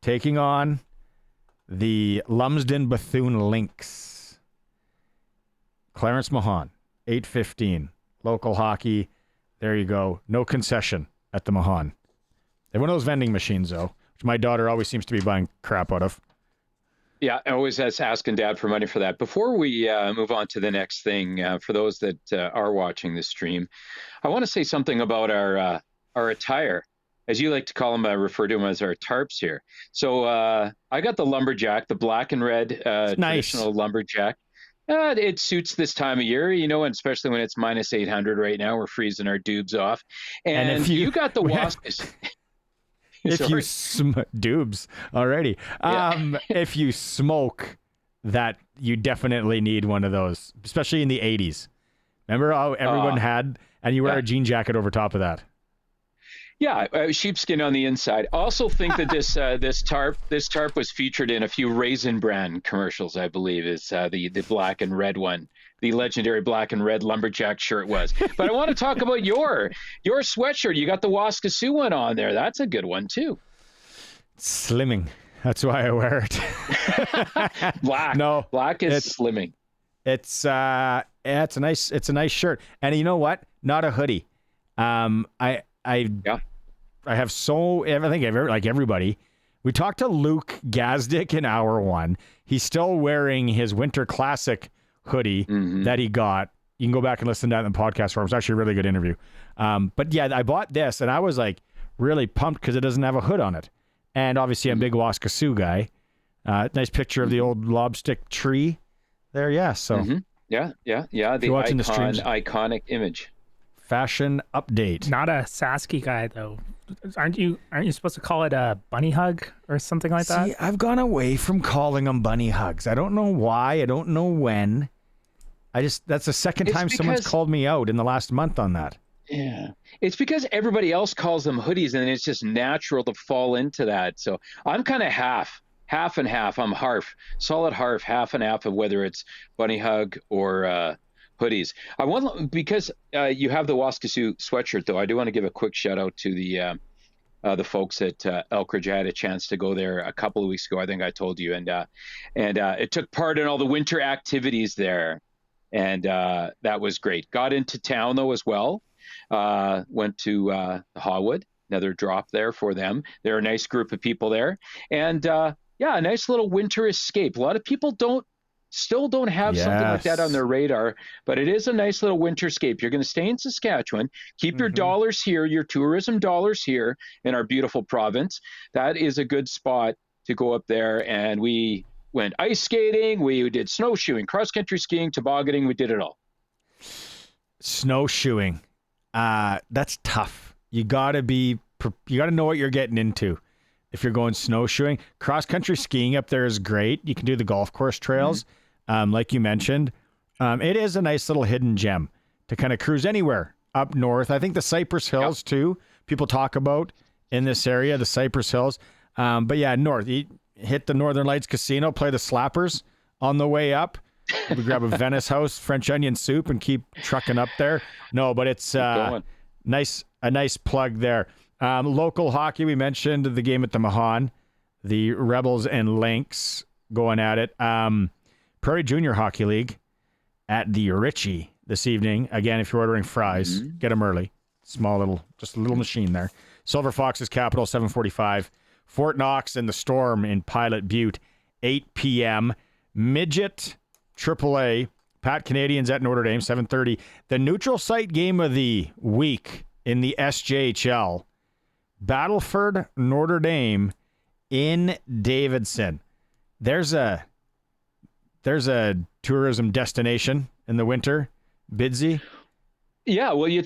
taking on the Lumsden Bethune Lynx. Clarence Mahan, 8:15. Local hockey. There you go. No concession at the Mahan. They have one of those vending machines, though, which my daughter always seems to be buying crap out of. Yeah, I always asking Dad for money for that. Before we move on to the next thing, for those that are watching this stream, I want to say something about our attire, as you like to call them, refer to them as our tarps here. So I got the lumberjack, the black and red traditional lumberjack. It suits this time of year, and especially when it's -800 right now, we're freezing our dubs off. And if you got the Wascus. If you dubs already. If you smoke, that you definitely need one of those, especially in the 80s. Remember how everyone had, and you wear a jean jacket over top of that. Yeah, sheepskin on the inside. I also think that this tarp was featured in a few Raisin Bran commercials, I believe, is the black and red one. The legendary black and red lumberjack shirt was. But I want to talk about your sweatshirt. You got the Waskasoo one on there. That's a good one too. Slimming. That's why I wear it. Black. No, black is slimming. It's it's a nice shirt. And you know what? Not a hoodie. I have I think like everybody. We talked to Luke Gazdic in hour one. He's still wearing his Winter Classic hoodie that he got. You can go back and listen to that in the podcast form. It's actually a really good interview. But yeah, I bought this and I was like really pumped because it doesn't have a hood on it. And obviously I'm a big Waskasoo guy. Nice picture of the old lobstick tree there. Yeah. So yeah. The iconic image. Fashion update. Not a Sasky guy though. Aren't you supposed to call it a bunny hug or something like that? See, I've gone away from calling them bunny hugs. I don't know why. I don't know when. That's the second time someone's called me out in the last month on that. Yeah. It's because everybody else calls them hoodies and it's just natural to fall into that. So I'm kind of half and half. I'm solid half and half of whether it's bunny hug or hoodies. I want, because you have the Waskasoo sweatshirt though, I do want to give a quick shout out to the folks at Elkridge. I had a chance to go there a couple of weeks ago. I think I told you, and it took part in all the winter activities there. And that was great. Got into town though as well. Went to Hawood, another drop there for them. They're a nice group of people there, and a nice little winter escape. A lot of people still don't have something like that on their radar, but it is a nice little winter escape. You're going to stay in Saskatchewan, keep your dollars here, your tourism dollars here in our beautiful province. That is a good spot to go up there, and we went ice skating, we did snowshoeing, cross-country skiing, tobogganing, we did it all. Snowshoeing. That's tough. You gotta know what you're getting into if you're going snowshoeing. Cross-country skiing up there is great. You can do the golf course trails, like you mentioned. It is a nice little hidden gem to kind of cruise anywhere up north. I think the Cypress Hills, too, people talk about in this area, the Cypress Hills. But yeah, north. You hit the Northern Lights Casino, play the Slappers on the way up. We grab a Venice House French onion soup and keep trucking up there. No, but it's a nice plug there. Local hockey, we mentioned the game at the Mahan, the Rebels and Lynx going at it. Prairie Junior Hockey League at the Ritchie this evening. Again, if you're ordering fries, get them early. Just a little machine there. Silver Foxes Capital, 7:45. Fort Knox and the Storm in Pilot Butte, 8 p.m. Midget AAA, Pat Canadians at Notre Dame, 7:30. The neutral site game of the week in the SJHL, Battleford, Notre Dame in Davidson. There's a tourism destination in the winter, Bidsy. Yeah, well, you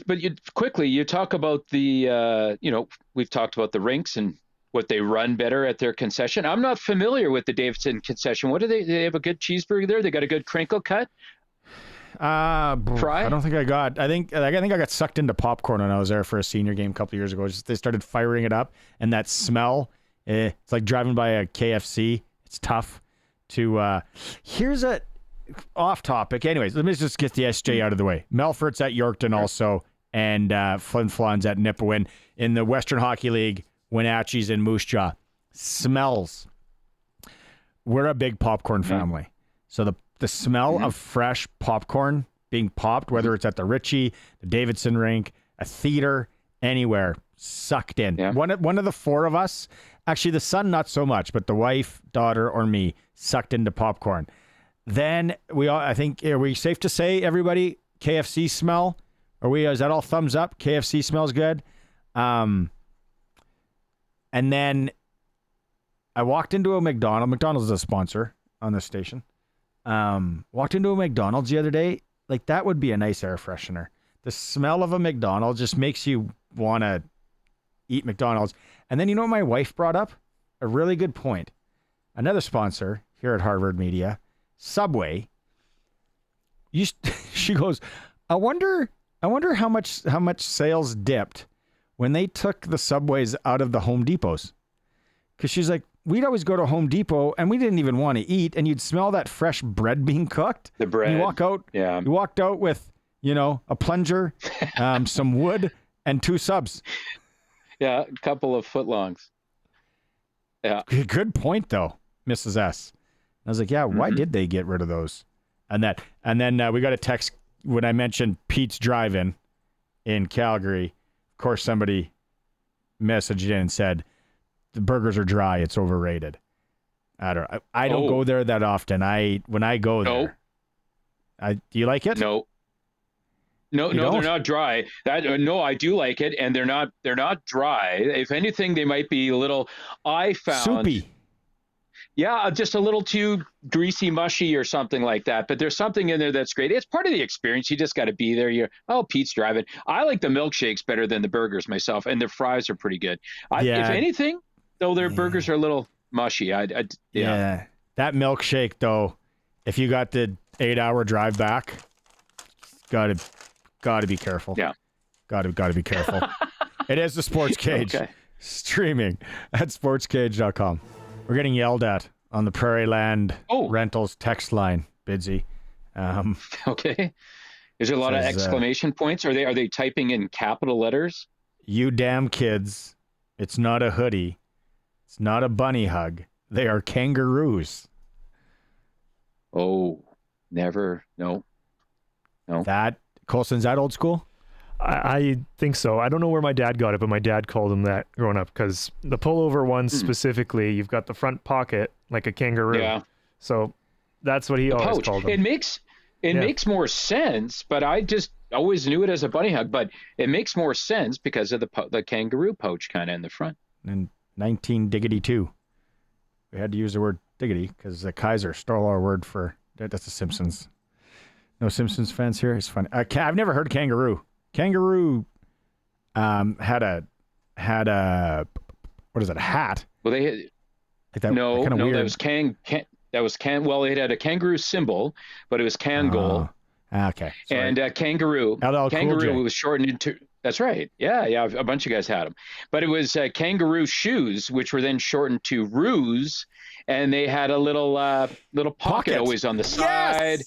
talk about the, we've talked about the rinks and what they run better at their concession. I'm not familiar with the Davidson concession. What do they have a good cheeseburger there? They got a good crinkle cut? Fry? I don't think I think I got sucked into popcorn when I was there for a senior game a couple of years ago. They started firing it up, and that smell, it's like driving by a KFC. It's tough to, here's a off topic. Anyways, let me just get the SJ out of the way. Melfort's at Yorkton also, and Flin Flon's at Nipawin. In the Western Hockey League, Wenatchee's in Moose Jaw. Smells. We're a big popcorn family. So the smell of fresh popcorn being popped, whether it's at the Ritchie, the Davidson rink, a theater, anywhere, sucked in. Yeah. One of the four of us, actually the son not so much, but the wife, daughter, or me, sucked into popcorn. Then I think, are we safe to say, everybody, KFC smell? Is that all thumbs up? KFC smells good. And then I walked into a McDonald's. McDonald's is a sponsor on this station. Walked into a McDonald's the other day. Like, that would be a nice air freshener. The smell of a McDonald's just makes you want to eat McDonald's. And then you know what my wife brought up? A really good point. Another sponsor here at Harvard Media, Subway. She goes, I wonder how much sales dipped when they took the Subways out of the Home Depots. Because she's like, we'd always go to Home Depot and we didn't even want to eat, and you'd smell that fresh bread being cooked. The bread. You walk out. Yeah. You walked out with, a plunger, some wood, and 2 subs. Yeah, a couple of footlongs. Yeah. Good point, though, Mrs. S. I was like, yeah, why did they get rid of those? And then we got a text when I mentioned Pete's Drive-In in Calgary. Of course, somebody messaged in and said, the burgers are dry. It's overrated. I don't go there that often. When I go there, do you like it? No, they're not dry. No, I do like it, and they're not dry. If anything, they might be a little. I found soupy. Yeah, just a little too greasy, mushy, or something like that. But there's something in there that's great. It's part of the experience. You just got to be there. Pete's Drive-In. I like the milkshakes better than the burgers myself, and their fries are pretty good. If anything, though, their burgers are a little mushy. Yeah. That milkshake, though, if you got the 8-hour drive back, gotta be careful. Yeah, gotta be careful. It is the SportsCage streaming at sportscage.com. We're getting yelled at on the Prairie Land Rentals text line, Bidsy. Okay. Is there a lot of exclamation points? Are they typing in capital letters? You damn kids! It's not a hoodie. It's not a bunny hug. They are kangaroos. Oh, never. No. Colson's that old school? I think so. I don't know where my dad got it, but my dad called them that growing up because the pullover ones specifically, you've got the front pocket like a kangaroo. Yeah. So that's what he always called them. It makes more sense, but I just always knew it as a bunny hug. But it makes more sense because of the kangaroo pouch kind of in the front. In 1992, we had to use the word diggity because the Kaiser stole our word for that's the Simpsons. No Simpsons fans here. It's funny. I've never heard kangaroo. Kangaroo had a what is it? A hat? Well, they had like that. No, weird. that was Well, it had a kangaroo symbol, but it was Kangol. Okay. Sorry. And kangaroo. Kangaroo was shortened into. That's right. Yeah. A bunch of guys had them, but it was kangaroo shoes, which were then shortened to roos, and they had a little pocket always on the side,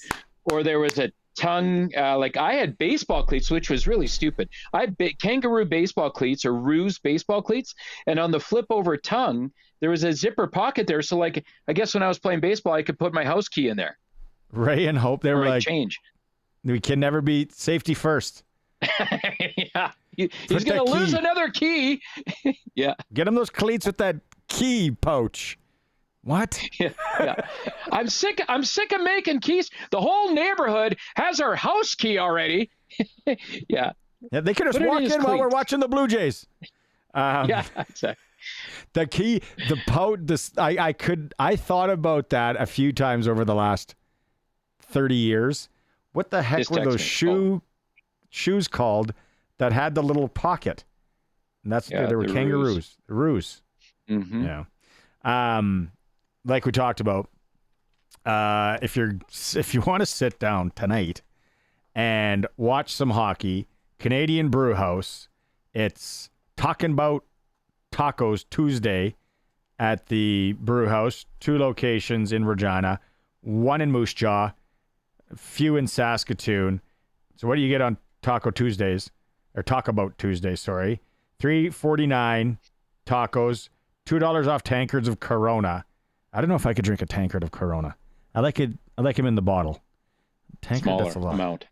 or there was a tongue. Like I had baseball cleats, which was really stupid. I had kangaroo baseball cleats or roos baseball cleats, and on the flip over tongue, there was a zipper pocket there. So like, I guess when I was playing baseball, I could put my house key in there. Ray and Hope, they were like, change. We can never be safety first. Yeah. He's going to lose another key. Yeah. Get him those cleats with that key pouch. What? Yeah. I'm sick of making keys. The whole neighborhood has our house key already. Yeah. They could just walk in while we're watching the Blue Jays. Yeah, exactly. The key, the pouch, I thought about that a few times over the last 30 years. What the heck were those shoes called that had the little pocket? And they were kangaroos. The roos. Mm-hmm. Yeah. Like we talked about, if you want to sit down tonight and watch some hockey, Canadian Brew House, it's Talking About Tacos Tuesday at the Brew House, 2 locations in Regina, 1 in Moose Jaw, a few in Saskatoon. So what do you get on Taco Tuesdays? Or Talk About Tuesdays, sorry. $3.49 tacos, $2 off tankards of Corona. I don't know if I could drink a tankard of Corona. I like them in the bottle. Tankard, smaller that's a lot. Amount.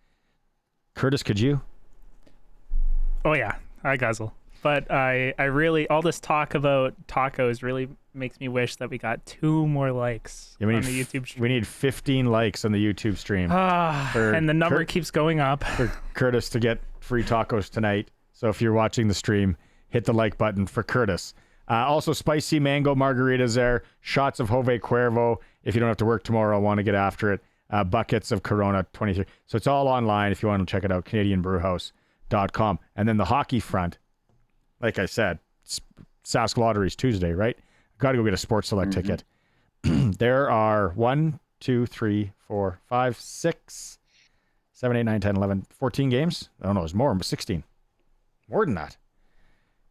Curtis, could you? Oh yeah, I guzzle. But I really, all this talk about tacos really makes me wish that we got 2 more likes on the YouTube stream. We need 15 likes on the YouTube stream. And the number keeps going up. For Curtis to get free tacos tonight. So if you're watching the stream, hit the like button for Curtis. Also, spicy mango margaritas there. Shots of Jose Cuervo. If you don't have to work tomorrow, want to get after it. Buckets of Corona 23. So it's all online if you want to check it out. CanadianBrewHouse.com. And then the hockey front. Like I said, Sask Lottery's Tuesday, right? Got to go get a Sports Select ticket. There are 1, 2, 3, 4, 5, 6, 7, 8, 9, 10, 11, 14 games. I don't know, it's more, but 16. More than that.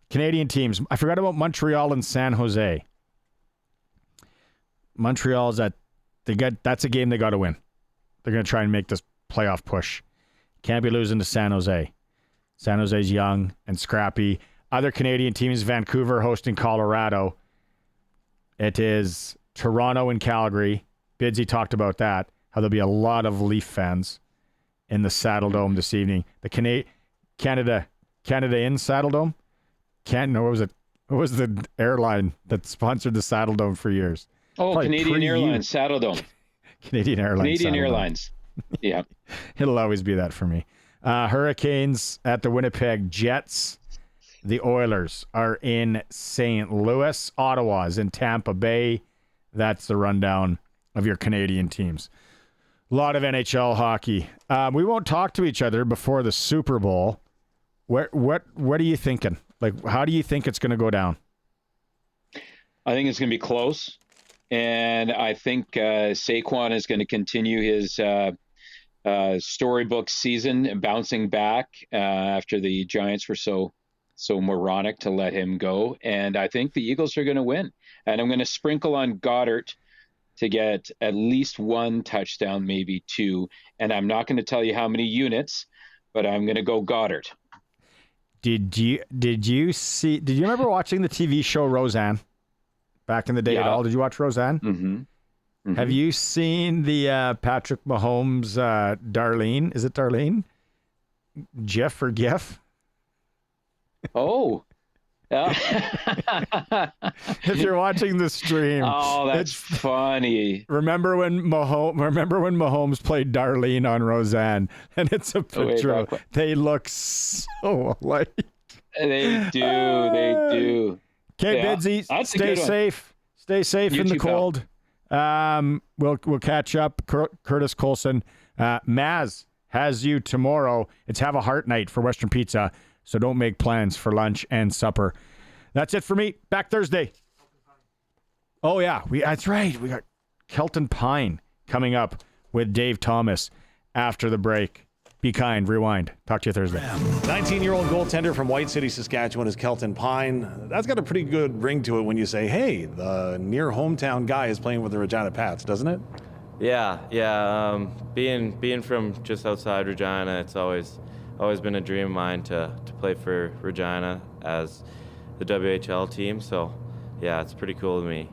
Canadian teams. I forgot about Montreal and San Jose. Montreal's that's a game they got to win. They're going to try and make this playoff push. Can't be losing to San Jose. San Jose's young and scrappy. Other Canadian teams, Vancouver hosting Colorado. It is Toronto and Calgary. Bidsy talked about that, how there'll be a lot of Leaf fans in the Saddle Dome this evening. The Canada in Saddle Dome? What was the airline that sponsored the Saddle Dome for years? Oh, Probably Canadian Airlines Saddle Dome. Canadian Airlines. Yeah. It'll always be that for me. Hurricanes at the Winnipeg Jets. The Oilers are in St. Louis. Ottawa's in Tampa Bay. That's the rundown of your Canadian teams. A lot of NHL hockey. We won't talk to each other before the Super Bowl. What are you thinking? Like, how do you think it's going to go down? I think it's going to be close. And I think Saquon is going to continue his storybook season, bouncing back after the Giants were so moronic to let him go. And I think the Eagles are going to win. And I'm going to sprinkle on Goddard to get at least one touchdown, maybe two. And I'm not going to tell you how many units, but I'm going to go Goddard. Did you remember watching the TV show Roseanne back in the day at all? Did you watch Roseanne? Mm-hmm. Mm-hmm. Have you seen the Patrick Mahomes Darlene? Is it Darlene? Jeff or Gif? Oh. If you're watching the stream. Oh, that's funny. Remember when Mahomes played Darlene on Roseanne? And it's a picture. They look so alike. They do. Okay, Bidsy, stay safe. Stay safe in the cold. We'll catch up. Curtis Colson. Maz has you tomorrow. It's Have a Heart Night for Western Pizza. So don't make plans for lunch and supper. That's it for me. Back Thursday. Oh, yeah. That's right. We got Kelton Pine coming up with Dave Thomas after the break. Be kind. Rewind. Talk to you Thursday. 19-year-old goaltender from White City, Saskatchewan is Kelton Pine. That's got a pretty good ring to it when you say, hey, the near hometown guy is playing with the Regina Pats, doesn't it? Yeah. Being from just outside Regina, it's always been a dream of mine to play for Regina as the WHL team. So, yeah, it's pretty cool to me.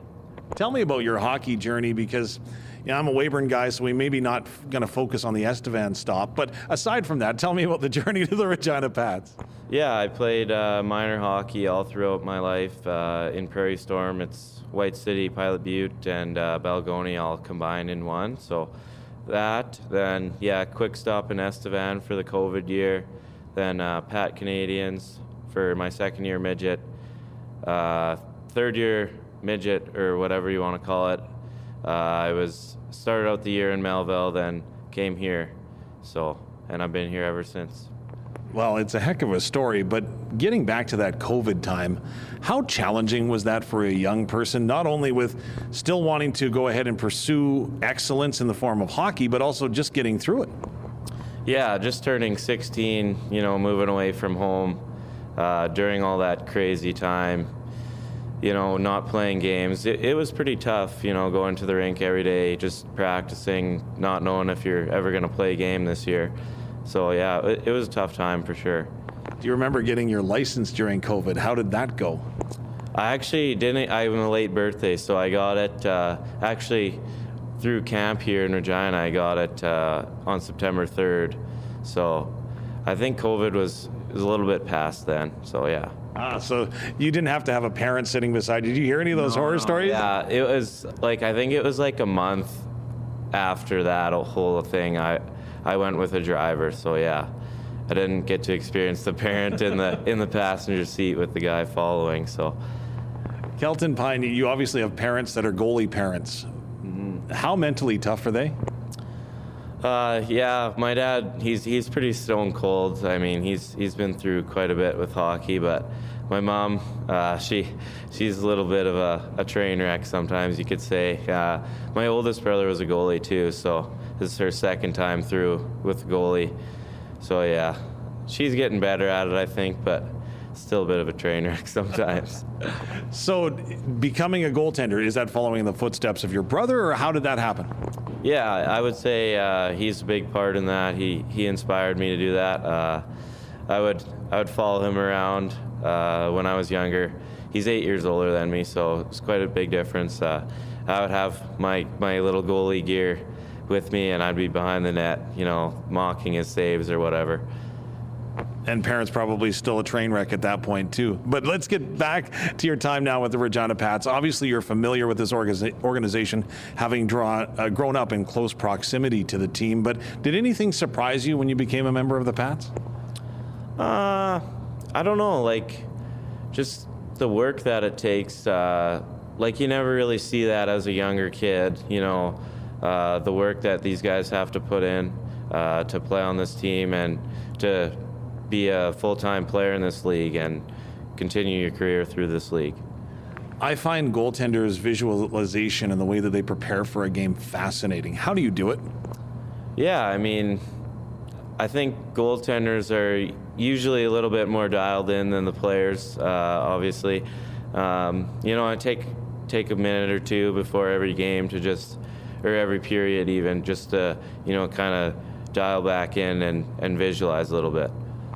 Tell me about your hockey journey because, I'm a Weyburn guy, so we maybe not going to focus on the Estevan stop. But aside from that, tell me about the journey to the Regina Pats. Yeah, I played minor hockey all throughout my life. In Prairie Storm, it's White City, Pilot Butte, and Balgonie all combined in one. So that, then, quick stop in Estevan for the COVID year. Then Pat Canadians for my second year midget. Third year midget, or whatever you want to call it. I started out the year in Melville, then came here. And I've been here ever since. Well, it's a heck of a story, but getting back to that COVID time, how challenging was that for a young person, not only with still wanting to go ahead and pursue excellence in the form of hockey, but also just getting through it? Yeah, just turning 16, moving away from home during all that crazy time, not playing games. It was pretty tough, going to the rink every day, just practicing, not knowing if you're ever going to play a game this year. So, yeah, it was a tough time for sure. Do you remember getting your license during COVID? How did that go? I actually didn't. I'm a late birthday, so I got it actually through camp here in Regina. I got it on September 3rd. So I think COVID was a little bit past then. So, yeah. So you didn't have to have a parent sitting beside you. Did you hear any of those horror stories? Yeah, it was I think it was like a month after that whole thing. I went with a driver, so yeah, I didn't get to experience the parent in the passenger seat with the guy following. So, Kelton Pine, you obviously have parents that are goalie parents. Mm-hmm. How mentally tough are they? Yeah, my dad, he's pretty stone cold. I mean, he's been through quite a bit with hockey, but my mom, she's a little bit of a train wreck sometimes, you could say. My oldest brother was a goalie too, so this is her second time through with the goalie. So yeah, she's getting better at it, I think, but still a bit of a train wreck sometimes. So becoming a goaltender, is that following in the footsteps of your brother, or how did that happen? Yeah, I would say he's a big part in that. He inspired me to do that. I would follow him around when I was younger. he's 8 years older than me, so it's quite a big difference. I would have my little goalie gear with me, and I'd be behind the net, mocking his saves or whatever. And parents probably still a train wreck at that point too. But let's get back to your time now with the Regina Pats. Obviously, you're familiar with this organization, having grown up in close proximity to the team. But did anything surprise you when you became a member of the Pats? I don't know, just the work that it takes. You never really see that as a younger kid, the work that these guys have to put in to play on this team and to be a full-time player in this league and continue your career through this league. I find goaltenders' visualization and the way that they prepare for a game fascinating. How do you do it? Yeah, I think goaltenders are usually a little bit more dialed in than the players, obviously. I take a minute or two before every game or every period even, just to, kind of dial back in and visualize a little bit.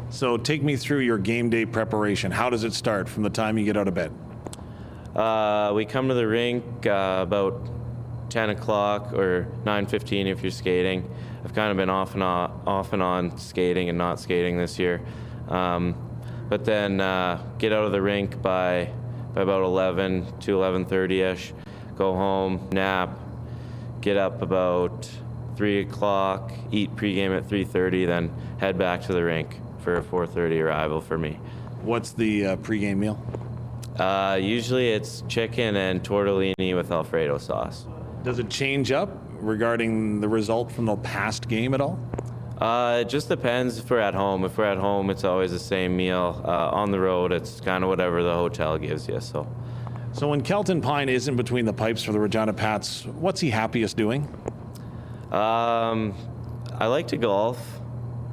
So take me through your game day preparation. How does it start from the time you get out of bed? We come to the rink about 10 o'clock or 9:15 if you're skating. I've kind of been off and on skating and not skating this year. But then get out of the rink by about 11 to 11:30ish, go home, nap, get up about 3 o'clock, eat pregame at 3:30, then head back to the rink for a 4:30 arrival for me. What's the pregame meal? Usually it's chicken and tortellini with Alfredo sauce. Does it change up regarding the result from the past game at all? It just depends if we're at home. If we're at home, it's always the same meal. On the road, it's kind of whatever the hotel gives you. So when Kelton Pine isn't between the pipes for the Regina Pats, what's he happiest doing? I like to golf.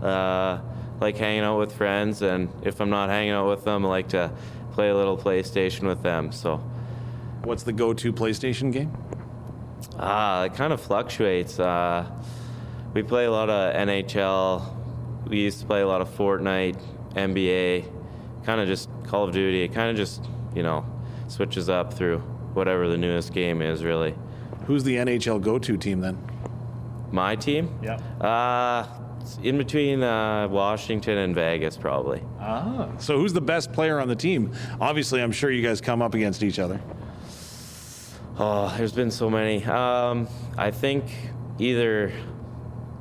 Like hanging out with friends, and if I'm not hanging out with them, I like to play a little PlayStation with them. So, what's the go-to PlayStation game? It kind of fluctuates. We play a lot of NHL. We used to play a lot of Fortnite, NBA, kind of just Call of Duty. It kind of just, switches up through whatever the newest game is, really. Who's the NHL go-to team then? My team? Yeah. In between Washington and Vegas, probably. So who's the best player on the team? Obviously, I'm sure you guys come up against each other. Oh, there's been so many. I think either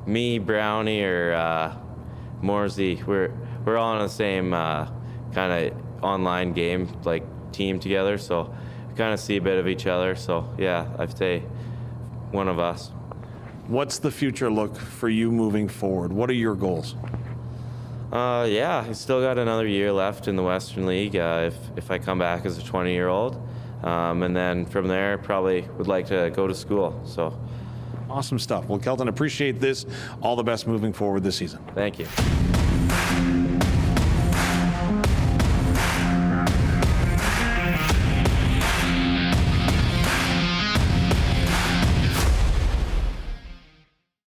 me, Brownie, or Morsey. We're all on the same kind of online game, team together. So we kind of see a bit of each other. So yeah, I'd say one of us. What's the future look for you moving forward? What are your goals? I still got another year left in the Western League if I come back as a 20-year-old. And then from there, probably would like to go to school. So, awesome stuff. Well, Kelton, appreciate this. All the best moving forward this season. Thank you.